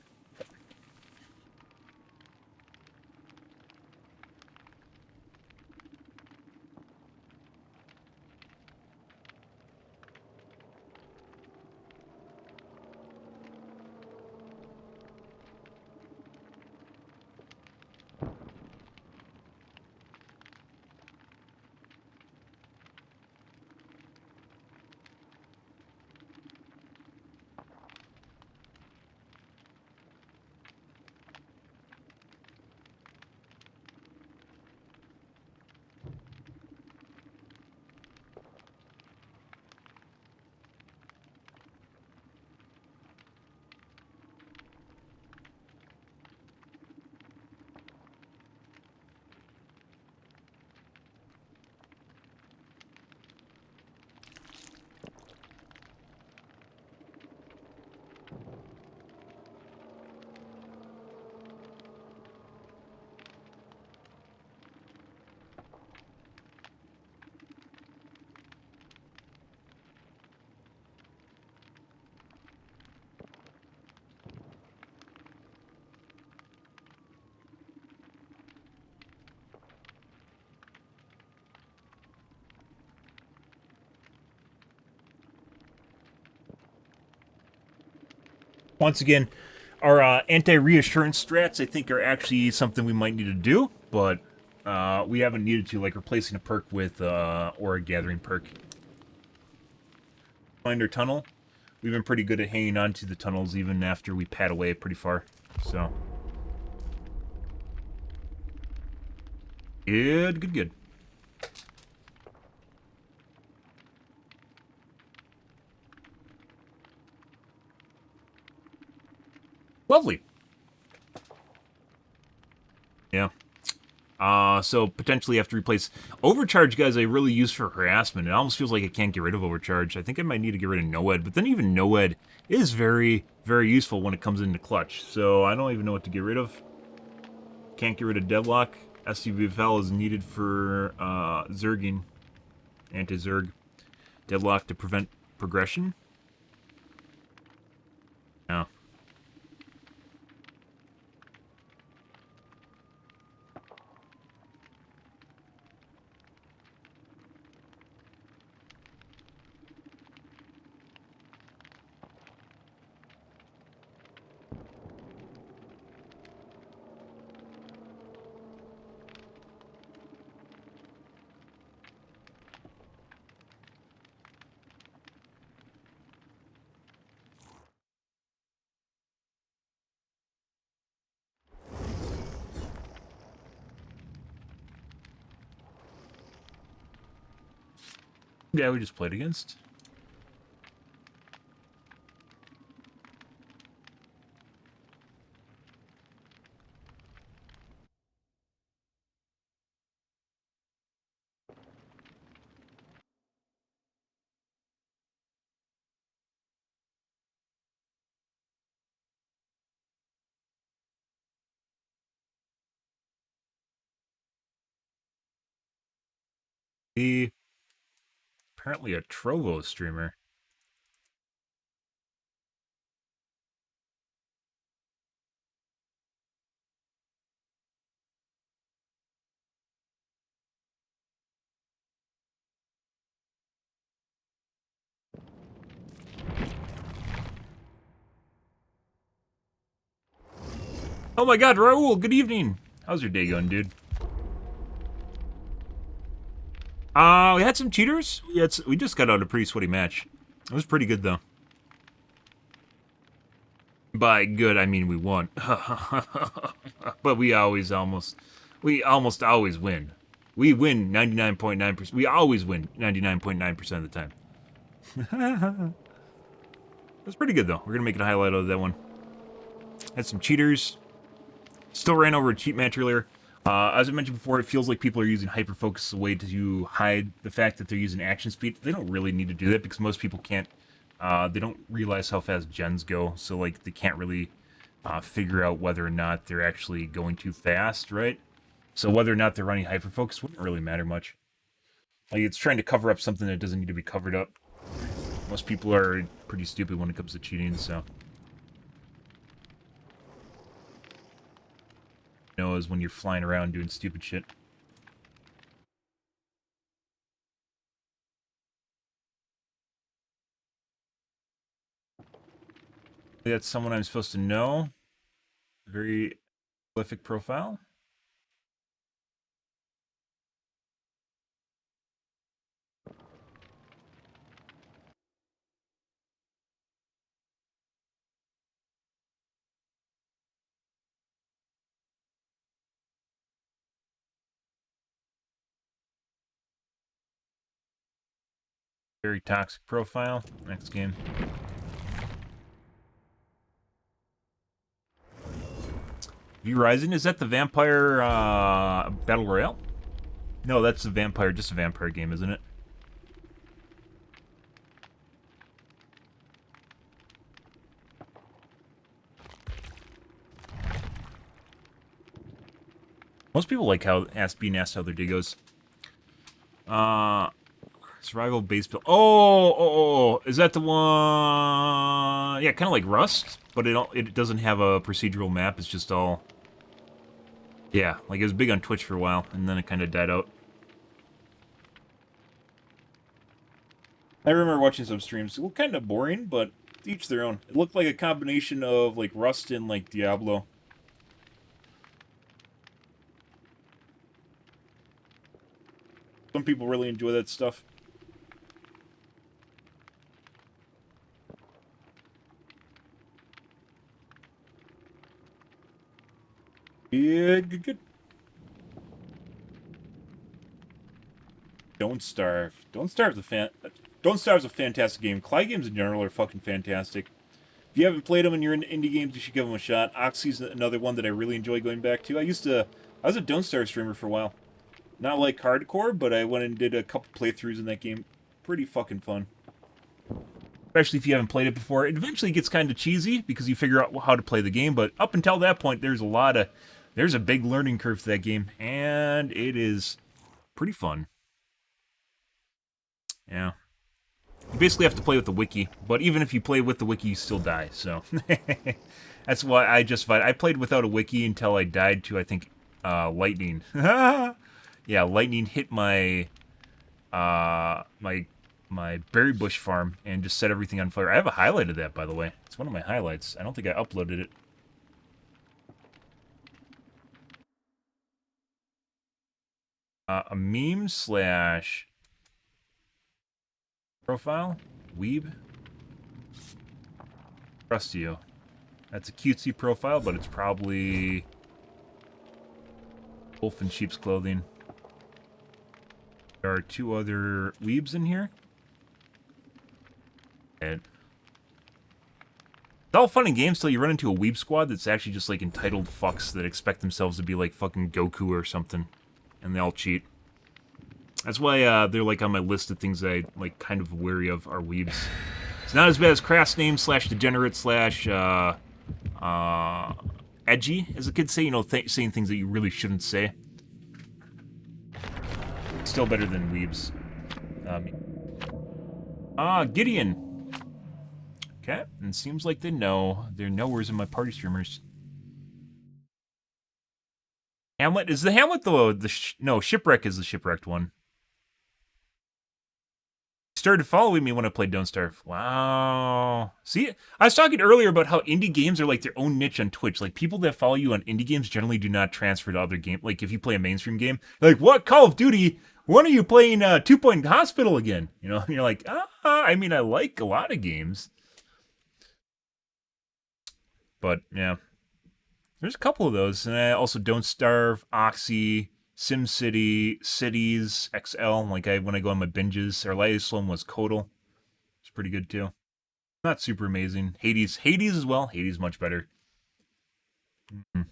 Once again, our anti-reassurance strats, I think, are actually something we might need to do, but we haven't needed to, like replacing a perk with or a gathering perk. Find our tunnel. We've been pretty good at hanging on to the tunnels even after we pad away pretty far. So good, good, good. Lovely. Yeah. So potentially have to replace overcharge, guys. I really use for harassment. It almost feels like I can't get rid of overcharge. I think I might need to get rid of no-ed, but then even no-ed is very, very useful when it comes into clutch. So I don't even know what to get rid of. Can't get rid of deadlock. SCVFL is needed for zerging, anti-zerg. Deadlock to prevent progression. No. Yeah, we just played against. Apparently a Trovo streamer. Oh my god, Raul, good evening. How's your day going, dude? We had some cheaters. We just got out a pretty sweaty match. It was pretty good, though. By good, I mean we won. But we almost always win. We win 99.9%. We always win 99.9% of the time. It was pretty good, though. We're going to make it a highlight of that one. Had some cheaters. Still ran over a cheat match earlier. As I mentioned before, it feels like people are using hyperfocus as a way to hide the fact that they're using action speed. They don't really need to do that because most people can't. They don't realize how fast gens go, so like they can't really figure out whether or not they're actually going too fast, right? So whether or not they're running hyperfocus wouldn't really matter much. Like it's trying to cover up something that doesn't need to be covered up. Most people are pretty stupid when it comes to cheating, so. Is when you're flying around doing stupid shit. That's someone I'm supposed to know. Very prolific profile. Very toxic profile. Next game. V-Rising, is that the vampire battle royale? No, that's a vampire, just a vampire game, isn't it? Most people like being asked how their day goes. Survival base build. Oh, is that the one? Yeah, kind of like Rust, but it doesn't have a procedural map. It's just all. Yeah, like it was big on Twitch for a while, and then it kind of died out. I remember watching some streams. It was kind of boring, but Each their own. It looked like a combination of like Rust and like Diablo. Some people really enjoy that stuff. Good. Don't Starve. Don't Starve's a fantastic game. Clyde games in general are fucking fantastic. If you haven't played them and you're into indie games, you should give them a shot. Oxy's another one that I really enjoy going back to. I was a Don't Starve streamer for a while. Not like hardcore, but I went and did a couple playthroughs in that game. Pretty fucking fun. Especially if you haven't played it before. It eventually gets kind of cheesy because you figure out how to play the game, but up until that point, there's a big learning curve to that game, and it is pretty fun. Yeah. You basically have to play with the wiki, but even if you play with the wiki, you still die, so. That's why I justified. I played without a wiki until I died to, I think, lightning. Yeah, lightning hit my my berry bush farm and just set everything on fire. I have a highlight of that, by the way. It's one of my highlights. I don't think I uploaded it. A meme slash profile? Weeb? Trust you. That's a cutesy profile, but it's probably wolf in sheep's clothing. There are two other weebs in here. And it's all fun and games till you run into a weeb squad that's actually just like entitled fucks that expect themselves to be like fucking Goku or something. And they all cheat. That's why they're like on my list of things that I like kind of wary of are weebs. It's not as bad as crass name slash degenerate slash edgy, as the kids say, you know, saying things that you really shouldn't say. Still better than weebs. Gideon. Okay, and it seems like they know. They're nowheres in my party streamers. Hamlet? Is the Hamlet no, Shipwreck is the shipwrecked one. Started following me when I played Don't Starve. Wow. See, I was talking earlier about how indie games are like their own niche on Twitch. Like, people that follow you on indie games generally do not transfer to other games. Like, if you play a mainstream game, like, what? Call of Duty? When are you playing 2 Point Hospital again? You know, and you're like, I mean, I like a lot of games. But, yeah. There's a couple of those. And I also Don't Starve, Oxy, SimCity, Cities, XL. Like, when I go on my binges. Our latest one was Kodal. It's pretty good, too. Not super amazing. Hades as well. Hades much better. Mm-hmm.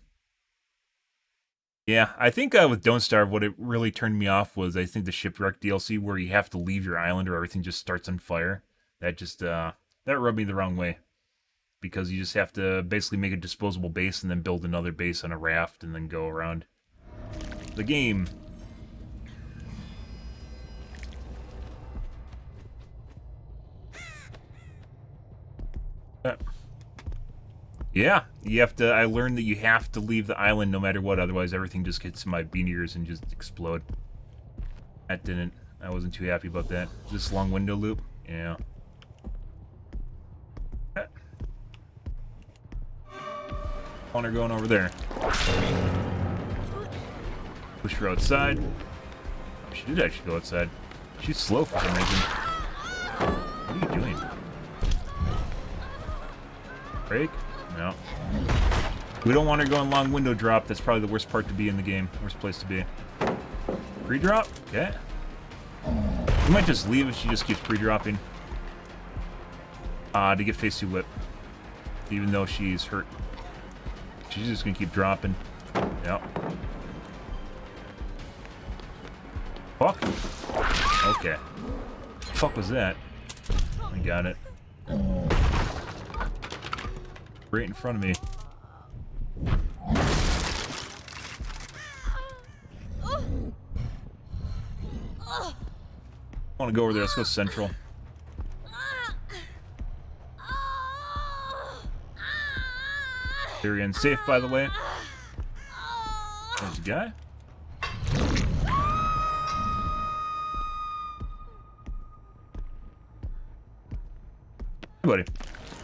Yeah, I think with Don't Starve, what it really turned me off was, I think, the Shipwreck DLC, where you have to leave your island or everything just starts on fire. That just, that rubbed me the wrong way. Because you just have to basically make a disposable base and then build another base on a raft and then go around the game. Yeah, you have to. I learned that you have to leave the island no matter what, otherwise everything just gets in my bean ears and just explode. That didn't. I wasn't too happy about that. This long window loop, yeah. On her going over there. Push her outside. Oh, she did actually go outside. She's slow for some reason. What are you doing? Break? No. We don't want her going long window drop. That's probably the worst part to be in the game. Worst place to be. Pre-drop? Okay. We might just leave if she just keeps pre-dropping. To get face 2 whip. Even though she's hurt. She's just gonna keep dropping. Yep. Fuck. Okay. The fuck was that? I got it. Right in front of me. I want to go over there. Let's go central. Very unsafe, by the way. There's a guy. Hey, buddy.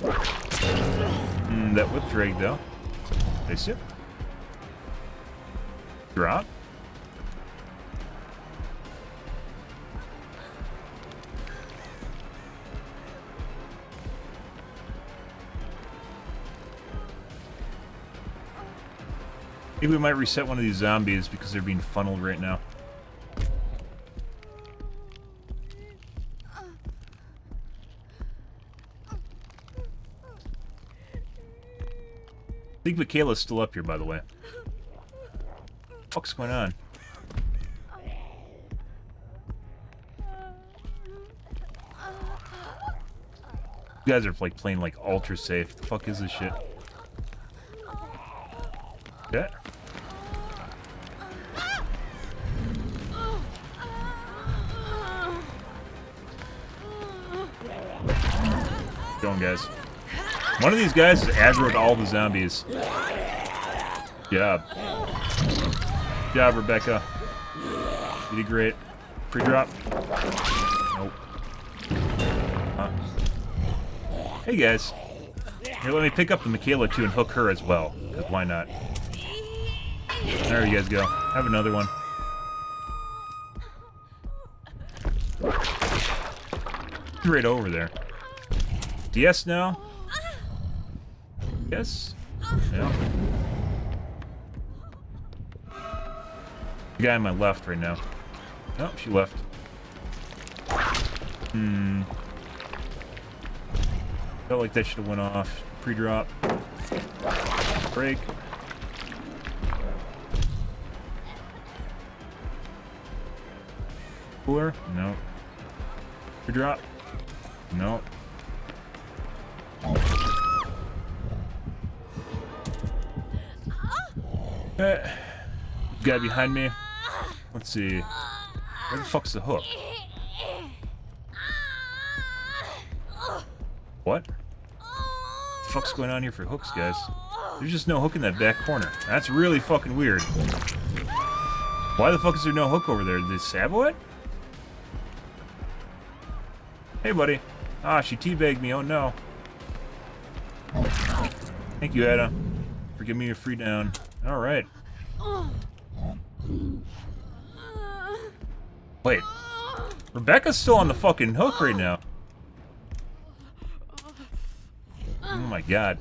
That whip drag though. Place it. Drop. Maybe we might reset one of these zombies because they're being funneled right now. I think Michaela's still up here, by the way. What the fuck's going on? You guys are like playing like ultra safe. What the fuck is this shit? Yeah. Going, guys. One of these guys is aggroed all the zombies. Good job. Good job, Rebecca. You did great. Pre-drop. Nope. Huh. Hey, guys. Here, let me pick up the Michaela, too, and hook her as well. Because why not? There you guys go. Have another one. Right over there. DS now? Yes? Yeah. The guy on my left right now. Oh, she left. Felt like that should have went off. Pre-drop. Break. Cooler? No. Pre-drop? No. Guy behind me. Let's see. Where the fuck's the hook? What? What the fuck's going on here for hooks, guys? There's just no hook in that back corner. That's really fucking weird. Why the fuck is there no hook over there? Did they sabo it? Hey, buddy. Ah, she teabagged me. Oh, no. Thank you, Ada, for giving me a free down. All right. Wait. Rebecca's still on the fucking hook right now. Oh my god.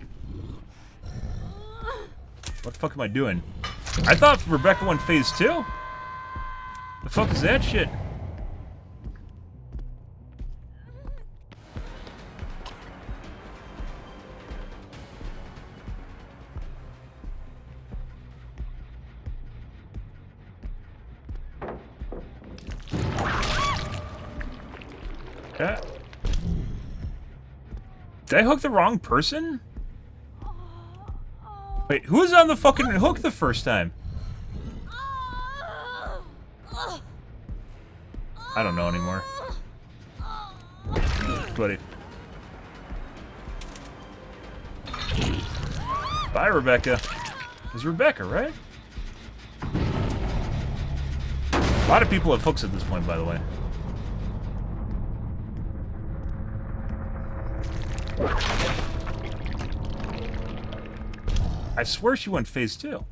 What the fuck am I doing? I thought Rebecca went phase 2. The fuck is that shit? Did I hook the wrong person? Wait, who was on the fucking hook the first time? I don't know anymore. Buddy. Bye, Rebecca. It's Rebecca, right? A lot of people have hooks at this point, by the way. I swear she went phase 2.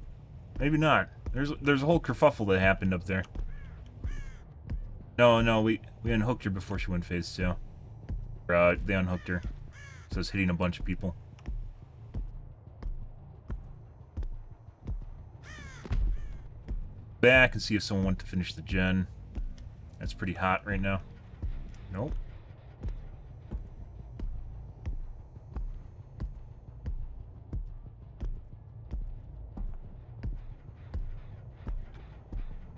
Maybe not. There's a whole kerfuffle that happened up there. No, we unhooked her before she went phase 2. They unhooked her. So it's hitting a bunch of people. Back and see if someone went to finish the gen. That's pretty hot right now. Nope.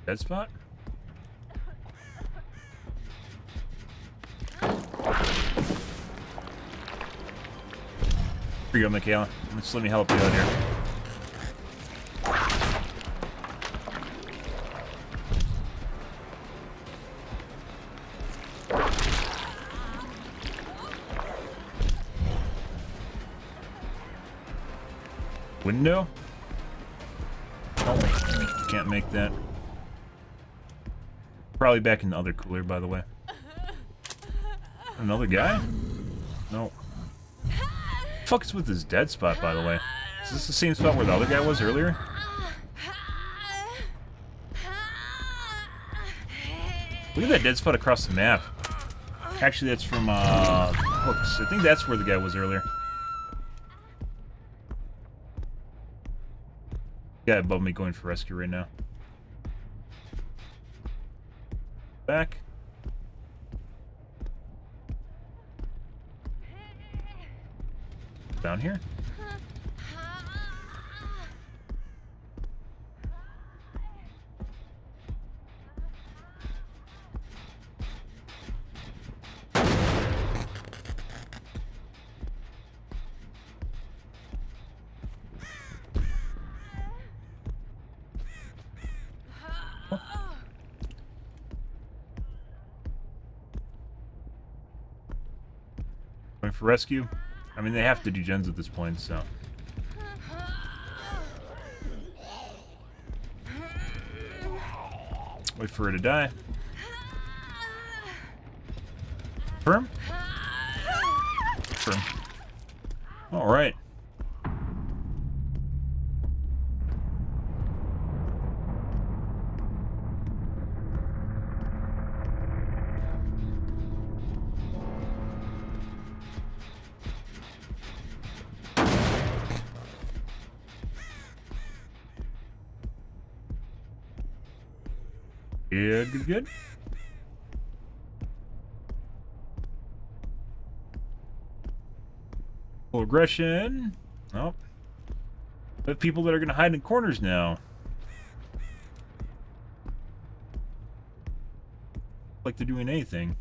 Dead spot? Here you go, Michaela. Just let me help you out here. Window? Oh, can't make that. Probably back in the other cooler, by the way. Another guy? No. fuck is with this dead spot, by the way? Is this the same spot where the other guy was earlier? Look at that dead spot across the map. Actually, that's from hooks. I think that's where the guy was earlier. Guy above me going for rescue right now. Back. Down here. Going for rescue. I mean, they have to do gens at this point, so. Wait for her to die. Firm? Firm. Alright. Good, good, good. Full aggression. Oh. We have people that are going to hide in corners now. Like they're doing anything.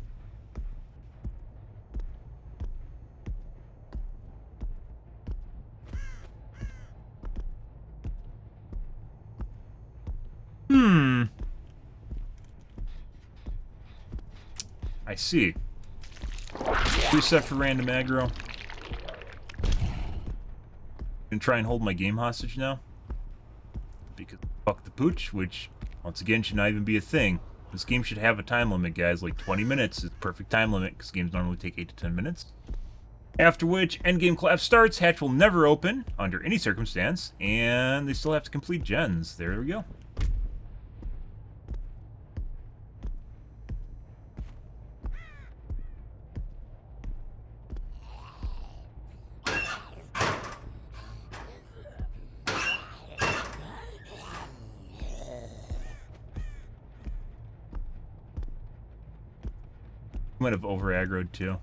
I see. Reset for random aggro. Gonna try and hold my game hostage now. Because fuck the pooch, which, once again, should not even be a thing. This game should have a time limit, guys. Like 20 minutes is the perfect time limit, because games normally take 8 to 10 minutes. After which, endgame collapse starts, hatch will never open, under any circumstance, and they still have to complete gens. There we go. Might have over-aggroed too.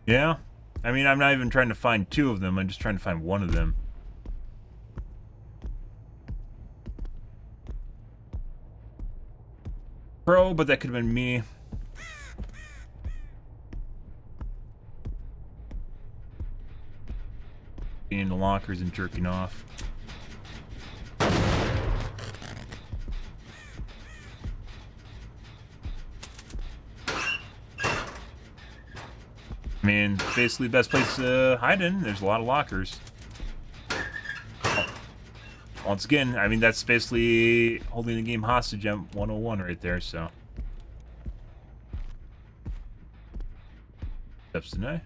Yeah, I mean, I'm not even trying to find two of them, I'm just trying to find one of them. Pro, but that could have been me. Being in the lockers and jerking off. I mean, basically the best place to hide in. There's a lot of lockers. Once again, I mean, that's basically holding the game hostage at 101 right there, so. Steps deny.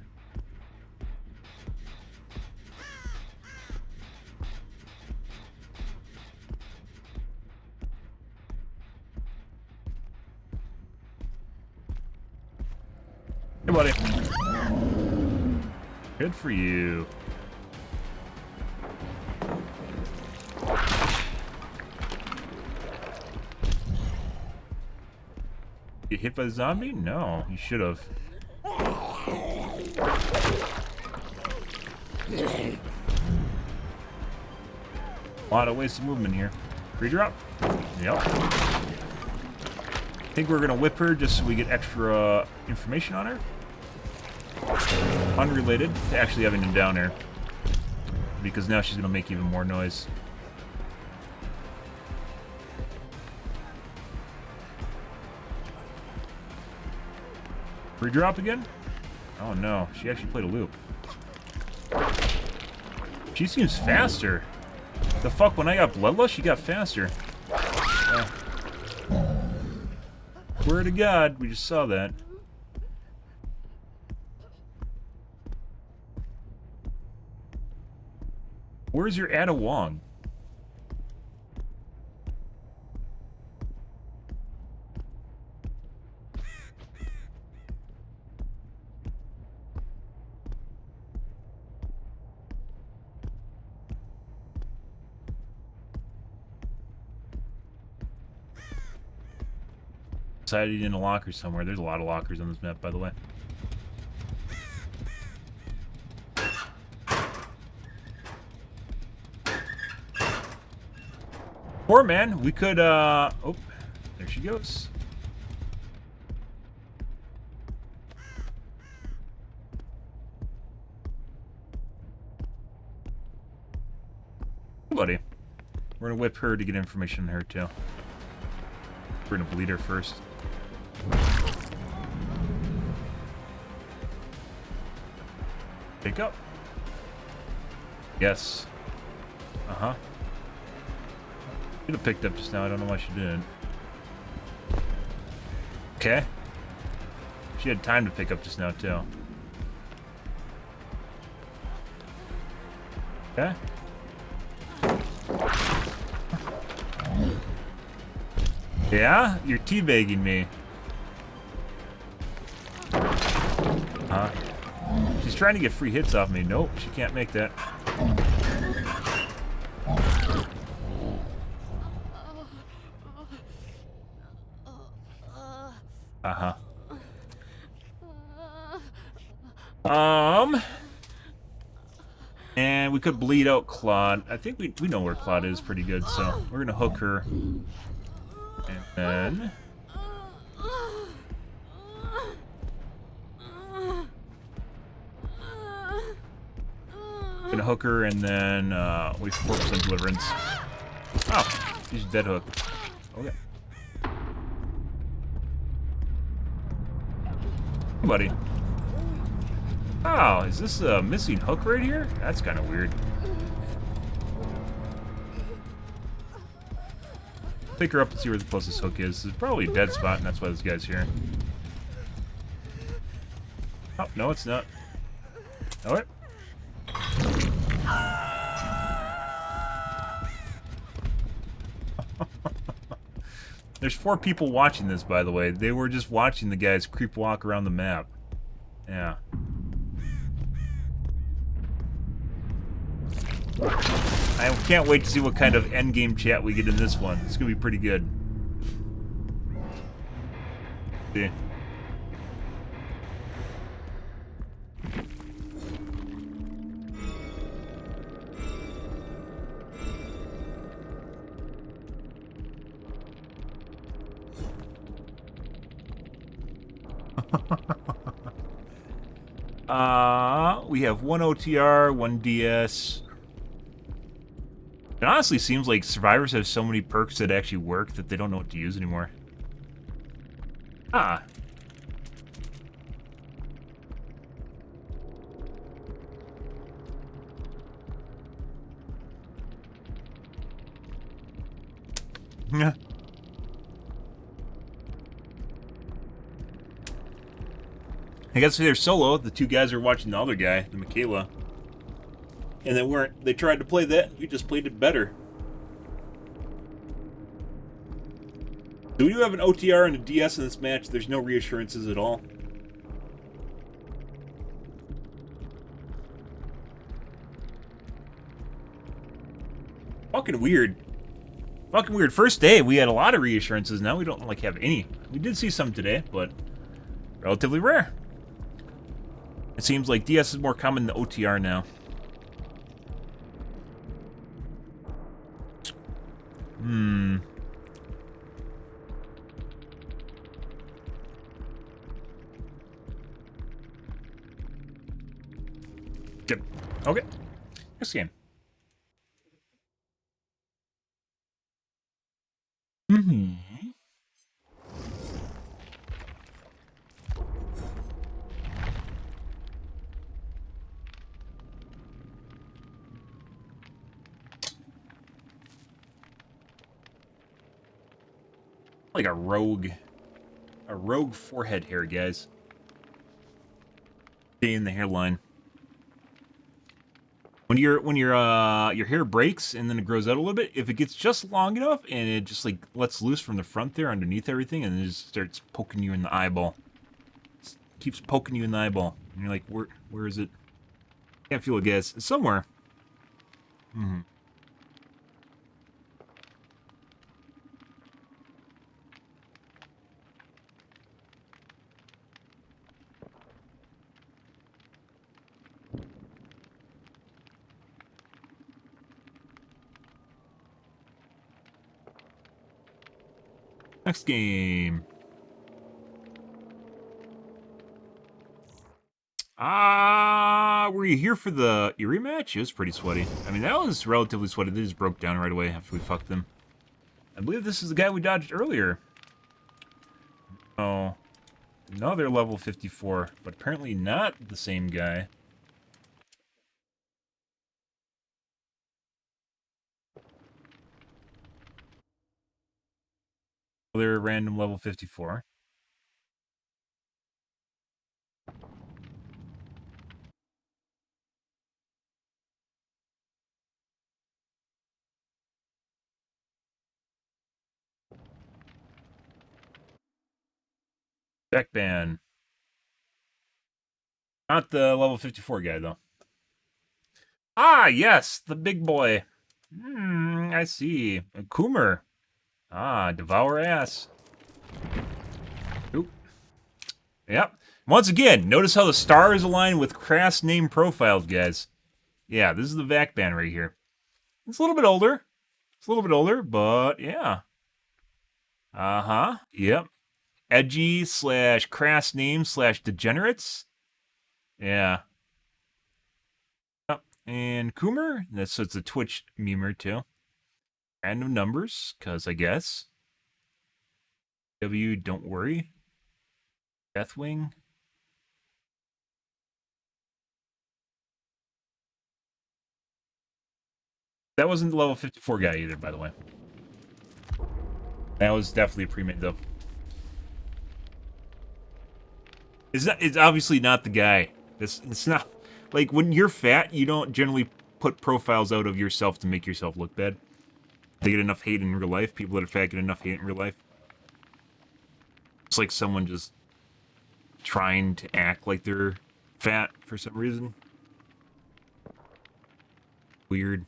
Hey, buddy. Good for you. Get hit by the zombie? No, you should have. A lot of wasted movement here. Redrop? Yep. I think we're gonna whip her just so we get extra information on her. Unrelated to actually having him down there. Because now she's gonna make even more noise. Redrop again? Oh no, she actually played a loop. She seems faster. The fuck, when I got Bloodlust, she got faster. Word to God, we just saw that. Where's your Ada Wong? Decided in a locker somewhere. There's a lot of lockers on this map, by the way. Poor man, we could, oh, there she goes. Buddy. We're gonna whip her to get information on her, too. We're gonna bleed her first. Pick up. Yes. Uh-huh. Should have picked up just now. I don't know why she didn't. Okay. She had time to pick up just now, too. Okay. Yeah? You're teabagging me. Huh? She's trying to get free hits off me. Nope, she can't make that. Uh-huh. And we could bleed out Claude. I think we know where Claude is pretty good, so we're gonna hook her. And then... Gonna hook her and then wait for 4% deliverance. Oh, she's dead hook. Okay. Buddy. Oh, is this a missing hook right here? That's kind of weird. Pick her up and see where the closest hook is. It's probably a dead spot, and that's why this guy's here. Oh, no, it's not. Oh, it. There's 4 people watching this, by the way. They were just watching the guys creep walk around the map. Yeah. I can't wait to see what kind of endgame chat we get in this one. It's gonna be pretty good. See. We have 1 OTR, 1 DS. It honestly seems like survivors have so many perks that actually work that they don't know what to use anymore. Ah. Yeah. I guess if they're solo, the 2 guys are watching the other guy, the Michaela. And they tried to play that, we just played it better. So we do have an OTR and a DS in this match, there's no reassurances at all. Fucking weird. Fucking weird. First day, we had a lot of reassurances. Now we don't, like, have any. We did see some today, but relatively rare. It seems like DS is more common than OTR now. Good. Okay. Next game. Like a rogue forehead hair, guys. Stay in the hairline. When your hair breaks and then it grows out a little bit, if it gets just long enough and it just like lets loose from the front there underneath everything and then just starts poking you in the eyeball. Just keeps poking you in the eyeball. And you're like, where is it? Can't feel it, guys. It's somewhere. Next game. Were you here for the Erie match? It was pretty sweaty. I mean, that was relatively sweaty. They just broke down right away after we fucked them. I believe this is the guy we dodged earlier. Oh. Another level 54, but apparently not the same guy. Another random level 54. Backban. Not the level 54 guy, though. Ah, yes, the big boy. I see. A Coomer. Ah, devour ass. Oop. Yep. Once again, notice how the stars align with crass name profiles, guys. Yeah, this is the VAC band right here. It's a little bit older. It's a little bit older, but yeah. Uh-huh. Yep. Edgy / crass name / degenerates. Yeah. Yep. And Coomer, so it's a Twitch memer too. Random numbers, cause I guess. W, don't worry. Deathwing. That wasn't the level 54 guy either, by the way. That was definitely a pre-made though. It's obviously not the guy. It's not like when you're fat, you don't generally put profiles out of yourself to make yourself look bad. They get enough hate in real life. People that are fat get enough hate in real life. It's like someone just trying to act like they're fat for some reason. Weird.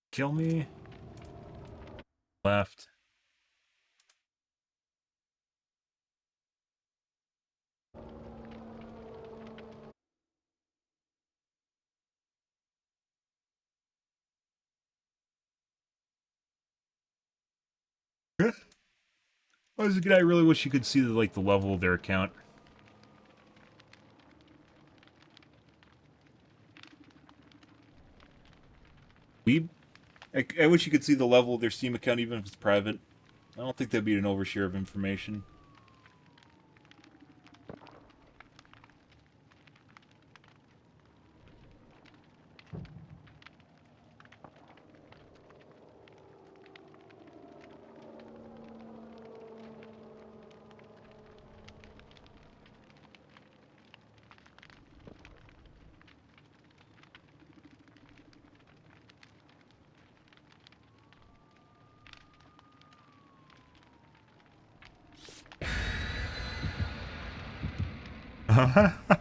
Kill me. Left. I really wish you could see the level of their account. I wish you could see the level of their Steam account even if it's private. I don't think that'd be an overshare of information.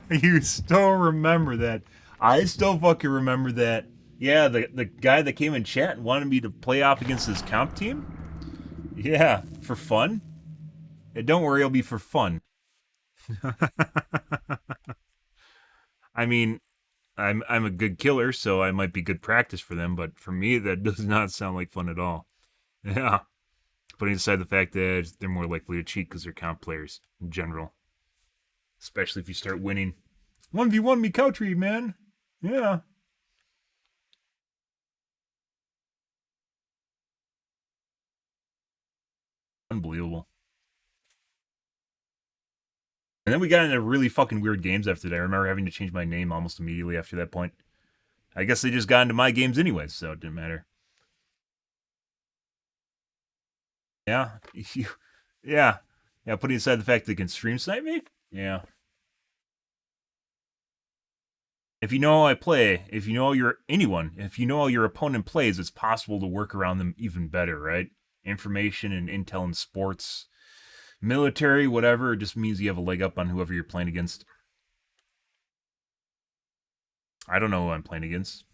You still remember that. I still fucking remember that. Yeah, the guy that came in chat and wanted me to play off against his comp team? Yeah, for fun? Yeah, don't worry, it'll be for fun. I mean, I'm a good killer, so I might be good practice for them, but for me, that does not sound like fun at all. Yeah. Putting aside the fact that they're more likely to cheat because they're comp players in general. Especially if you start winning. 1v1 me country, man. Yeah. Unbelievable. And then we got into really fucking weird games after that. I remember having to change my name almost immediately after that point. I guess they just got into my games anyways, so it didn't matter. Yeah. Yeah. Yeah, putting aside the fact they can stream snipe me? Yeah. If you know how I play, if you know if you know how your opponent plays, it's possible to work around them even better, right? Information and intel in sports, military, whatever, it just means you have a leg up on whoever you're playing against. I don't know who I'm playing against.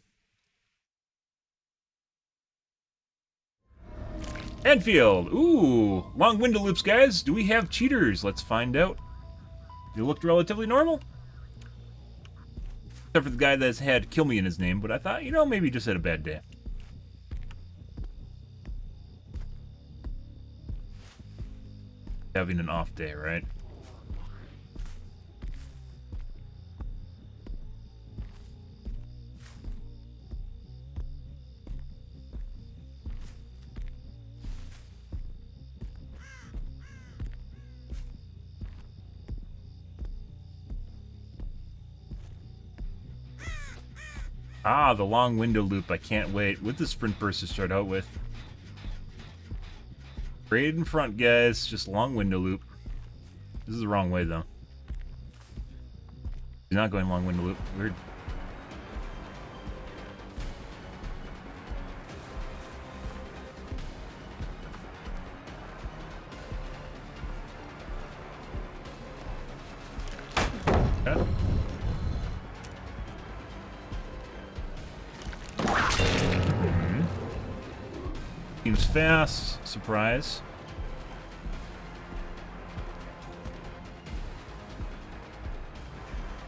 Enfield! Ooh! Long window loops, guys! Do we have cheaters? Let's find out. They looked relatively normal. Except for the guy that's had Kill Me in his name, but I thought, maybe he just had a bad day. Having an off day, right? Ah, the long window loop. I can't wait. With the sprint burst to start out with. Straight in front, guys. Just long window loop. This is the wrong way, though. He's not going long window loop. Weird. Okay. Seems fast. Surprise.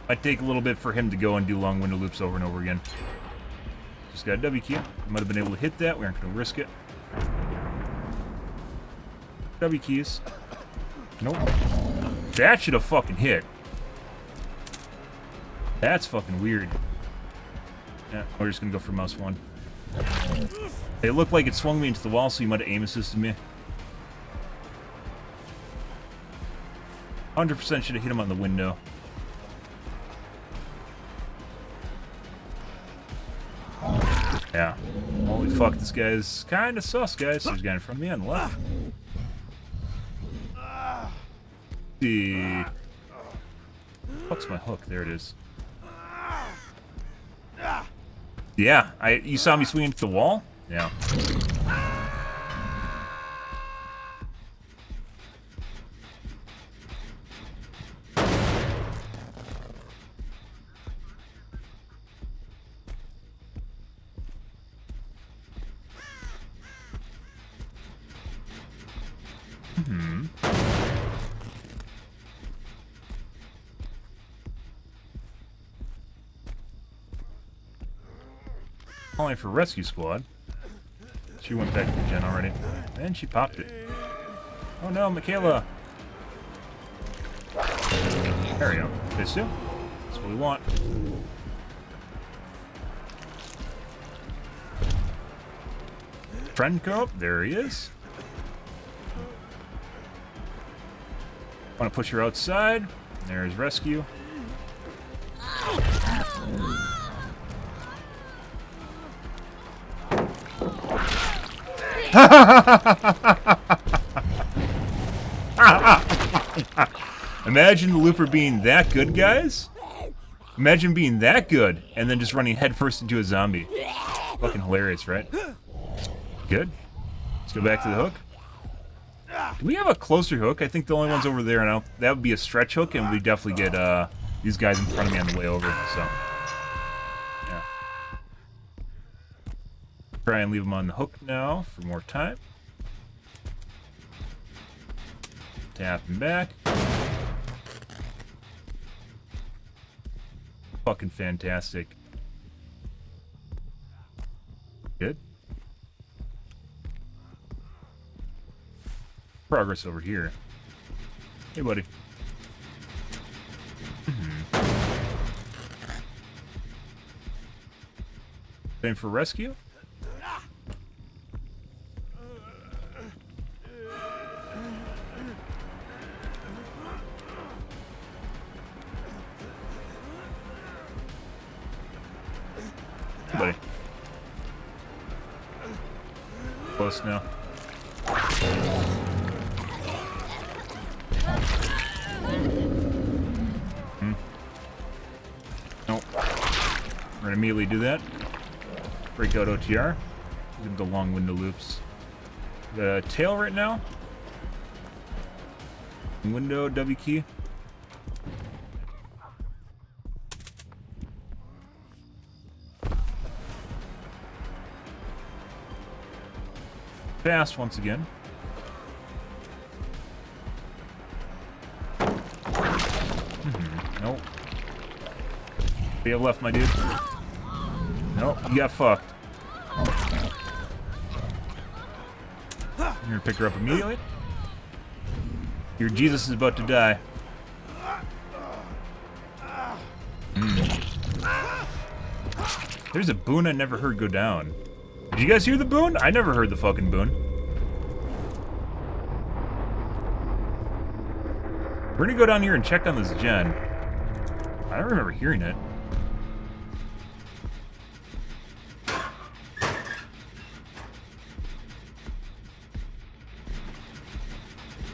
Might take a little bit for him to go and do long window loops over and over again. Just got a W key. Might have been able to hit that. We aren't going to risk it. W keys. Nope. That should have fucking hit. That's fucking weird. Yeah, we're just going to go for mouse 1. It looked like it swung me into the wall, so you might have aim assisted me. 100% should have hit him on the window. Yeah. Holy fuck, this guy's kind of sus, guys. There's a guy in front of me on the left. See. What's my hook? There it is. Yeah, you saw me swing into the wall? Yeah. Calling for rescue squad. She went back to the gen already. And she popped it. Oh no, Michaela. There we go. This too. That's what we want. Friend come up. There he is. Want to push her outside. There's rescue. Imagine the looper being that good, guys. Imagine being that good and then just running headfirst into a zombie. Fucking hilarious, right? Good. Let's go back to the hook. Do we have a closer hook? I think the only one's over there now. That would be a stretch hook, and we definitely get these guys in front of me on the way over. So, yeah. Try and leave them on the hook now for more time. Tap him back. Fucking fantastic. Good. Progress over here. Hey, buddy. Same for rescue. Hey, buddy. Close now. Nope. We're gonna immediately do that. Break out OTR. Give him the long window loops. The tail right now. Window W key. Fast once again. Nope. You have left, my dude. Nope, you got fucked. You're gonna pick her up immediately. Your Jesus is about to die. There's a boon I never heard go down. Did you guys hear the boon? I never heard the fucking boon. We're gonna go down here and check on this gen. I don't remember hearing it.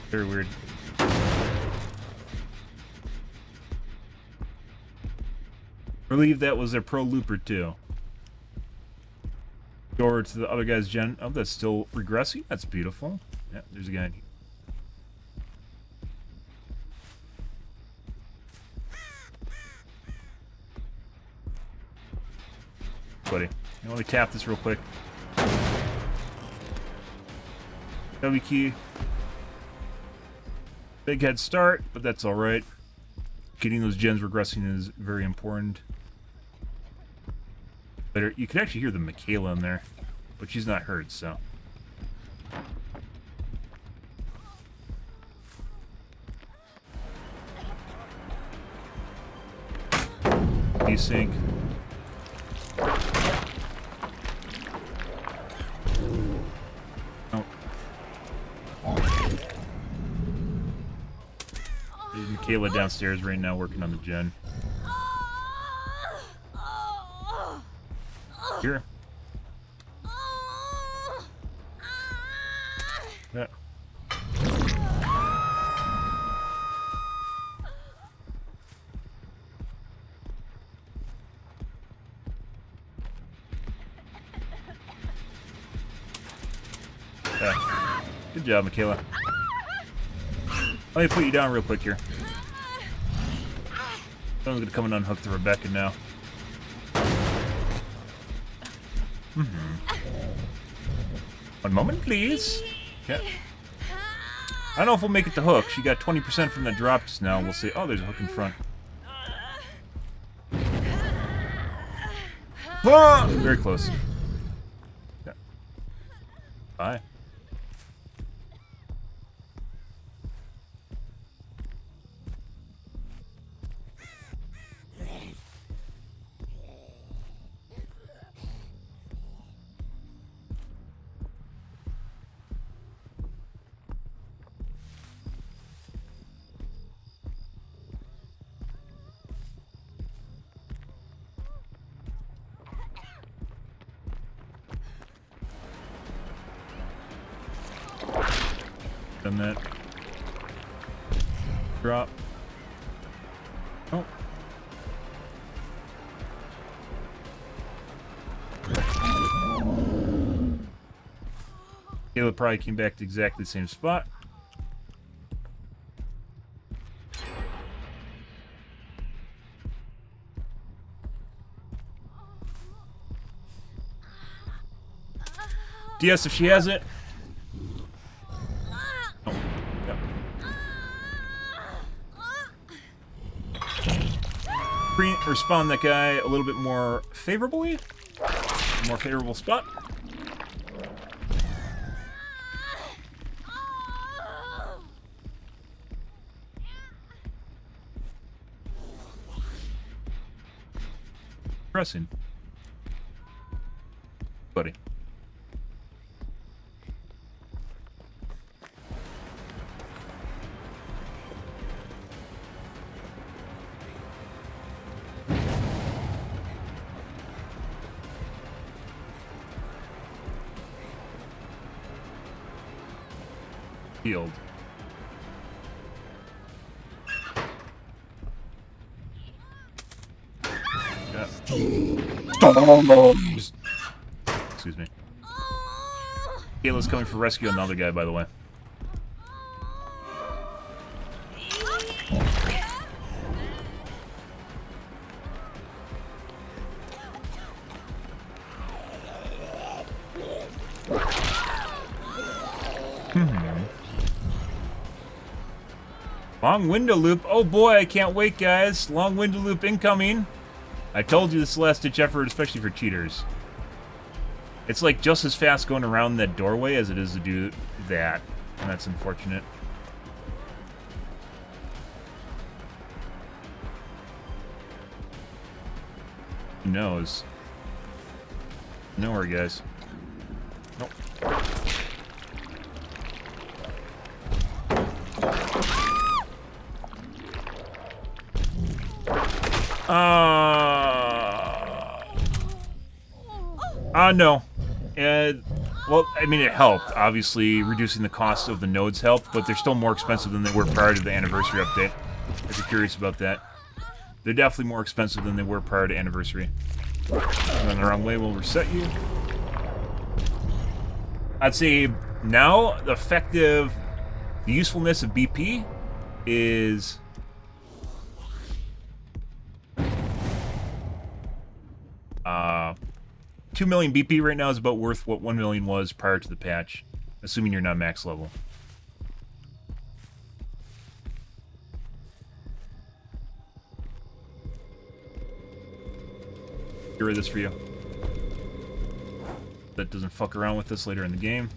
Very weird. I believe that was their pro looper too. Go over to the other guy's gen. Oh, that's still regressing. That's beautiful. Yeah, there's a guy. Buddy, let me tap this real quick. W key. Big head start, but that's all right. Getting those gens regressing is very important. But you can actually hear the Michaela in there, but she's not hurt, so. Desync. Oh. There's Michaela downstairs right now working on the gen. Here. Yeah. Yeah. Good job, Michaela. Let me put you down real quick here. Someone's gonna come and unhook the Rebecca now. One moment, please. Okay. I don't know if we'll make it to hook. She got 20% from that drop just now. We'll see. Oh, there's a hook in front. Ah! Very close. Okay. Bye. Done that. Drop. Oh. Caleb probably came back to exactly the same spot. DS if she has it. Oh, yep. Respawn that guy a little bit more favorably. More favorable spot. Pressing. Buddy. Healed. Excuse me. Kayla's coming for rescue on another guy, by the way. Long window loop. Oh boy, I can't wait, guys. Long window loop incoming. I told you this is the last ditch effort, especially for cheaters. It's like just as fast going around that doorway as it is to do that. And that's unfortunate. Who knows? Nowhere, guys. Nope. No. Well, I mean, it helped. Obviously, reducing the cost of the nodes helped, but they're still more expensive than they were prior to the anniversary update. If you're curious about that. They're definitely more expensive than they were prior to anniversary. Going the wrong way will reset you. I'd say now, the usefulness of BP is... 2 million BP right now is about worth what 1 million was prior to the patch, assuming you're not max level. Get rid of this for you. That doesn't fuck around with us later in the game.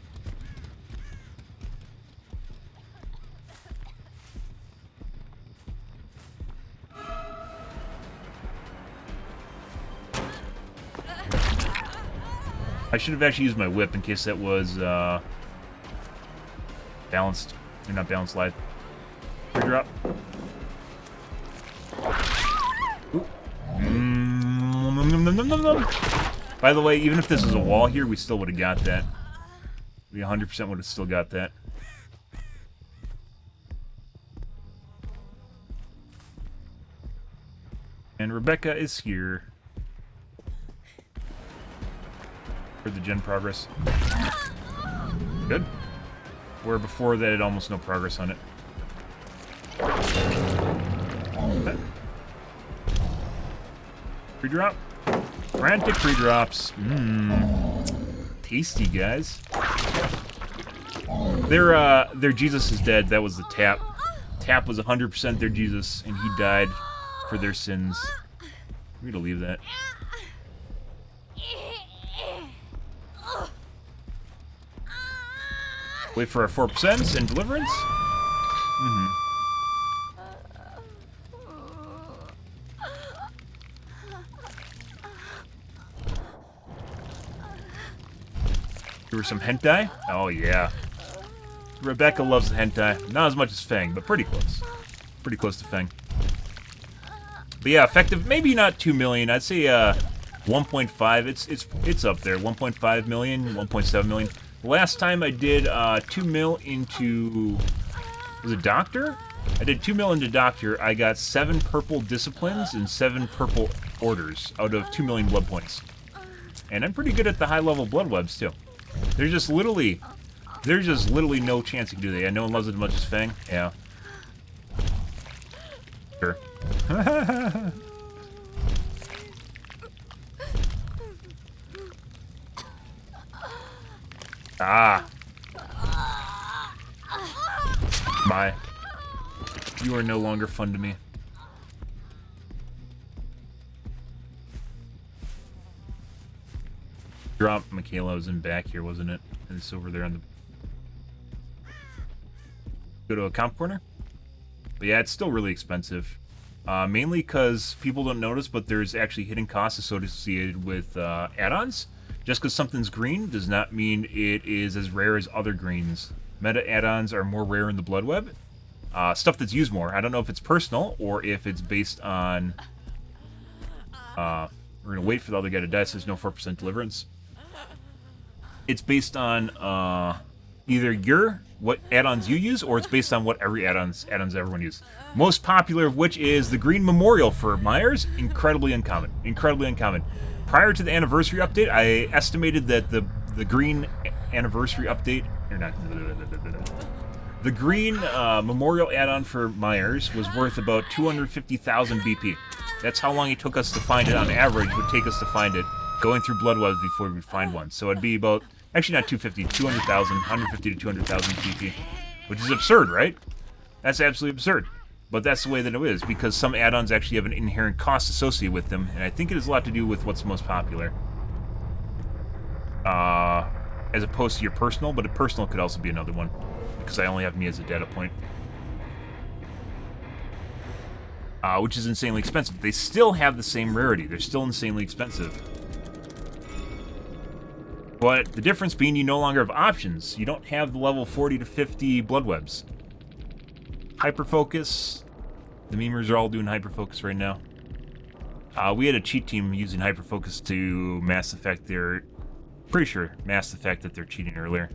I should have actually used my whip in case that was balanced. You're not balanced live. Free drop. By the way, even if this was a wall here, we still would have got that. We 100% would have still got that. And Rebecca is here. For the gen progress. Good. Where before that, it had almost no progress on it. Okay. Pre-drop. Frantic pre-drops. Tasty, guys. Their Jesus is dead. That was the tap. Tap was 100% their Jesus, and he died for their sins. I'm gonna leave that. Wait for our 4% and deliverance. Give her some hentai. Oh yeah. Rebecca loves the hentai. Not as much as Fang, but pretty close. Pretty close to Fang. But yeah, effective. Maybe not 2 million. I'd say 1.5. It's up there. 1.5 million, 1.7 million. Last time I did 2 mil into... Was it Doctor? I did 2 mil into Doctor. I got 7 purple disciplines and 7 purple orders out of 2 million blood points. And I'm pretty good at the high-level blood webs, too. There's just literally no chance you can do that. Yeah, no one loves it as much as Fang. Yeah. Sure. Ah. Bye. You are no longer fun to me. Drop Michaela was in back here, wasn't it? And it's over there on the... Go to a comp corner? But yeah, it's still really expensive. Mainly because people don't notice, but there's actually hidden costs associated with add-ons. Just because something's green does not mean it is as rare as other greens. Meta add-ons are more rare in the blood web. Stuff that's used more. I don't know if it's personal or if it's based on... we're going to wait for the other guy to die so there's no 4% deliverance. It's based on either what add-ons you use, or it's based on what every add-ons everyone uses. Most popular of which is the Green Memorial for Myers. Incredibly uncommon. Incredibly uncommon. Prior to the anniversary update, I estimated that the Green anniversary update, or not, the Green Memorial add-on for Myers was worth about 250,000 BP. That's how long it took us to find it on average. Would take us to find it, going through blood webs before we'd find one. So it'd be about, actually not 250, 200,000, 150 to 200,000 BP, which is absurd, right? That's absolutely absurd. But that's the way that it is, because some add-ons actually have an inherent cost associated with them, and I think it has a lot to do with what's most popular. As opposed to your personal, but a personal could also be another one, because I only have me as a data point. Which is insanely expensive. They still have the same rarity. They're still insanely expensive. But the difference being you no longer have options. You don't have the level 40 to 50 blood webs. Hyperfocus. The memers are all doing hyperfocus right now. We had a cheat team using hyperfocus to mass effect their... Pretty sure mass effect that they're cheating earlier.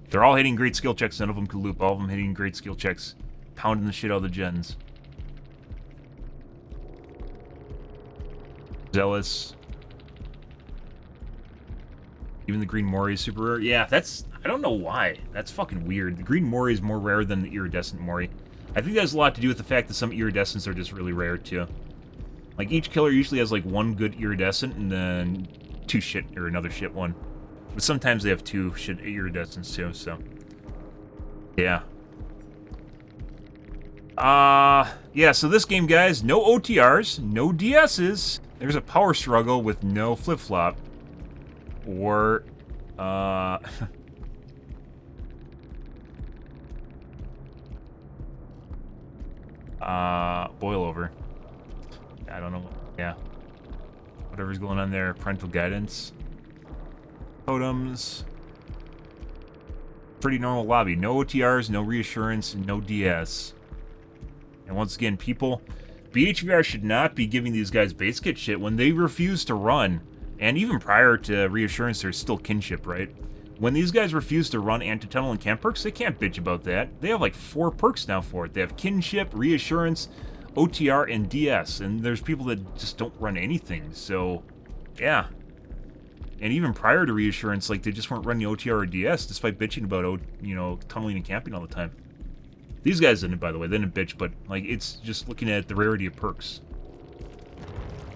They're all hitting great skill checks. None of them could loop. All of them hitting great skill checks. Pounding the shit out of the gens. Zealous. Even the Green Mori is super rare. Yeah, that's... I don't know why. That's fucking weird. The Green Mori is more rare than the Iridescent Mori. I think that has a lot to do with the fact that some Iridescents are just really rare, too. Like, each killer usually has, like, one good Iridescent and then two shit, or another shit one. But sometimes they have two shit Iridescents, too, so... Yeah. Yeah, so this game, guys, no OTRs, no DSs. There's a power struggle with no flip-flop. Or, boil over. I don't know. Yeah. Whatever's going on there. Parental guidance. Totems. Pretty normal lobby. No OTRs, no reassurance, no DS. And once again, people, BHVR should not be giving these guys base kit shit when they refuse to run. And even prior to reassurance, there's still kinship, right? When these guys refuse to run anti-tunnel and camp perks, they can't bitch about that. They have like 4 perks now for it. They have kinship, reassurance, OTR, and DS. And there's people that just don't run anything, so yeah. And even prior to reassurance, like, they just weren't running OTR or DS, despite bitching about, you know, tunneling and camping all the time. These guys didn't, by the way. They didn't bitch, but, like, it's just looking at the rarity of perks.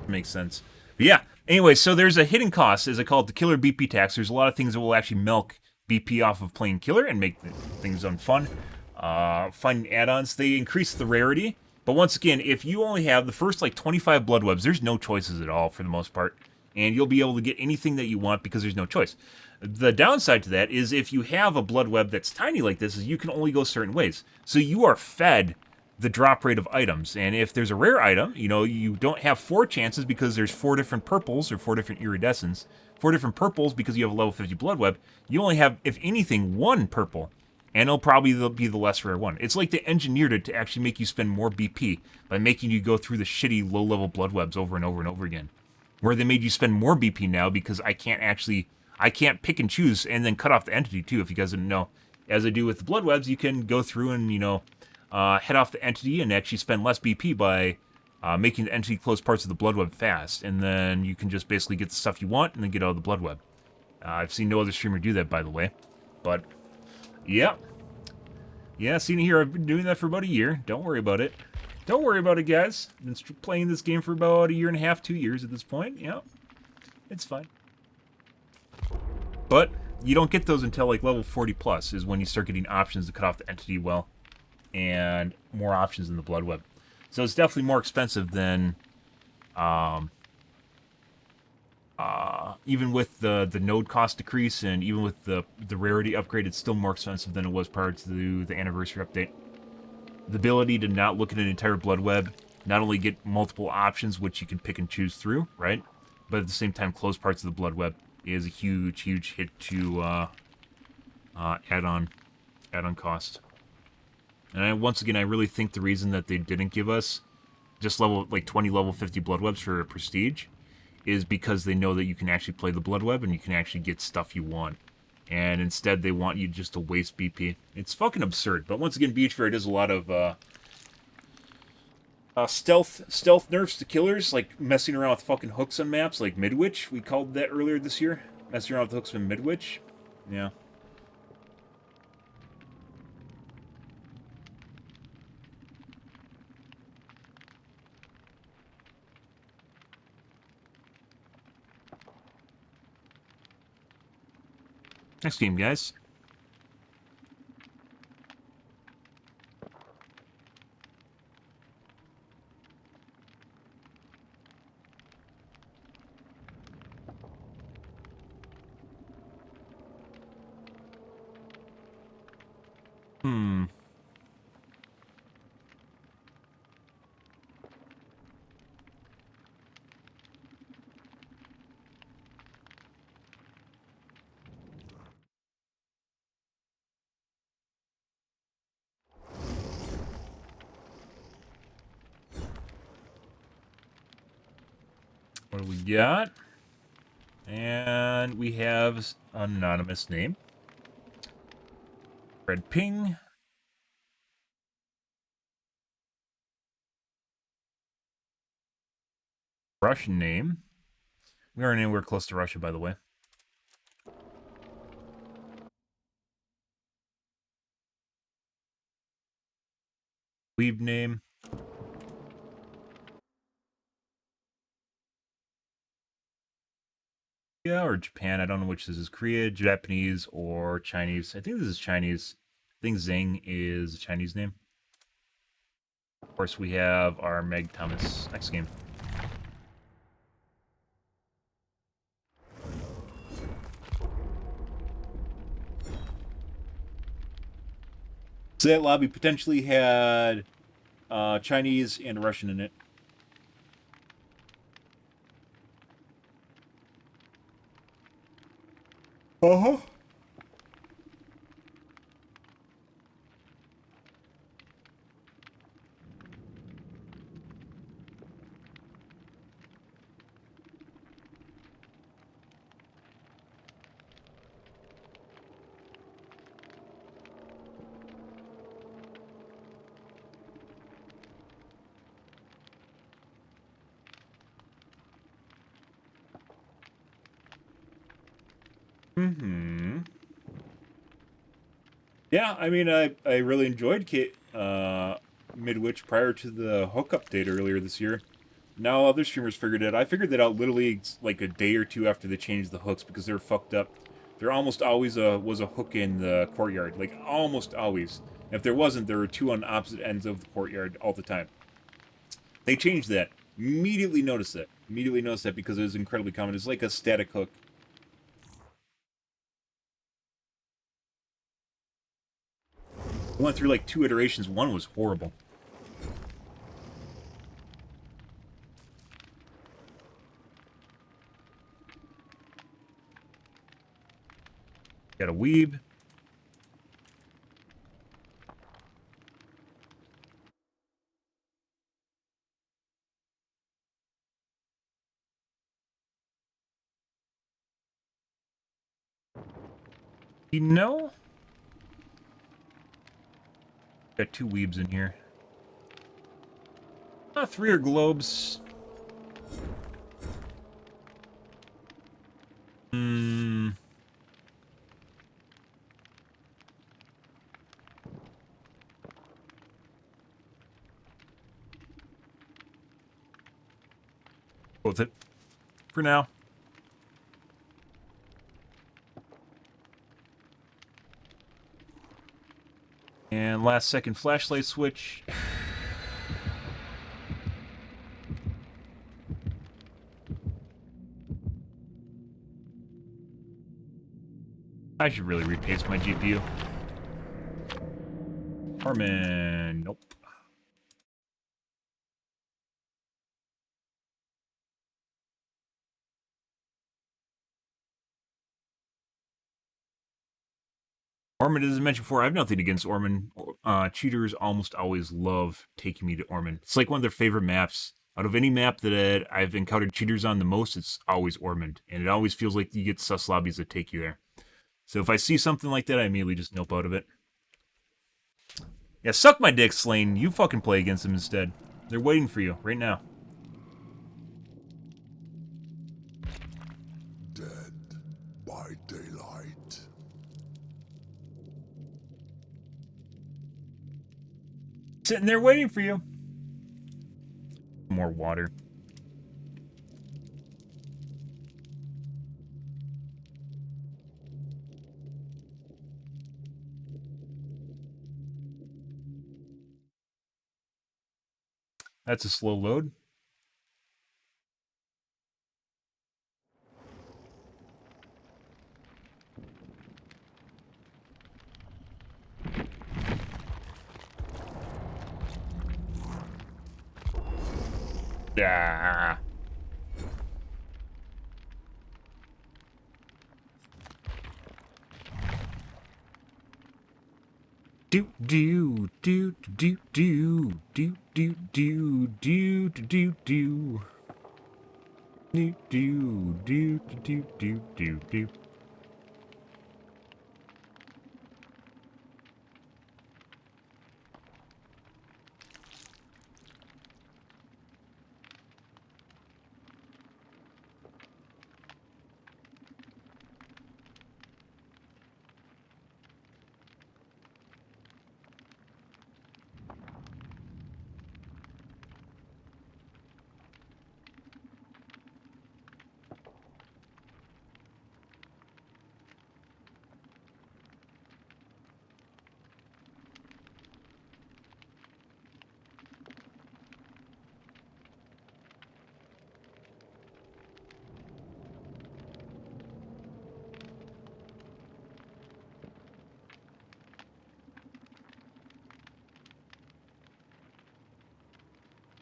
Makes sense. But yeah. Anyway, so there's a hidden cost, as I call it, the killer BP tax. There's a lot of things that will actually milk BP off of playing killer and make things unfun. Finding add-ons, they increase the rarity. But once again, if you only have the first, like, 25 blood webs, there's no choices at all for the most part. And you'll be able to get anything that you want because there's no choice. The downside to that is if you have a blood web that's tiny like this, is you can only go certain ways. So you are fed the drop rate of items. And if there's a rare item, you know, you don't have 4 chances because there's 4 different purples or 4 different iridescents. 4 different purples because you have a level 50 blood web. You only have, if anything, 1 purple. And it'll probably be the less rare one. It's like they engineered it to actually make you spend more BP by making you go through the shitty low-level blood webs over and over and over again. Where they made you spend more BP now because I can't actually I can't pick and choose and then cut off the entity too. If you guys didn't know, as I do with the blood webs, you can go through and head off the entity and actually spend less BP by making the entity close parts of the blood web fast, and then you can just basically get the stuff you want and then get out of the blood web. I've seen no other streamer do that, by the way. But yeah, seen it here. I've been doing that for about a year. Don't worry about it. Don't worry about it, guys. I've been playing this game for about a year and a half, 2 years at this point. Yeah, it's fine. But you don't get those until like level 40 plus is when you start getting options to cut off the entity well, and more options in the blood web. So it's definitely more expensive than, even with the node cost decrease and even with the rarity upgrade, it's still more expensive than it was prior to the anniversary update. The ability to not look at an entire blood web, not only get multiple options which you can pick and choose through, right? But at the same time, close parts of the blood web is a huge hit to add-on cost. And once again, I really think the reason that they didn't give us just 20 level 50 blood webs for prestige is because they know that you can actually play the blood web and you can actually get stuff you want. And instead, they want you just to waste BP. It's fucking absurd. But once again, BHVR does a lot of stealth nerfs to killers, like messing around with fucking hooks on maps, like Midwich. We called that earlier this year. Messing around with hooks from Midwich. Yeah. Next game, guys. What do we got? And we have an anonymous name. Red ping. Russian name. We aren't anywhere close to Russia, by the way. Weeb name. Yeah, or Japan. I don't know which this is. Korea, Japanese, or Chinese. I think this is Chinese. I think Zing is a Chinese name. Of course, we have our Meg Thomas next game. So that lobby potentially had Chinese and Russian in it. Uh-huh. Mm-hmm. Yeah, I mean, I really enjoyed Midwich prior to the hook update earlier this year. Now other streamers figured it out. I figured that out literally like a day or two after they changed the hooks because they were fucked up. There almost always was a hook in the courtyard, like almost always. And if there wasn't, there were two on opposite ends of the courtyard all the time. They changed that. Immediately noticed that. Immediately noticed that because it was incredibly common. It's like a static hook. Went through like 2 iterations. One was horrible. Got a weeb. You know? Got 2 weebs in here. 3 are globes. Hmm. Go with it. For now. And last second flashlight switch. I should really repaste my GPU. Armin, nope. Ormond, as I mentioned before, I have nothing against Ormond. Cheaters almost always love taking me to Ormond. It's like one of their favorite maps. Out of any map that I've encountered cheaters on the most, it's always Ormond. And it always feels like you get sus lobbies that take you there. So if I see something like that, I immediately just nope out of it. Yeah, suck my dick, Slane. You fucking play against them instead. They're waiting for you right now. Dead by daylight. Sitting there waiting for you. More water. That's a slow load. Yeah. Do do do do do do do do do do do do do do do do do do do.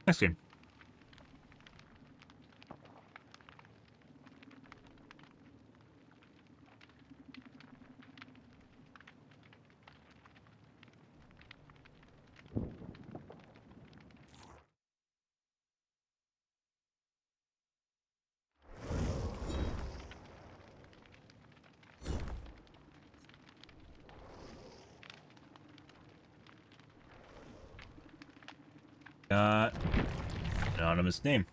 Nice game. Anonymous name.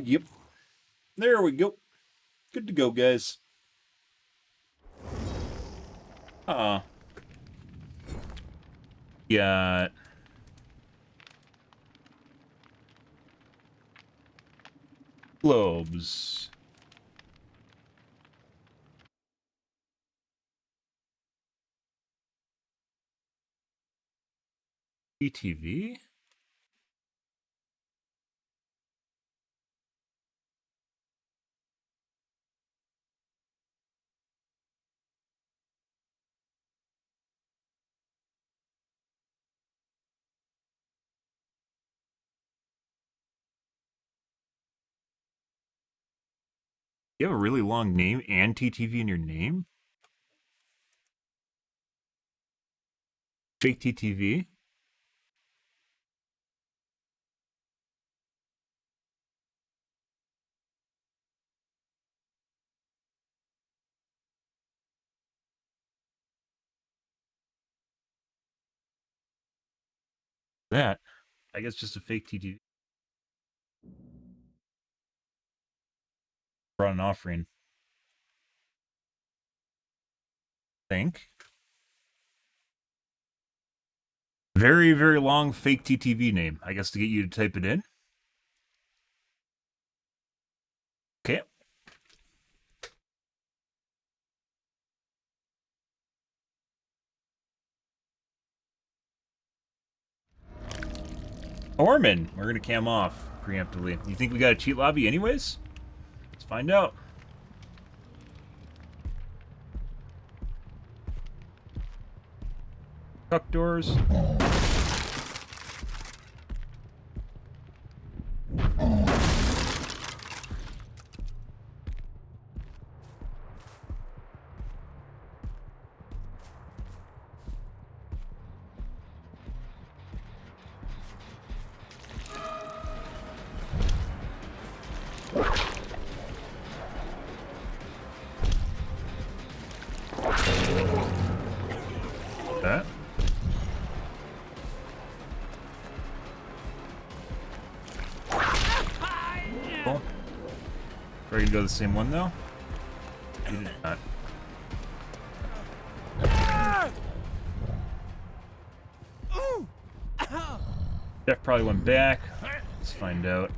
Yep. There we go. Good to go, guys. Got globes. ETV? You have a really long name and TTV in your name? Fake TTV? That, I guess, just a fake TTV. Brought an offering. Think. Very, very long fake TTV name. I guess to get you to type it in. Okay. Orman, we're gonna cam off preemptively. You think we got a cheat lobby anyways? Let's find out. Truck doors. That. Cool. We're gonna go the same one though. You did not. Jeff probably went back. Let's find out.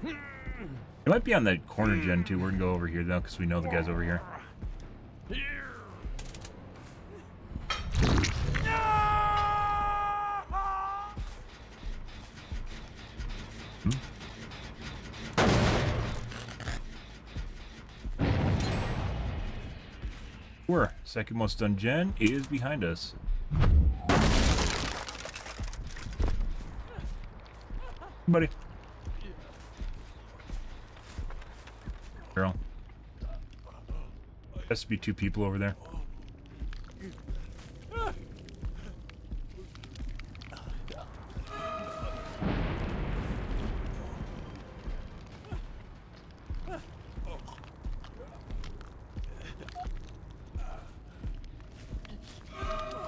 It might be on that corner gen too. We're gonna go over here though, because we know the guy's over here. Sure. Second most done gen is behind us. Buddy. Girl. Has to be two people over there.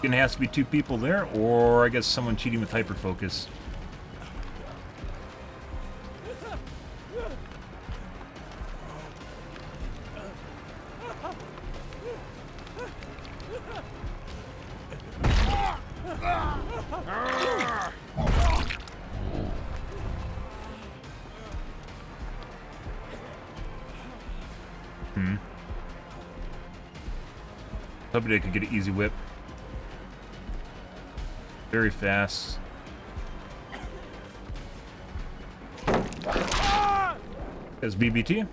Gonna have to be two people there, or I guess someone cheating with hyperfocus. Hoping I could get an easy whip. Very fast. There's BBT.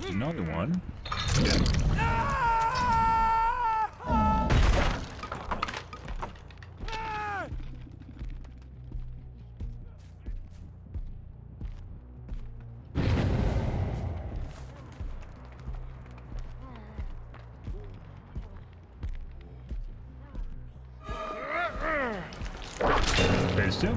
Another one. There's two.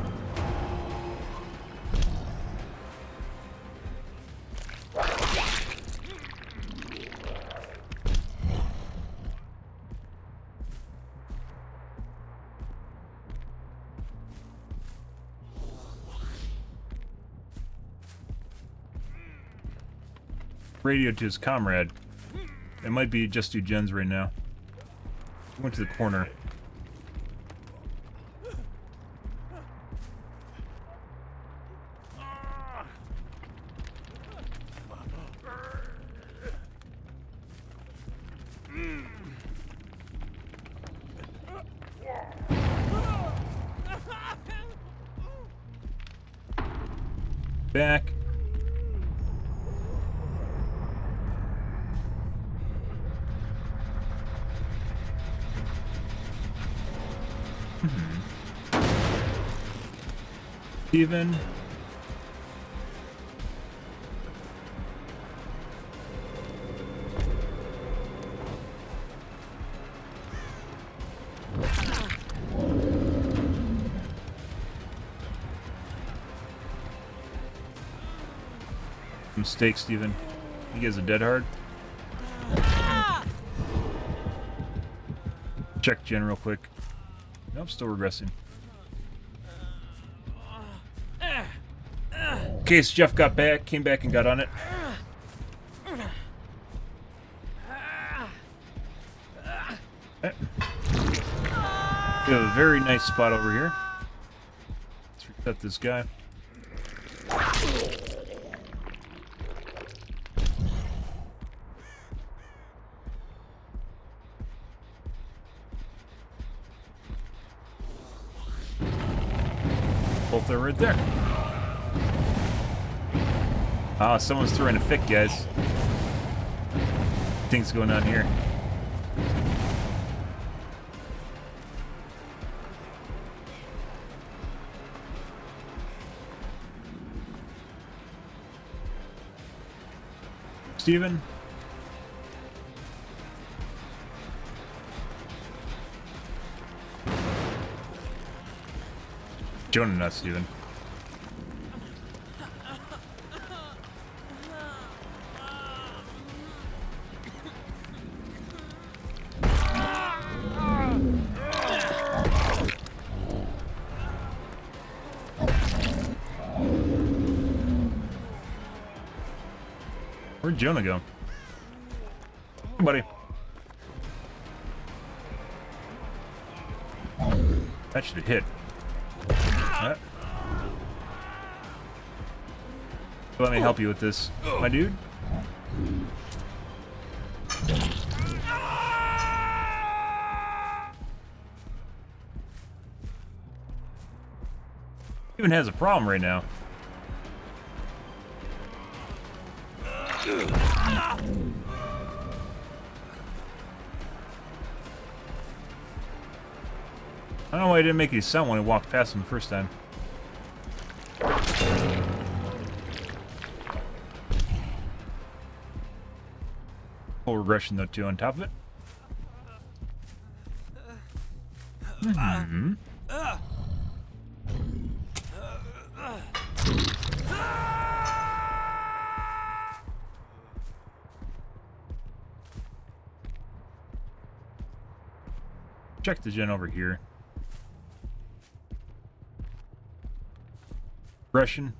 Radio to his comrade. It might be just two gens right now. He went to the corner. Back. Steven. Mistake, Steven. You guys are dead hard. Check gen real quick. Nope, still regressing. In case Jeff got back, came back and got on it. Okay. We have a very nice spot over here. Let's reset this guy. Both are right there. Ah, someone's throwing a fit, guys. Things going on here. Steven? Jonah, not Steven. Where'd Jonah go? Hey, buddy. That should have hit. Let me help you with this, my dude. Even has a problem right now. I don't know why he didn't make any sound when he walked past him the first time. Full regression though too on top of it. Mm-hmm. Check the gen over here. Regression.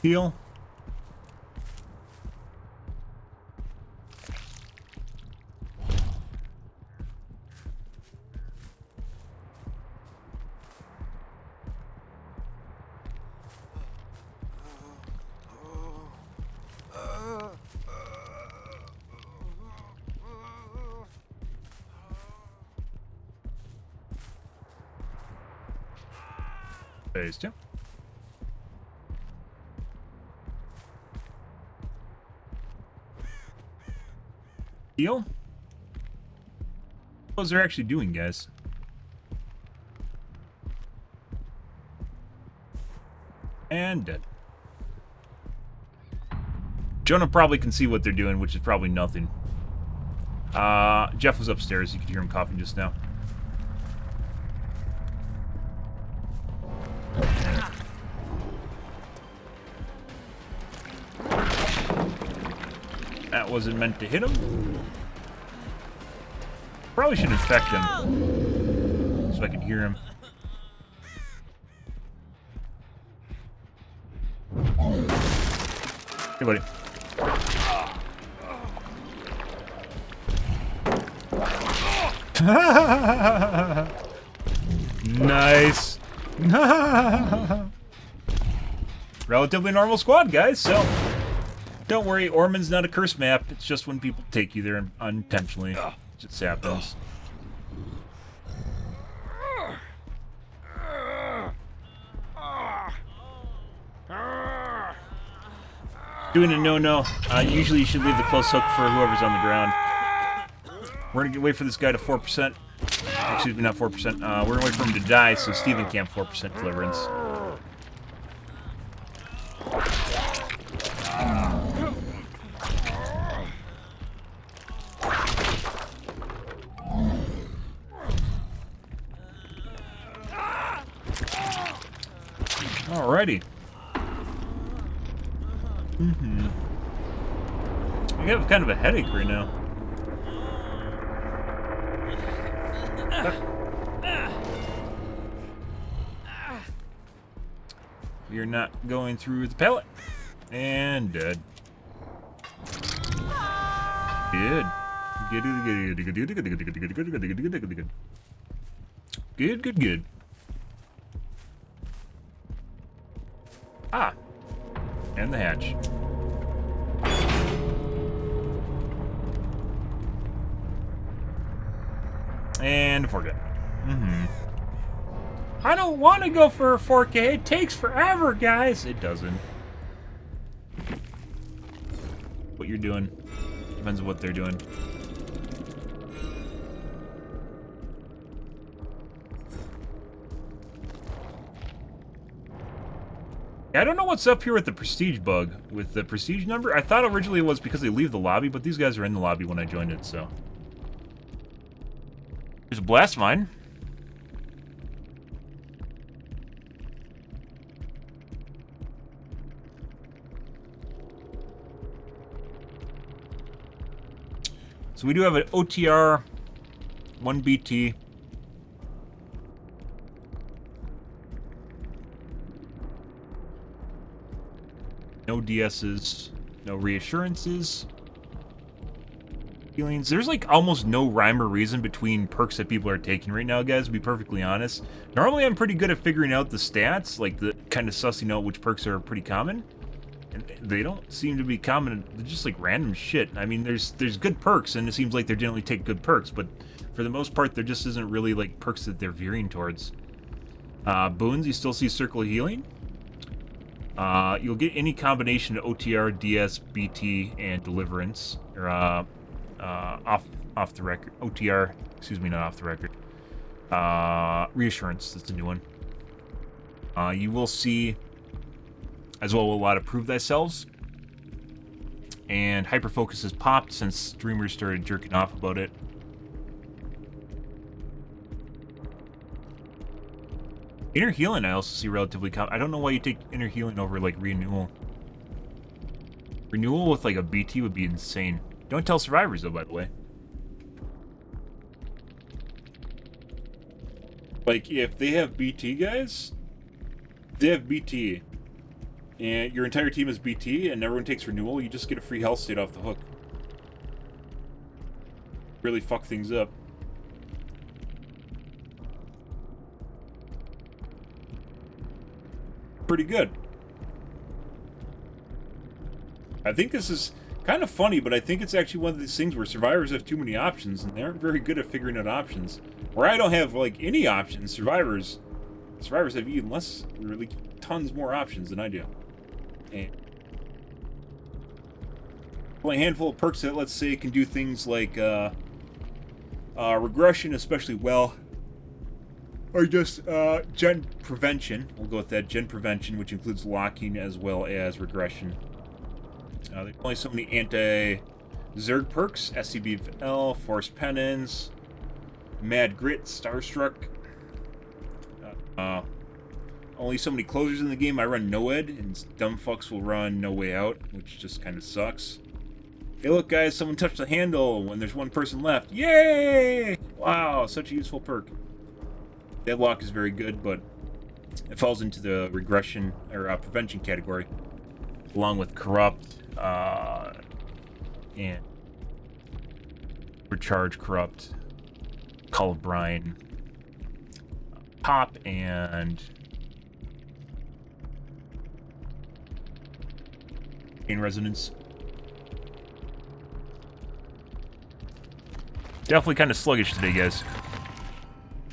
Heal. Phase 2. Heal? What they're actually doing, guys? And dead. Jonah probably can see what they're doing, which is probably nothing. Jeff was upstairs. You could hear him coughing just now. wasn't meant to hit him. Probably should infect him so I can hear him. Hey, buddy. Nice. Relatively normal squad, guys, so don't worry, Ormond's not a curse map. It's just when people take you there unintentionally. It just happens. Doing a no-no. Usually you should leave the close hook for whoever's on the ground. We're gonna wait for this guy to 4%. Excuse me, not 4%. We're gonna wait for him to die so Steven can't 4% deliverance. Alrighty. I have kind of a headache right now. We are not going through the pallet. And dead. Good. Good. Ah. And the hatch. And forget. I don't want to go for a 4K. It takes forever, guys. It doesn't. What you're doing. Depends on what they're doing. I don't know what's up here with the prestige bug. With the prestige number. I thought originally it was because they leave the lobby, but these guys are in the lobby when I joined it, so. There's a blast mine. So we do have an OTR, 1 BT. No DSs, no reassurances. Healings. There's like almost no rhyme or reason between perks that people are taking right now, guys, to be perfectly honest. Normally I'm pretty good at figuring out the stats, like the kind of sussing out which perks are pretty common. And they don't seem to be common, they're just like random shit. I mean, there's good perks, and it seems like they generally take good perks, but for the most part, there just isn't really like perks that they're veering towards. Boons, you still see Circle of Healing. You'll get any combination of OTR, DS, BT, and Deliverance, or off the record. OTR, excuse me, not off the record. Reassurance, that's a new one. You will see as well a lot of Prove Thyself. And Hyperfocus has popped since streamers started jerking off about it. Inner Healing I also see relatively common. I don't know why you take Inner Healing over like Renewal. Renewal with like a BT would be insane. Don't tell survivors though, by the way. Like if they have BT, guys, they have BT, and your entire team is BT, and everyone takes Renewal, you just get a free health state off the hook. Really fuck things up. Pretty good. I think this is kind of funny, but I think it's actually one of these things where survivors have too many options, and they aren't very good at figuring out options. Where I don't have, like, any options, survivors have even less, really tons more options than I do. And only a handful of perks that, let's say, can do things like regression especially well, or just gen prevention. We'll go with that, gen prevention, which includes locking as well as regression. There's only so many anti-Zerg perks, SCBL, Force Penance, Mad Grit, Starstruck. Only so many closers in the game. I run Noed, and dumb fucks will run No Way Out, which just kind of sucks. Hey, look, guys, someone touched the handle when there's one person left. Yay! Wow, such a useful perk. Deadlock is very good, but it falls into the regression or prevention category, along with corrupt and recharge, corrupt, Call of Brine, pop, and in resonance. Definitely kind of sluggish today, guys.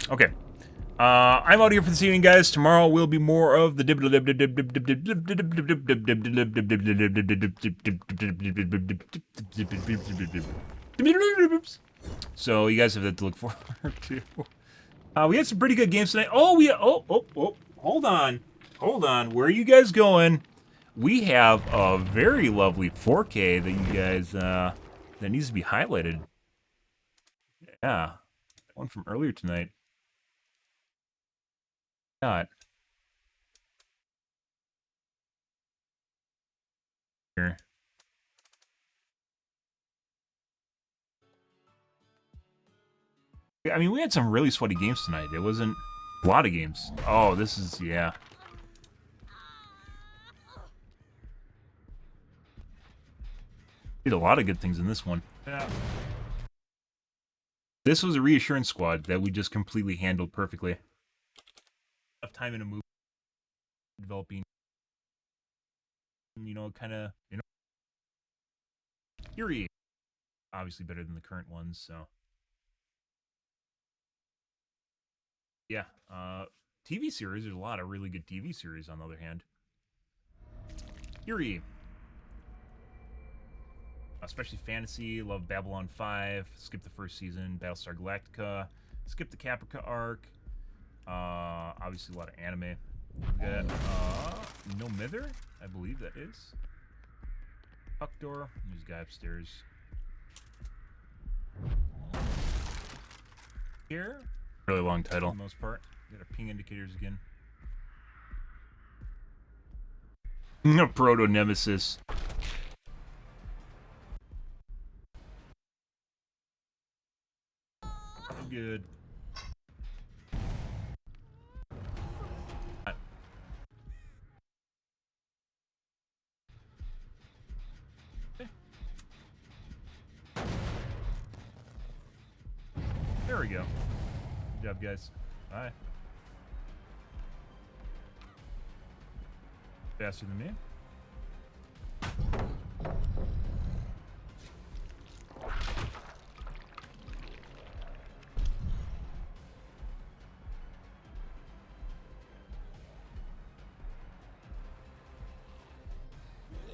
Okay. I'm out here for this evening, guys. Tomorrow will be more of the so you guys have that to look forward to. We had some pretty good games tonight. Hold on. Where are you guys going? We have a very lovely 4K that you guys that needs to be highlighted. Yeah, one from earlier tonight. Not here. I mean, we had some really sweaty games tonight. It wasn't a lot of games. Oh, this is, yeah. Did a lot of good things in this one. Yeah. This was a reassurance squad that we just completely handled perfectly. Enough time in a movie developing, you know, kind of, you know, eerie. Obviously better than the current ones, so. Yeah, TV series, there's a lot of really good TV series on the other hand. Eerie. Especially fantasy, love Babylon 5, skip the first season, Battlestar Galactica, skip the Caprica arc, obviously a lot of anime. We got, No Mither, I believe that is. Puckdoor, there's a guy upstairs. Here, really long title for the most part. Got our ping indicators again. Proto-Nemesis. Good. There we go. Good job, guys. Bye. Faster than me.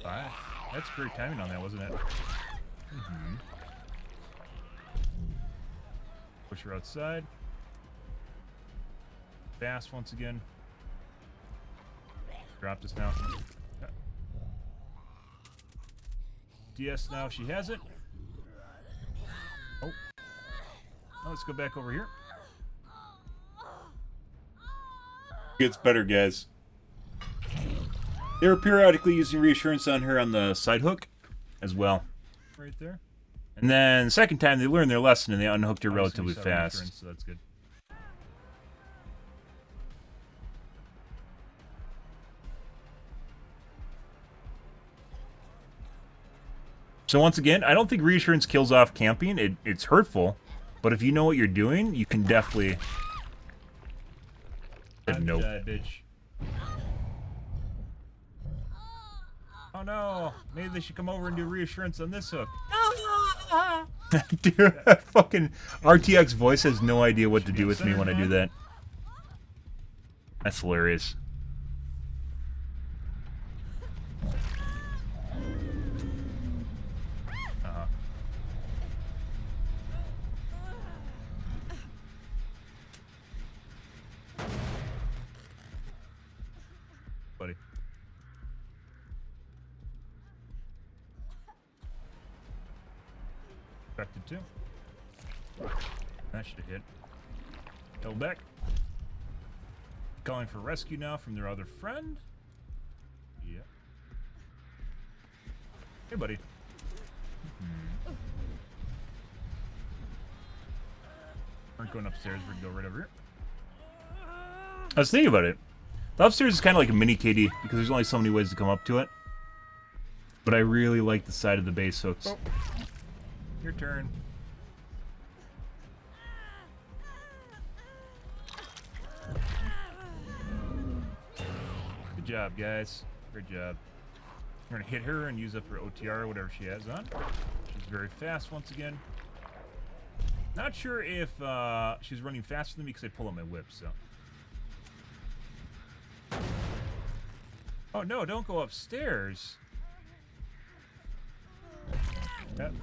Bye. That's great timing on that, wasn't it? Mm-hmm. Push her outside. Fast once again. Dropped us now. DS now, she has it. Oh. Oh, let's go back over here. Gets better, guys. They were periodically using reassurance on her on the side hook as well. Right there. And then the second time they learned their lesson and they unhooked her relatively fast. So that's good. So once again, I don't think reassurance kills off camping. It's hurtful, but if you know what you're doing, you can definitely. Nope. Bitch. Oh no! Maybe they should come over and do reassurance on this hook. Dude, fucking RTX voice has no idea what to do with me when I do that. That's hilarious. Buddy. Affected too. That should have hit. Held back. Calling for rescue now from their other friend. Yeah. Hey, buddy. Aren't going upstairs. We're gonna go right over here. I was thinking about it. The upstairs is kind of like a mini KD because there's only so many ways to come up to it. But I really like the side of the base hooks. Oh. Your turn. Good job, guys. Great job. We're gonna hit her and use up her OTR, whatever she has on. She's very fast once again. Not sure if she's running faster than me because I pull out my whip, so. Oh no, don't go upstairs. Yep.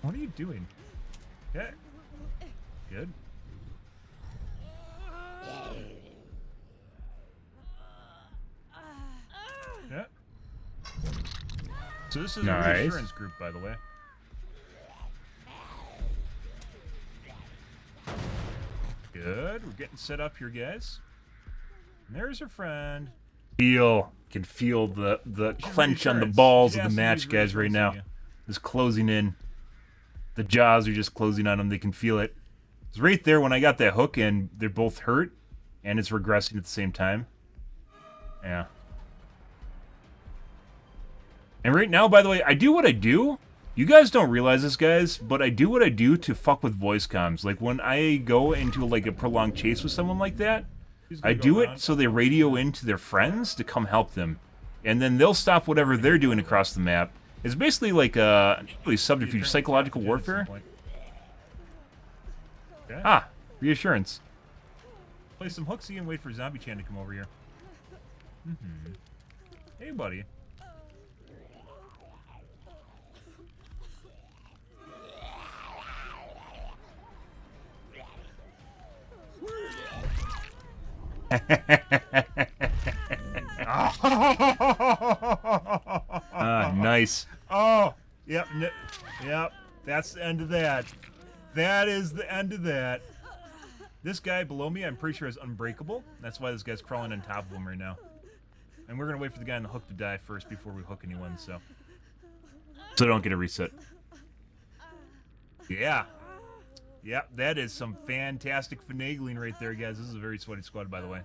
What are you doing? Okay. Good. Yeah. So this is a reassurance group, by the way. Good. We're getting set up here, guys. And there's her friend. Can feel the clench on the balls of the match, guys, right now. It's closing in. The jaws are just closing on them. They can feel it. It's right there when I got that hook in. They're both hurt, and it's regressing at the same time. Yeah. And right now, by the way, I do what I do. You guys don't realize this, guys, but I do what I do to fuck with voice comms. Like, when I go into, like, a prolonged chase with someone like that, I do it so they radio into their friends to come help them. And then they'll stop whatever they're doing across the map. It's basically like really subterfuge, psychological warfare. Okay. Ah, reassurance. Play some hooksy and wait for Zombie Chan to come over here. Mm-hmm. Hey, buddy. Nice. Oh, yep, yep. That's the end of that. That is the end of that. This guy below me, I'm pretty sure is unbreakable. That's why this guy's crawling on top of him right now. And we're gonna wait for the guy on the hook to die first before we hook anyone, so don't get a reset. Yeah. Yep, that is some fantastic finagling right there, guys. This is a very sweaty squad, by the way.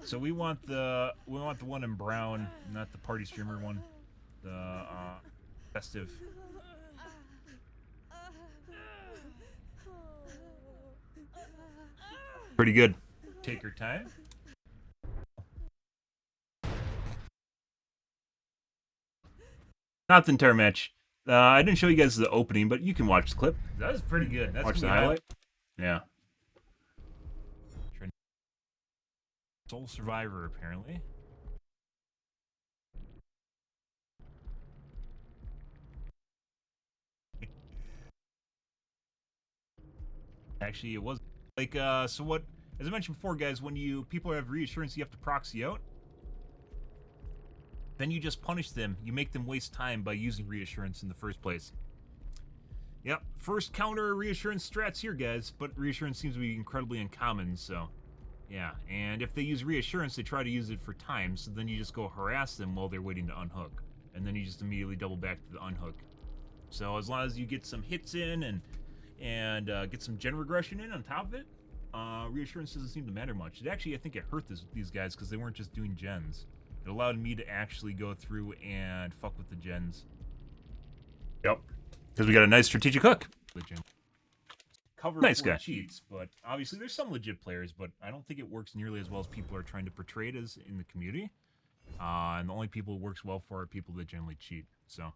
So we want the one in brown, not the party streamer one. The festive. Pretty good. Take your time. Not the entire match. I didn't show you guys the opening, but you can watch the clip. That was pretty good. That's watch the highlight. Yeah. Sole survivor, apparently. Actually, it was like so what? As I mentioned before, guys, when people have reassurance, you have to proxy out. Then you just punish them. You make them waste time by using reassurance in the first place. Yep, first counter reassurance strats here, guys, but reassurance seems to be incredibly uncommon, so yeah. And if they use reassurance, they try to use it for time, so then you just go harass them while they're waiting to unhook. And then you just immediately double back to the unhook. So as long as you get some hits in and get some gen regression in on top of it, reassurance doesn't seem to matter much. It actually, I think it hurt these guys because they weren't just doing gens. It allowed me to actually go through and fuck with the gens. Yep. Because we got a nice strategic hook. Cover nice for guy. Cheats, but obviously there's some legit players, but I don't think it works nearly as well as people are trying to portray it as in the community. And the only people it works well for are people that generally cheat. So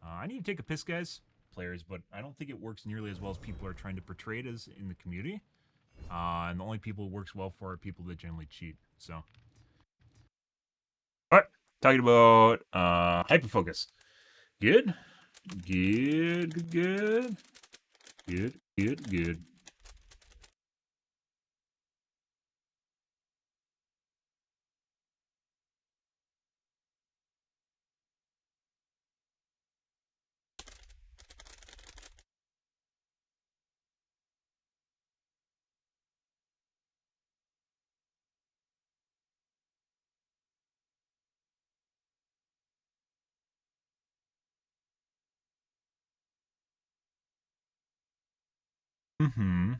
I need to take a piss, guys. Players, but I don't think it works nearly as well as people are trying to portray it as in the community. And the only people it works well for are people that generally cheat. So. Alright, talking about hyperfocus. Good. Good. Mm-hmm.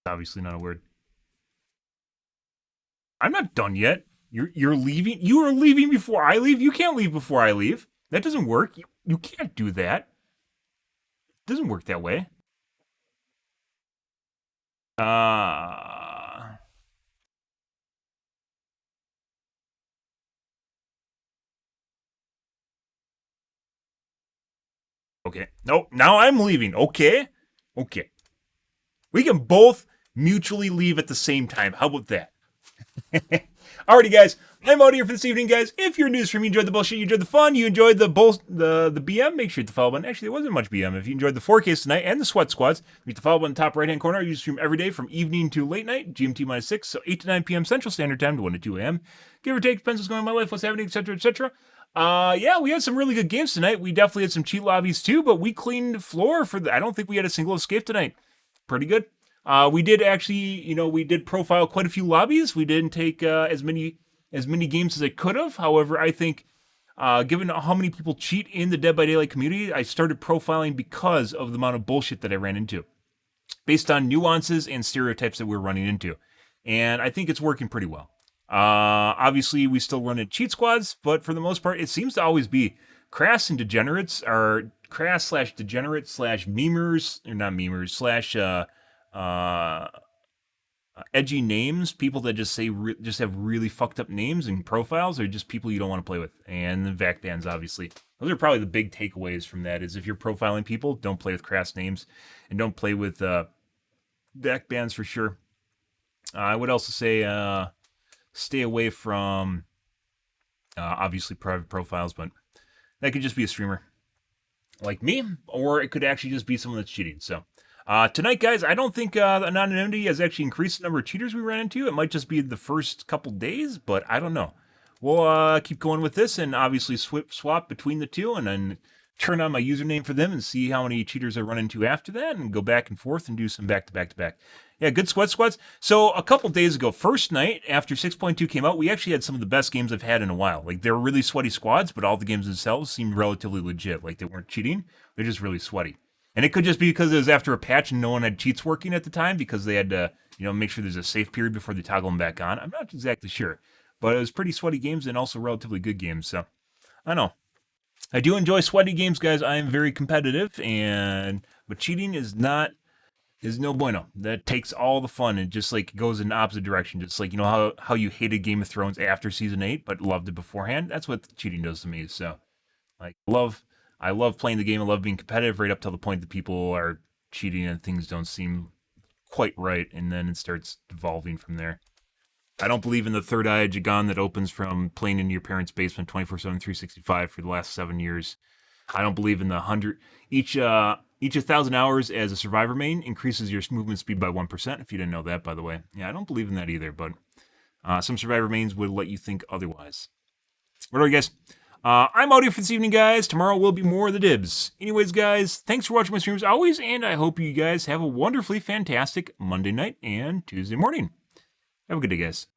Obviously not a word. I'm not done yet. You're leaving? You are leaving before I leave? You can't leave before I leave. That doesn't work. You can't do that. It doesn't work that way. Okay. No, now I'm leaving. Okay. Okay. We can both mutually leave at the same time. How about that? Alrighty, guys. I'm out here for this evening, guys. If you're new to the stream, you enjoyed the bullshit, you enjoyed the fun, you enjoyed the BM, make sure you hit the follow button. Actually, there wasn't much BM. If you enjoyed the 4Ks tonight and the sweat squads, hit the follow button in the top right-hand corner. You stream every day from evening to late night, GMT minus 6, so 8 to 9 p.m. Central Standard Time to 1 to 2 a.m. Give or take, depends what's going on in my life, what's happening, etc., etc. Yeah, we had some really good games tonight. We definitely had some cheat lobbies too, but we cleaned the floor for I don't think we had a single escape tonight. Pretty good. We did actually, we did profile quite a few lobbies. We didn't take as many games as I could have. However, I think, given how many people cheat in the Dead by Daylight community, I started profiling because of the amount of bullshit that I ran into, based on nuances and stereotypes that we're running into. And I think it's working pretty well. Obviously, we still run in cheat squads, but for the most part, it seems to always be crass and degenerates, or crass/degenerate/ memers, or not memers, edgy names, people that just just have really fucked up names and profiles, are just people you don't want to play with. And the VAC bans, obviously. Those are probably the big takeaways from that, is if you're profiling people, don't play with crass names, and don't play with VAC bans for sure. I would also say stay away from, obviously, private profiles, but that could just be a streamer like me, or it could actually just be someone that's cheating. So tonight, guys, I don't think anonymity has actually increased the number of cheaters we ran into. It might just be the first couple days, but I don't know. We'll keep going with this and obviously swap between the two, and then turn on my username for them and see how many cheaters I run into after that, and go back and forth and do some back-to-back-to-back. Yeah, good squads. So a couple days ago, first night after 6.2 came out, we actually had some of the best games I've had in a while. Like, they were really sweaty squads, but all the games themselves seemed relatively legit. Like, they weren't cheating. They're just really sweaty. And it could just be because it was after a patch and no one had cheats working at the time, because they had to, make sure there's a safe period before they toggle them back on. I'm not exactly sure. But it was pretty sweaty games and also relatively good games. So, I don't know. I do enjoy sweaty games, guys. I am very competitive, but cheating is no bueno. That takes all the fun and just like goes in the opposite direction. Just like, how you hated Game of Thrones after season 8 but loved it beforehand. That's what cheating does to me. So, like, I love playing the game. I love being competitive right up till the point that people are cheating and things don't seem quite right, and then it starts devolving from there. I don't believe in the third eye Jagan that opens from playing in your parents' basement 24/7, 365 for the last 7 years. I don't believe in the 100. Each 1,000 hours as a survivor main increases your movement speed by 1%, if you didn't know that, by the way. Yeah, I don't believe in that either, but some survivor mains would let you think otherwise. Whatever, guys. I'm out here for this evening, guys. Tomorrow will be more of the dibs. Anyways, guys, thanks for watching my streams as always, and I hope you guys have a wonderfully fantastic Monday night and Tuesday morning. Have a good day, guys.